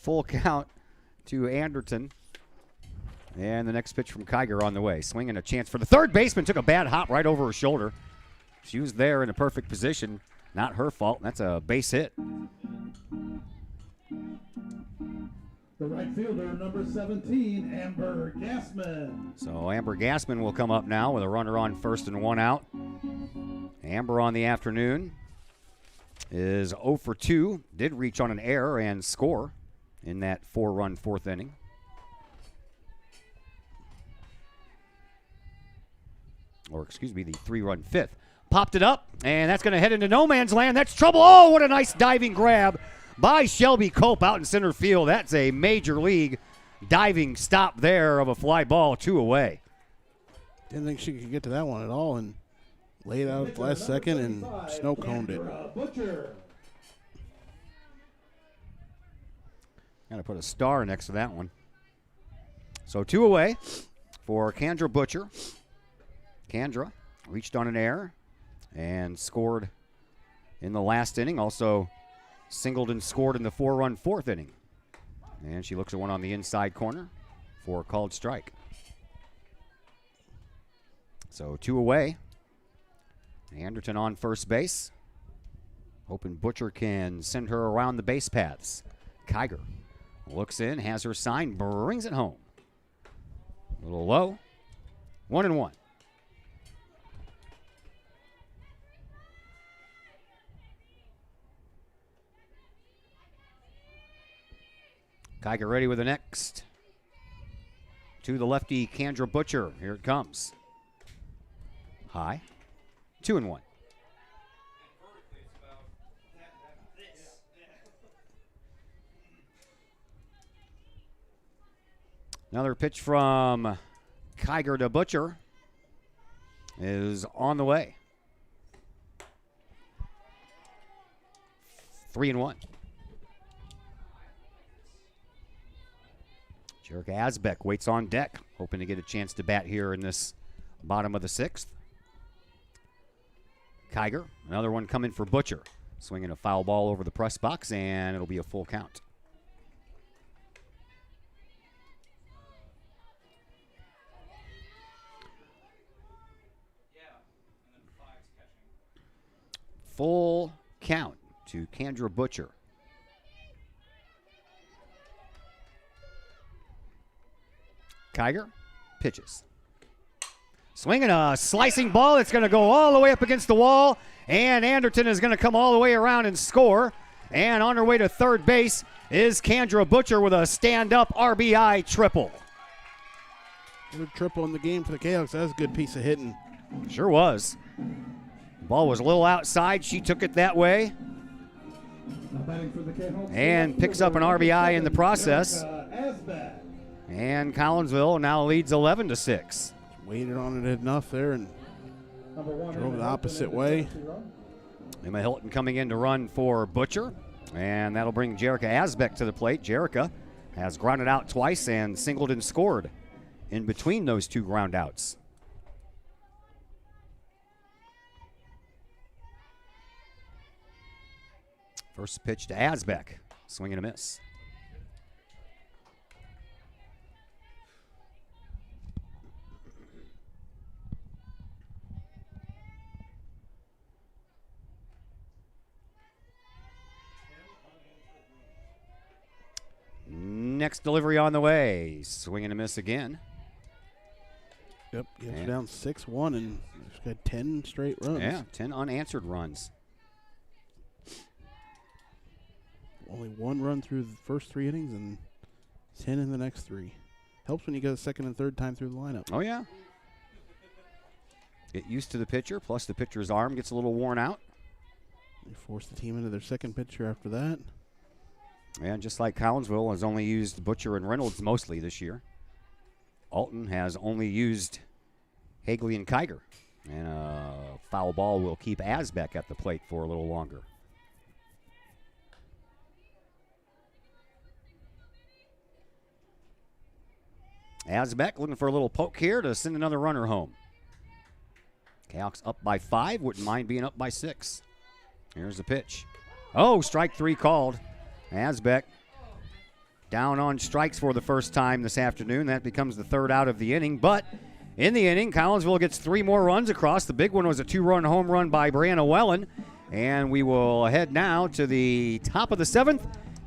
full count to Anderton. And the next pitch from Kiger on the way. Swinging a chance for the third baseman. Took a bad hop right over her shoulder. She was there in a perfect position. Not her fault. That's a base hit. The right fielder, number 17, Amber Gassman. So Amber Gassman will come up now with a runner on first and 1 out. Amber on the afternoon is 0 for 2. Did reach on an error and score in that 4-run 4th inning. Or excuse me, the 3-run 5th. Popped it up, and that's going to head into no man's land. That's trouble. Oh, what a nice diving grab by Shelby Cope out in center field. That's a major league diving stop there of a fly ball, 2 away. Didn't think she could get to that one at all and laid out at the last second and snow coned it. Got to put a star next to that one. So 2 away for Kendra Butcher. Kendra reached on an error and scored in the last inning. Also singled and scored in the 4-run 4th inning. And she looks at one on the inside corner for a called strike. So 2 away. Anderton on first base. Hoping Butcher can send her around the base paths. Kiger looks in, has her sign, brings it home. A little low. 1 and 1. Kiger ready with the next. To the lefty, Kendra Butcher. Here it comes. High. 2 and 1. Another pitch from Kiger to Butcher is on the way. 3 and 1. Jerica Asbeck waits on deck, hoping to get a chance to bat here in this bottom of the 6th. Kiger, another one coming for Butcher. Swinging a foul ball over the press box, and it'll be a full count. Full count to Kendra Butcher. Kiger pitches. Swinging a slicing ball. It's going to go all the way up against the wall. And Anderton is going to come all the way around and score. And on her way to third base is Kendra Butcher with a stand-up RBI triple. Another triple in the game for the Kahawks. That was a good piece of hitting. Sure was. Ball was a little outside. She took it that way. And picks up an RBI in the process. And Collinsville now leads 11-6. Waited on it enough there and Drove the opposite way. Emma Hilton coming in to run for Butcher, and that'll bring Jerica Asbeck to the plate. Jerica has grounded out twice and singled and scored in between those two ground outs. First pitch to Asbeck, swing and a miss. Next delivery on the way. Swing and a miss again. Yep, you're down 6-1 and had 10 straight runs. Yeah, 10 unanswered runs. Only 1 run through the first 3 innings and 10 in the next 3. Helps when you go a second and third time through the lineup. Oh, yeah. Get used to the pitcher, plus the pitcher's arm gets a little worn out. They force the team into their second pitcher after that. And just like Collinsville has only used Butcher and Reynolds mostly this year, Alton has only used Hagley and Kiger. And a foul ball will keep Asbeck at the plate for a little longer. Asbeck looking for a little poke here to send another runner home. Kahok's up by 5. Wouldn't mind being up by 6. Here's the pitch. Oh, strike 3 called. Asbeck down on strikes for the first time this afternoon. That becomes the 3rd out of the inning. But in the inning, Collinsville gets 3 more runs across. The big one was a 2-run home run by Brianna Wellen. And we will head now to the top of the 7th.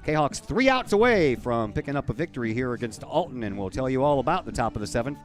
Kahawks 3 outs away from picking up a victory here against Alton, and we'll tell you all about the top of the 7th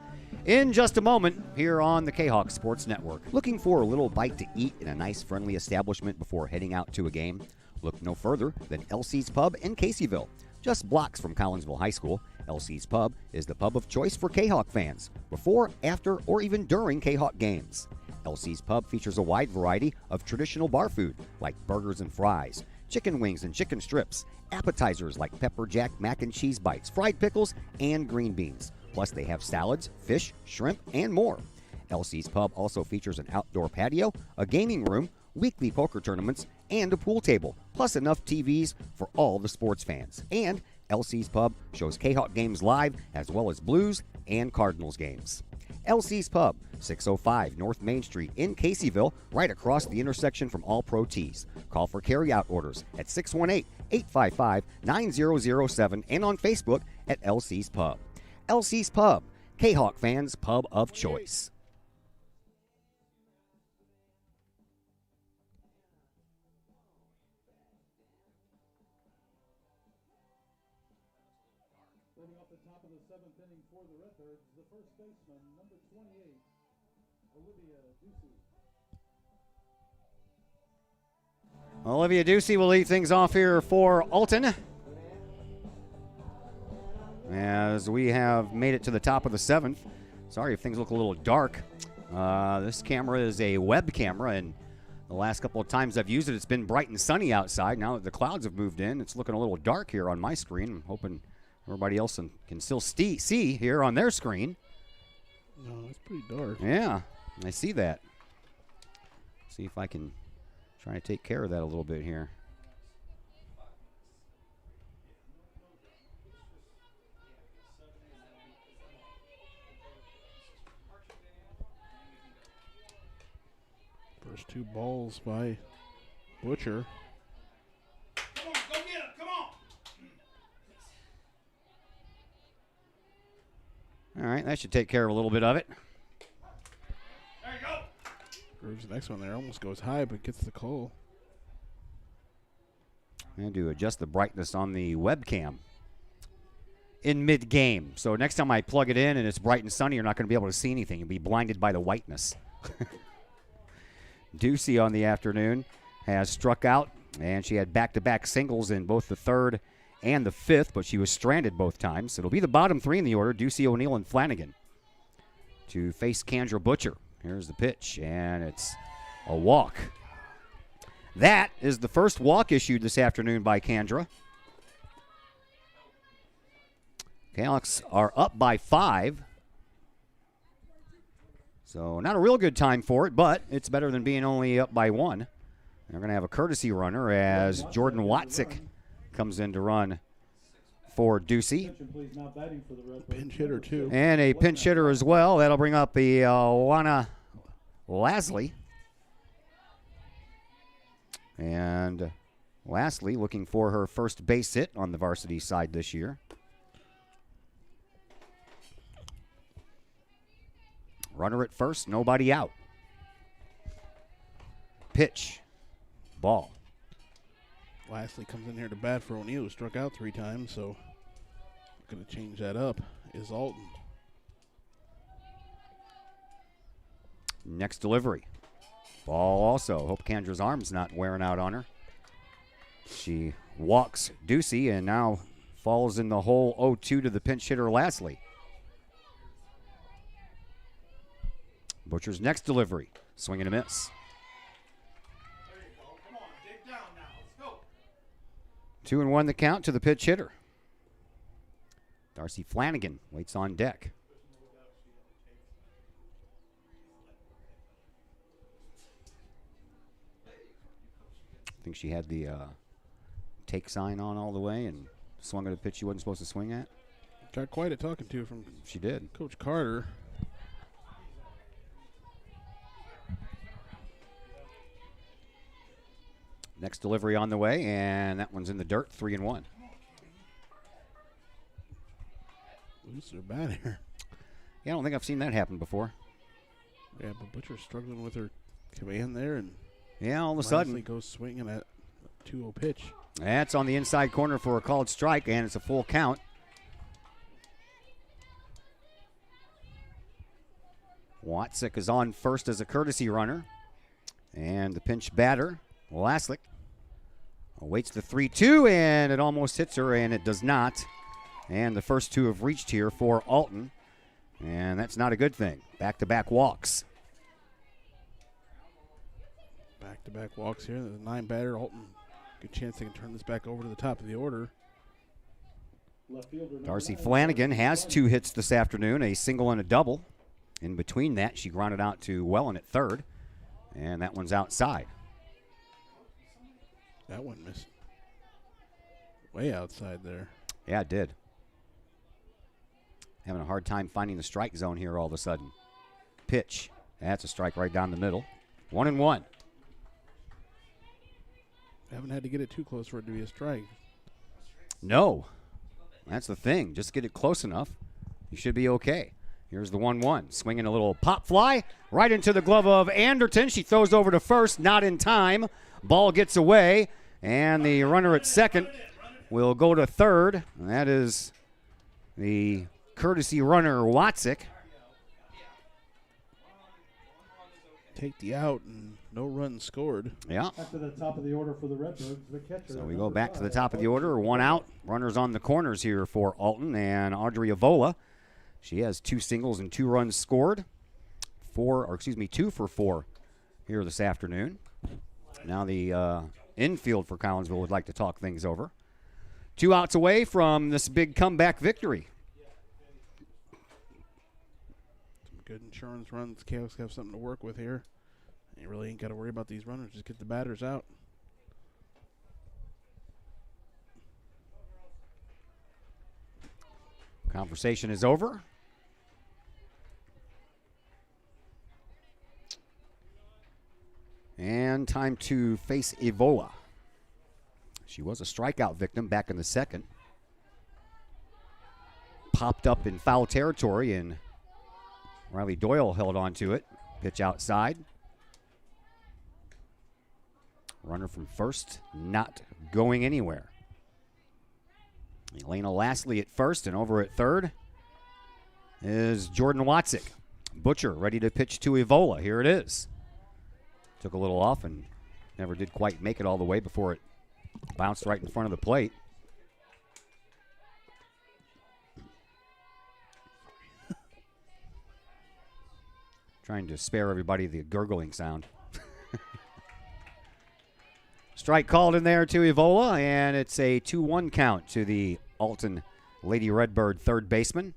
in just a moment here on the Kahawk Sports Network. Looking for a little bite to eat in a nice, friendly establishment before heading out to a game? Look no further than LC's Pub in Caseyville. Just blocks from Collinsville High School, LC's Pub is the pub of choice for Kahawk fans, before, after, or even during Kahawk games. LC's Pub features a wide variety of traditional bar food like burgers and fries, chicken wings and chicken strips, appetizers like pepper jack mac and cheese bites, fried pickles, and green beans. Plus they have salads, fish, shrimp, and more. LC's Pub also features an outdoor patio, a gaming room, weekly poker tournaments, and a pool table, plus enough TVs for all the sports fans. And LC's Pub shows Kahawk games live, as well as Blues and Cardinals games. LC's Pub, 605 North Main Street in Caseyville, right across the intersection from All Pro Tees. Call for carry-out orders at 618-855-9007 and on Facebook at LC's Pub. LC's Pub, Kahawk fans' pub of choice. Leading off the top of the 7th inning for the Redbirds, the first baseman, number 28, Olivia Ducey. Olivia Ducey will lead things off here for Alton, as we have made it to the top of the 7th. Sorry if things look a little dark. This camera is a web camera, and the last couple of times I've used it, it's been bright and sunny outside. Now that the clouds have moved in, it's looking a little dark here on my screen. I'm hoping everybody else can still see here on their screen. No, it's pretty dark. Yeah, I see that. See if I can try to take care of that a little bit here. First 2 balls by Butcher. Come on, go get him, come on. All right, that should take care of a little bit of it. There you go. Grooves the next one there. Almost goes high, but gets the call. I'm going to adjust the brightness on the webcam in mid-game. So next time I plug it in and it's bright and sunny, you're not going to be able to see anything. You'll be blinded by the whiteness. Ducey on the afternoon has struck out, and she had back-to-back singles in both the 3rd and the 5th, but she was stranded both times. It'll be the bottom 3 in the order, Ducey, O'Neill, and Flanagan, to face Kendra Butcher. Here's the pitch, and it's a walk. That is the first walk issued this afternoon by Kendra. Kahawks are up by 5. So not a real good time for it, but it's better than being only up by one. They're going to have a courtesy runner as Jordan Watzik comes in to run for Ducey. Pinch hitter, too. And a pinch hitter as well. That'll bring up the Wana Lasley. And Lasley looking for her first base hit on the varsity side this year. Runner at first, nobody out. Pitch. Ball. Lastly comes in here to bat for O'Neill, who struck out 3 times, so going to change that up is Alton. Next delivery. Ball also. Hope Kandra's arm's not wearing out on her. She walks Ducey and now falls in the hole 0-2 to the pinch hitter Lasley. Butcher's next delivery. Swing and a miss. 2-1 the count to the pitch hitter. Darcy Flanagan waits on deck. I think she had the take sign on all the way and swung at a pitch she wasn't supposed to swing at. Got quite a talking to from she did. Coach Carter. Next delivery on the way, and that one's in the dirt, 3-1. Loose her bat here. Yeah, I don't think I've seen that happen before. Yeah, but Butcher's struggling with her command there, and yeah, all of a sudden goes swinging at 2-0 pitch. That's on the inside corner for a called strike, and it's a full count. Watzik is on first as a courtesy runner, and the pinch batter, Laslick, awaits the 3-2, and it almost hits her, and it does not. And the first two have reached here for Alton, and that's not a good thing. Back-to-back walks. Back-to-back walks here. The 9 batter, Alton. Good chance they can turn this back over to the top of the order. Darcy Flanagan has 2 hits this afternoon, a single and a double. In between that, she grounded out to Wellen at third, and that one's outside. That one missed way outside there. Yeah, it did. Having a hard time finding the strike zone here all of a sudden. Pitch. That's a strike right down the middle. 1-1. Haven't had to get it too close for it to be a strike. No. That's the thing. Just get it close enough. You should be okay. Here's the 1-1. Swinging a little pop fly right into the glove of Anderton. She throws over to first, not in time. Ball gets away, and the runner at second will go to third. And that is the courtesy runner, Watzik. Take the out, and no runs scored. Yeah. After the top of the order for the Redbirds, the catcher. So we go back to the top of the order. 1 out. Runners on the corners here for Alton and Audrey Avola. She has 2 singles and 2 runs scored. 2 for 4 here this afternoon. Now the infield for Collinsville would like to talk things over. 2 outs away from this big comeback victory. Some good insurance runs. Chaos have something to work with here. You really ain't got to worry about these runners. Just get the batters out. Conversation is over. And time to face Evola. She was a strikeout victim back in the second. Popped up in foul territory, and Riley Doyle held on to it. Pitch outside. Runner from first, not going anywhere. Elena Lasley at first, and over at third is Jordan Watzik. Butcher ready to pitch to Evola. Here it is. Took a little off and never did quite make it all the way before it bounced right in front of the plate. Trying to spare everybody the gurgling sound. Strike called in there to Evola, and it's a 2-1 count to the Alton Lady Redbird third baseman.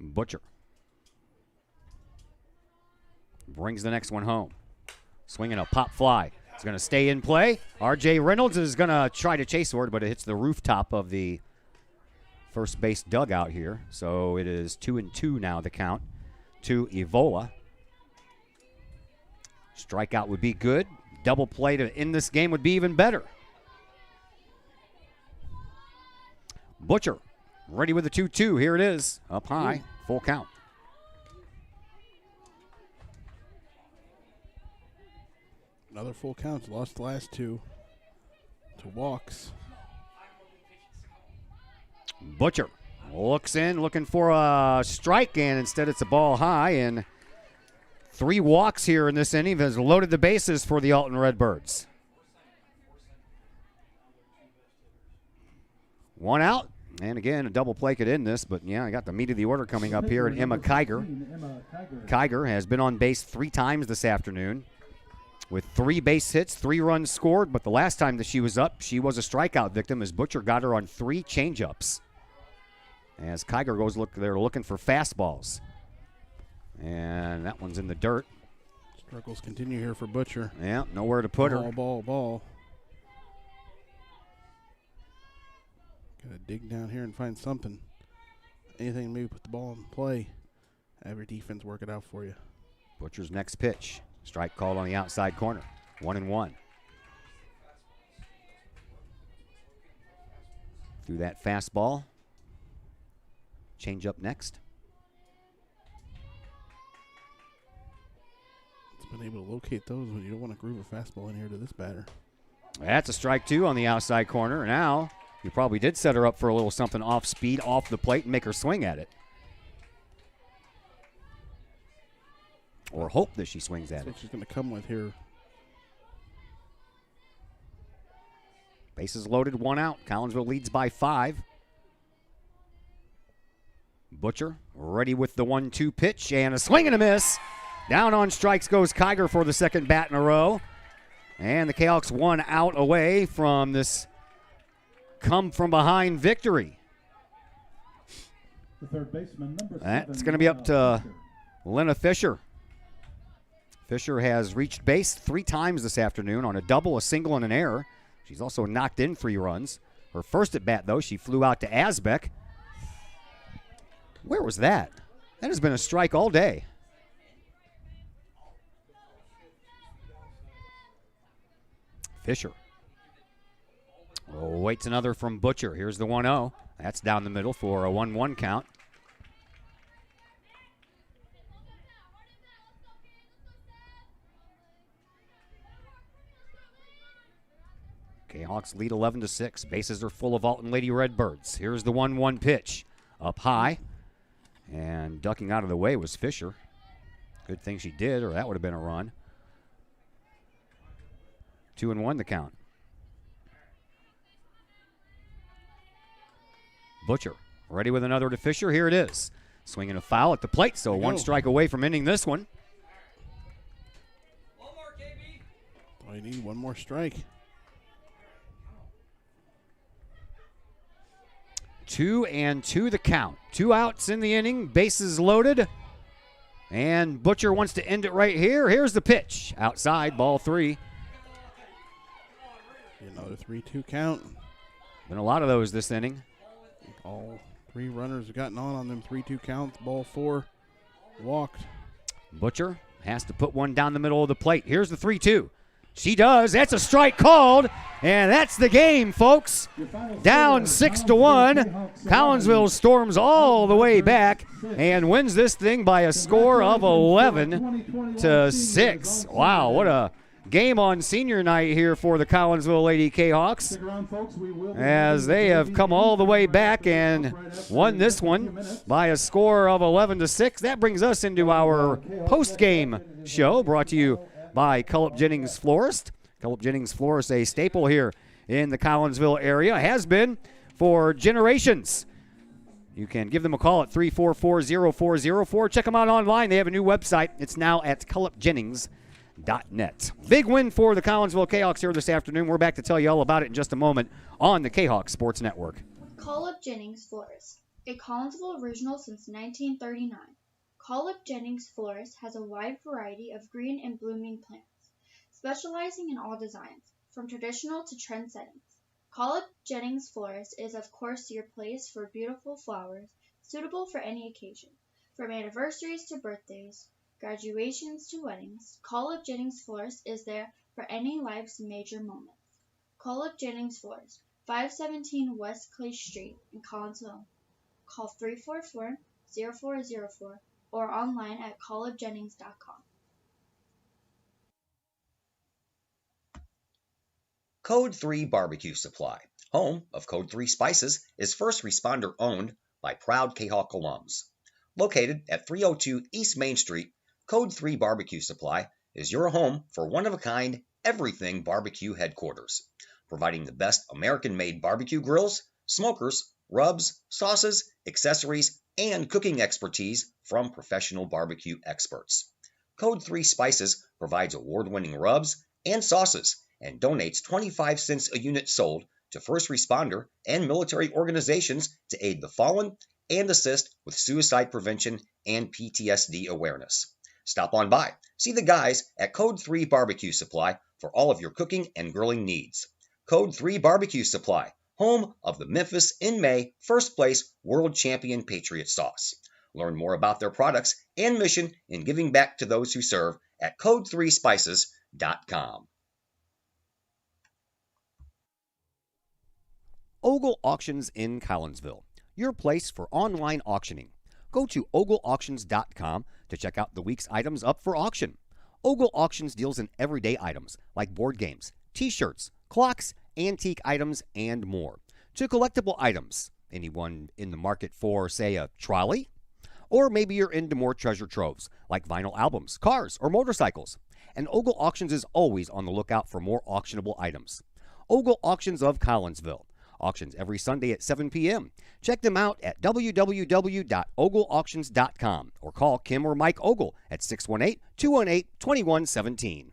Butcher brings the next one home. Swinging a pop fly. It's going to stay in play. R.J. Reynolds is going to try to chase for it, but it hits the rooftop of the first base dugout here. So it is 2-2 now, the count to Evola. Strikeout would be good. Double play to end this game would be even better. Butcher ready with the 2-2. Here it is. Up high. Full count. Another full count. Lost the last two to walks. Butcher looks in, looking for a strike, and instead it's a ball high. And 3 walks here in this inning has loaded the bases for the Alton Redbirds. 1 out. And again, a double play could end this, but yeah, I got the meat of the order coming up here. And Emma Kiger. Kiger has been on base 3 times this afternoon with 3 base hits, 3 runs scored. But the last time that she was up, she was a strikeout victim as Butcher got her on 3 changeups. As Kiger goes they're looking for fastballs. And that one's in the dirt. Struggles continue here for Butcher. Yeah, nowhere to put her. Ball. Gotta dig down here and find something. Anything to maybe put the ball in play. Have your defense work it out for you. Butcher's next pitch. Strike called on the outside corner. 1-1. Through that fastball. Change up next. It's been able to locate those, but you don't want to groove a fastball in here to this batter. That's a strike 2 on the outside corner. Now, you probably did set her up for a little something off speed, off the plate, and make her swing at it. Or hope that she swings at That's it. what she's going to come with here. Bases loaded, 1 out. Collinsville leads by 5. Butcher ready with the 1-2 pitch and a swing and a miss. Down on strikes goes Kiger for the second bat in a row. And the Kahawks 1 out away from this come from behind victory. The third baseman, number 7. That's going to be up to Lena Fisher. Fisher has reached base 3 times this afternoon on a double, a single, and an error. She's also knocked in 3 runs. Her first at bat, though, she flew out to Asbeck. Where was that? That has been a strike all day. Fisher waits another from Butcher. Here's the 1-0. That's down the middle for a 1-1 count. Hawks lead 11-6. Bases are full of Alton Lady Redbirds. Here's the 1-1 pitch. Up high. And ducking out of the way was Fisher. Good thing she did, or that would have been a run. 2-1 the count. Butcher ready with another to Fisher. Here it is. Swinging a foul at the plate, so 1 strike away from ending this one. All you need, 1 more strike. 2-2 the count. 2 outs in the inning, bases loaded. And Butcher wants to end it right here. Here's the pitch. Outside, ball 3. Another 3-2 count. Been a lot of those this inning. All 3 runners have gotten on them 3-2 counts. Ball 4 walked. Butcher has to put one down the middle of the plate. Here's the 3-2. She does. That's a strike called, and that's the game, folks. Down 6-1. Collinsville storms all the way back and wins this thing by a score of 11-6. Wow, what a game on senior night here for the Collinsville Lady Kahawks, as they have come all the way back and won this one by a score of 11-6. That brings us into our post-game show, brought to you by Cullip Jennings Florist. Cullip Jennings Florist, a staple here in the Collinsville area, has been for generations. You can give them a call at 344-0404. Check them out online. They have a new website. It's now at cullipjennings.net. Big win for the Collinsville Kahawks here this afternoon. We're back to tell you all about it in just a moment on the Kahawk Sports Network. Cullip Jennings Florist. a Collinsville original since 1939. Collip Jennings Florist has a wide variety of green and blooming plants, specializing in all designs, from traditional to trend settings. Collip Jennings Florist is of course your place for beautiful flowers, suitable for any occasion. From anniversaries to birthdays, graduations to weddings, Collip Jennings Florist is there for any life's major moments. Collip Jennings Florist, 517 West Clay Street in Collinsville. Call 344-0404 or online at collipjennings.com. Code 3 Barbecue Supply, home of Code 3 Spices, is first responder owned by proud Kahok alums. Located at 302 East Main Street, Code 3 Barbecue Supply is your home for one-of-a-kind everything barbecue headquarters, providing the best American-made barbecue grills, smokers, rubs, sauces, accessories, and cooking expertise from professional barbecue experts. Code 3 Spices provides award-winning rubs and sauces and donates 25 cents a unit sold to first responder and military organizations to aid the fallen and assist with suicide prevention and PTSD awareness. Stop on by. See the guys at Code 3 Barbecue Supply for all of your cooking and grilling needs. Code 3 Barbecue Supply, home of the Memphis in May first place world champion Patriot sauce. Learn more about their products and mission in giving back to those who serve at code3spices.com. Ogle Auctions in Collinsville, your place for online auctioning. Go to ogleauctions.com to check out the week's items up for auction. Ogle Auctions deals in everyday items like board games, t-shirts, clocks, antique items, and more, to collectible items. Anyone in the market for, say, a trolley? Or maybe you're into more treasure troves like vinyl albums, cars, or motorcycles. And Ogle Auctions is always on the lookout for more auctionable items. Ogle Auctions of Collinsville. Auctions every Sunday at 7 p.m. Check them out at www.ogleauctions.com or call Kim or Mike Ogle at 618-218-2117.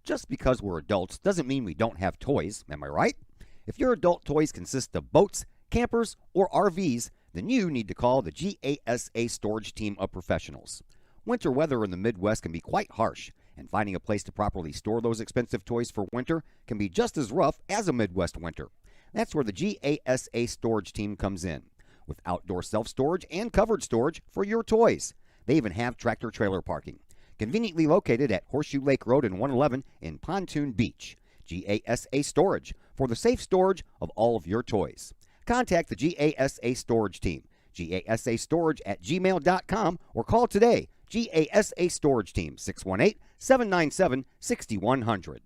Just because we're adults doesn't mean we don't have toys, am I right? If your adult toys consist of boats, campers, or RVs, then you need to call the GASA storage team of professionals. Winter weather in the Midwest can be quite harsh, and finding a place to properly store those expensive toys for winter can be just as rough as a Midwest winter. That's where the GASA storage team comes in, with outdoor self-storage and covered storage for your toys. They even have tractor-trailer parking, conveniently located at Horseshoe Lake Road and 111 in Pontoon Beach. GASA Storage, for the safe storage of all of your toys. Contact the GASA storage team, gasastorage@gmail.com, or call today, GASA Storage Team, 618-797-6100.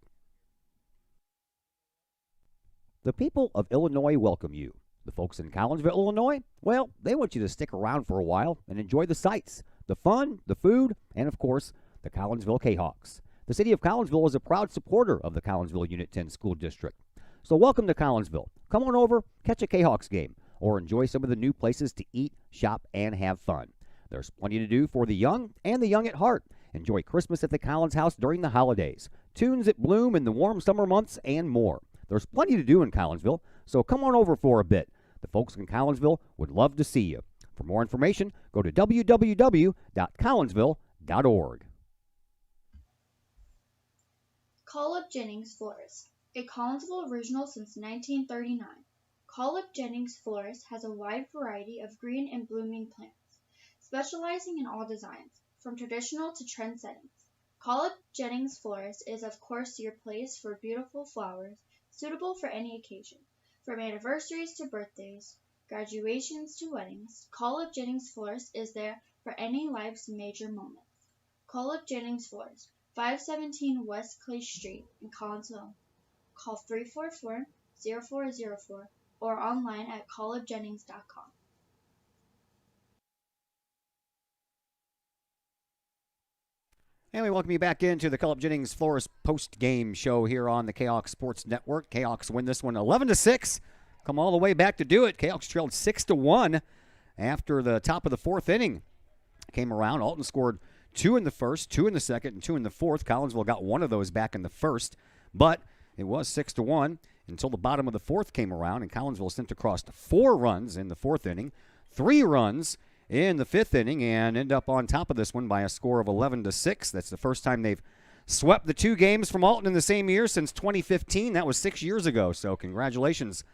The people of Illinois welcome you. The folks in Collinsville, Illinois, well, they want you to stick around for a while and enjoy the sights, the fun, the food, and of course, the Collinsville Kahawks. The city of Collinsville is a proud supporter of the Collinsville Unit 10 School District. So welcome to Collinsville. Come on over, catch a Kahawks game, or enjoy some of the new places to eat, shop, and have fun. There's plenty to do for the young and the young at heart. Enjoy Christmas at the Collins House during the holidays, tunes at Bloom in the warm summer months, and more. There's plenty to do in Collinsville, so come on over for a bit. The folks in Collinsville would love to see you. For more information, go to www.collinsville.org. Collip Jennings Florist, a Collinsville original since 1939. Collip Jennings Florist has a wide variety of green and blooming plants, specializing in all designs, from traditional to trend settings. Collip Jennings Florist is of course your place for beautiful flowers, suitable for any occasion. From anniversaries to birthdays, graduations to weddings, Collip Jennings Florist is there for any life's major moments. Collip Jennings Florist, 517 West Clay Street in Collinsville. Call 344-0404 or online at collipjennings.com. And we welcome you back into the Collip Jennings Florist post-game show here on the Kahok Sports Network. Kahawks win this one 11-6. Come all the way back to do it. Kahawks trailed 6-1 after the top of the fourth inning came around. Alton scored 2 in the first, 2 in the second, and 2 in the fourth. Collinsville got one of those back in the first, but it was 6-1. until the bottom of the fourth came around, and Collinsville sent across 4 runs in the fourth inning, 3 runs in the fifth inning, and end up on top of this one by a score of 11-6. That's the first time they've swept the 2 games from Alton in the same year since 2015. That was 6 years ago, so congratulations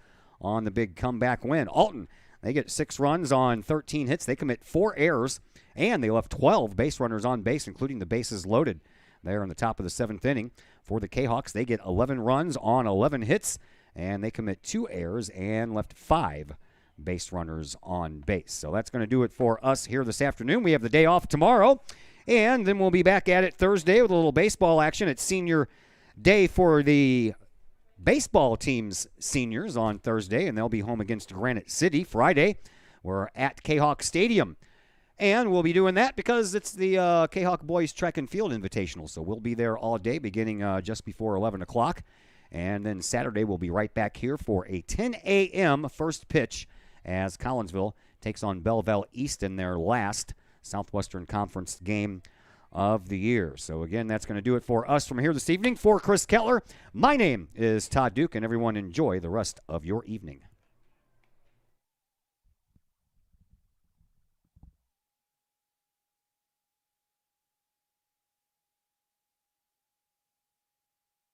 on the big comeback win. Alton, they get 6 runs on 13 hits. They commit 4 errors, and they left 12 base runners on base, including the bases loaded there in the top of the 7th inning. For the Kahawks, they get 11 runs on 11 hits, and they commit 2 errors and left 5 base runners on base. So that's going to do it for us here this afternoon. We have the day off tomorrow, and then we'll be back at it Thursday with a little baseball action. It's senior day for the baseball team's seniors on Thursday, and they'll be home against Granite City. Friday, we're at Kahok Stadium. And we'll be doing that because it's the Kahok Boys Track and Field Invitational. So we'll be there all day beginning just before 11 o'clock. And then Saturday we'll be right back here for a 10 a.m. first pitch as Collinsville takes on Belleville East in their last Southwestern Conference game of the year. So again, that's going to do it for us from here this evening. For Chris Kettler, my name is Todd Duke, and everyone enjoy the rest of your evening.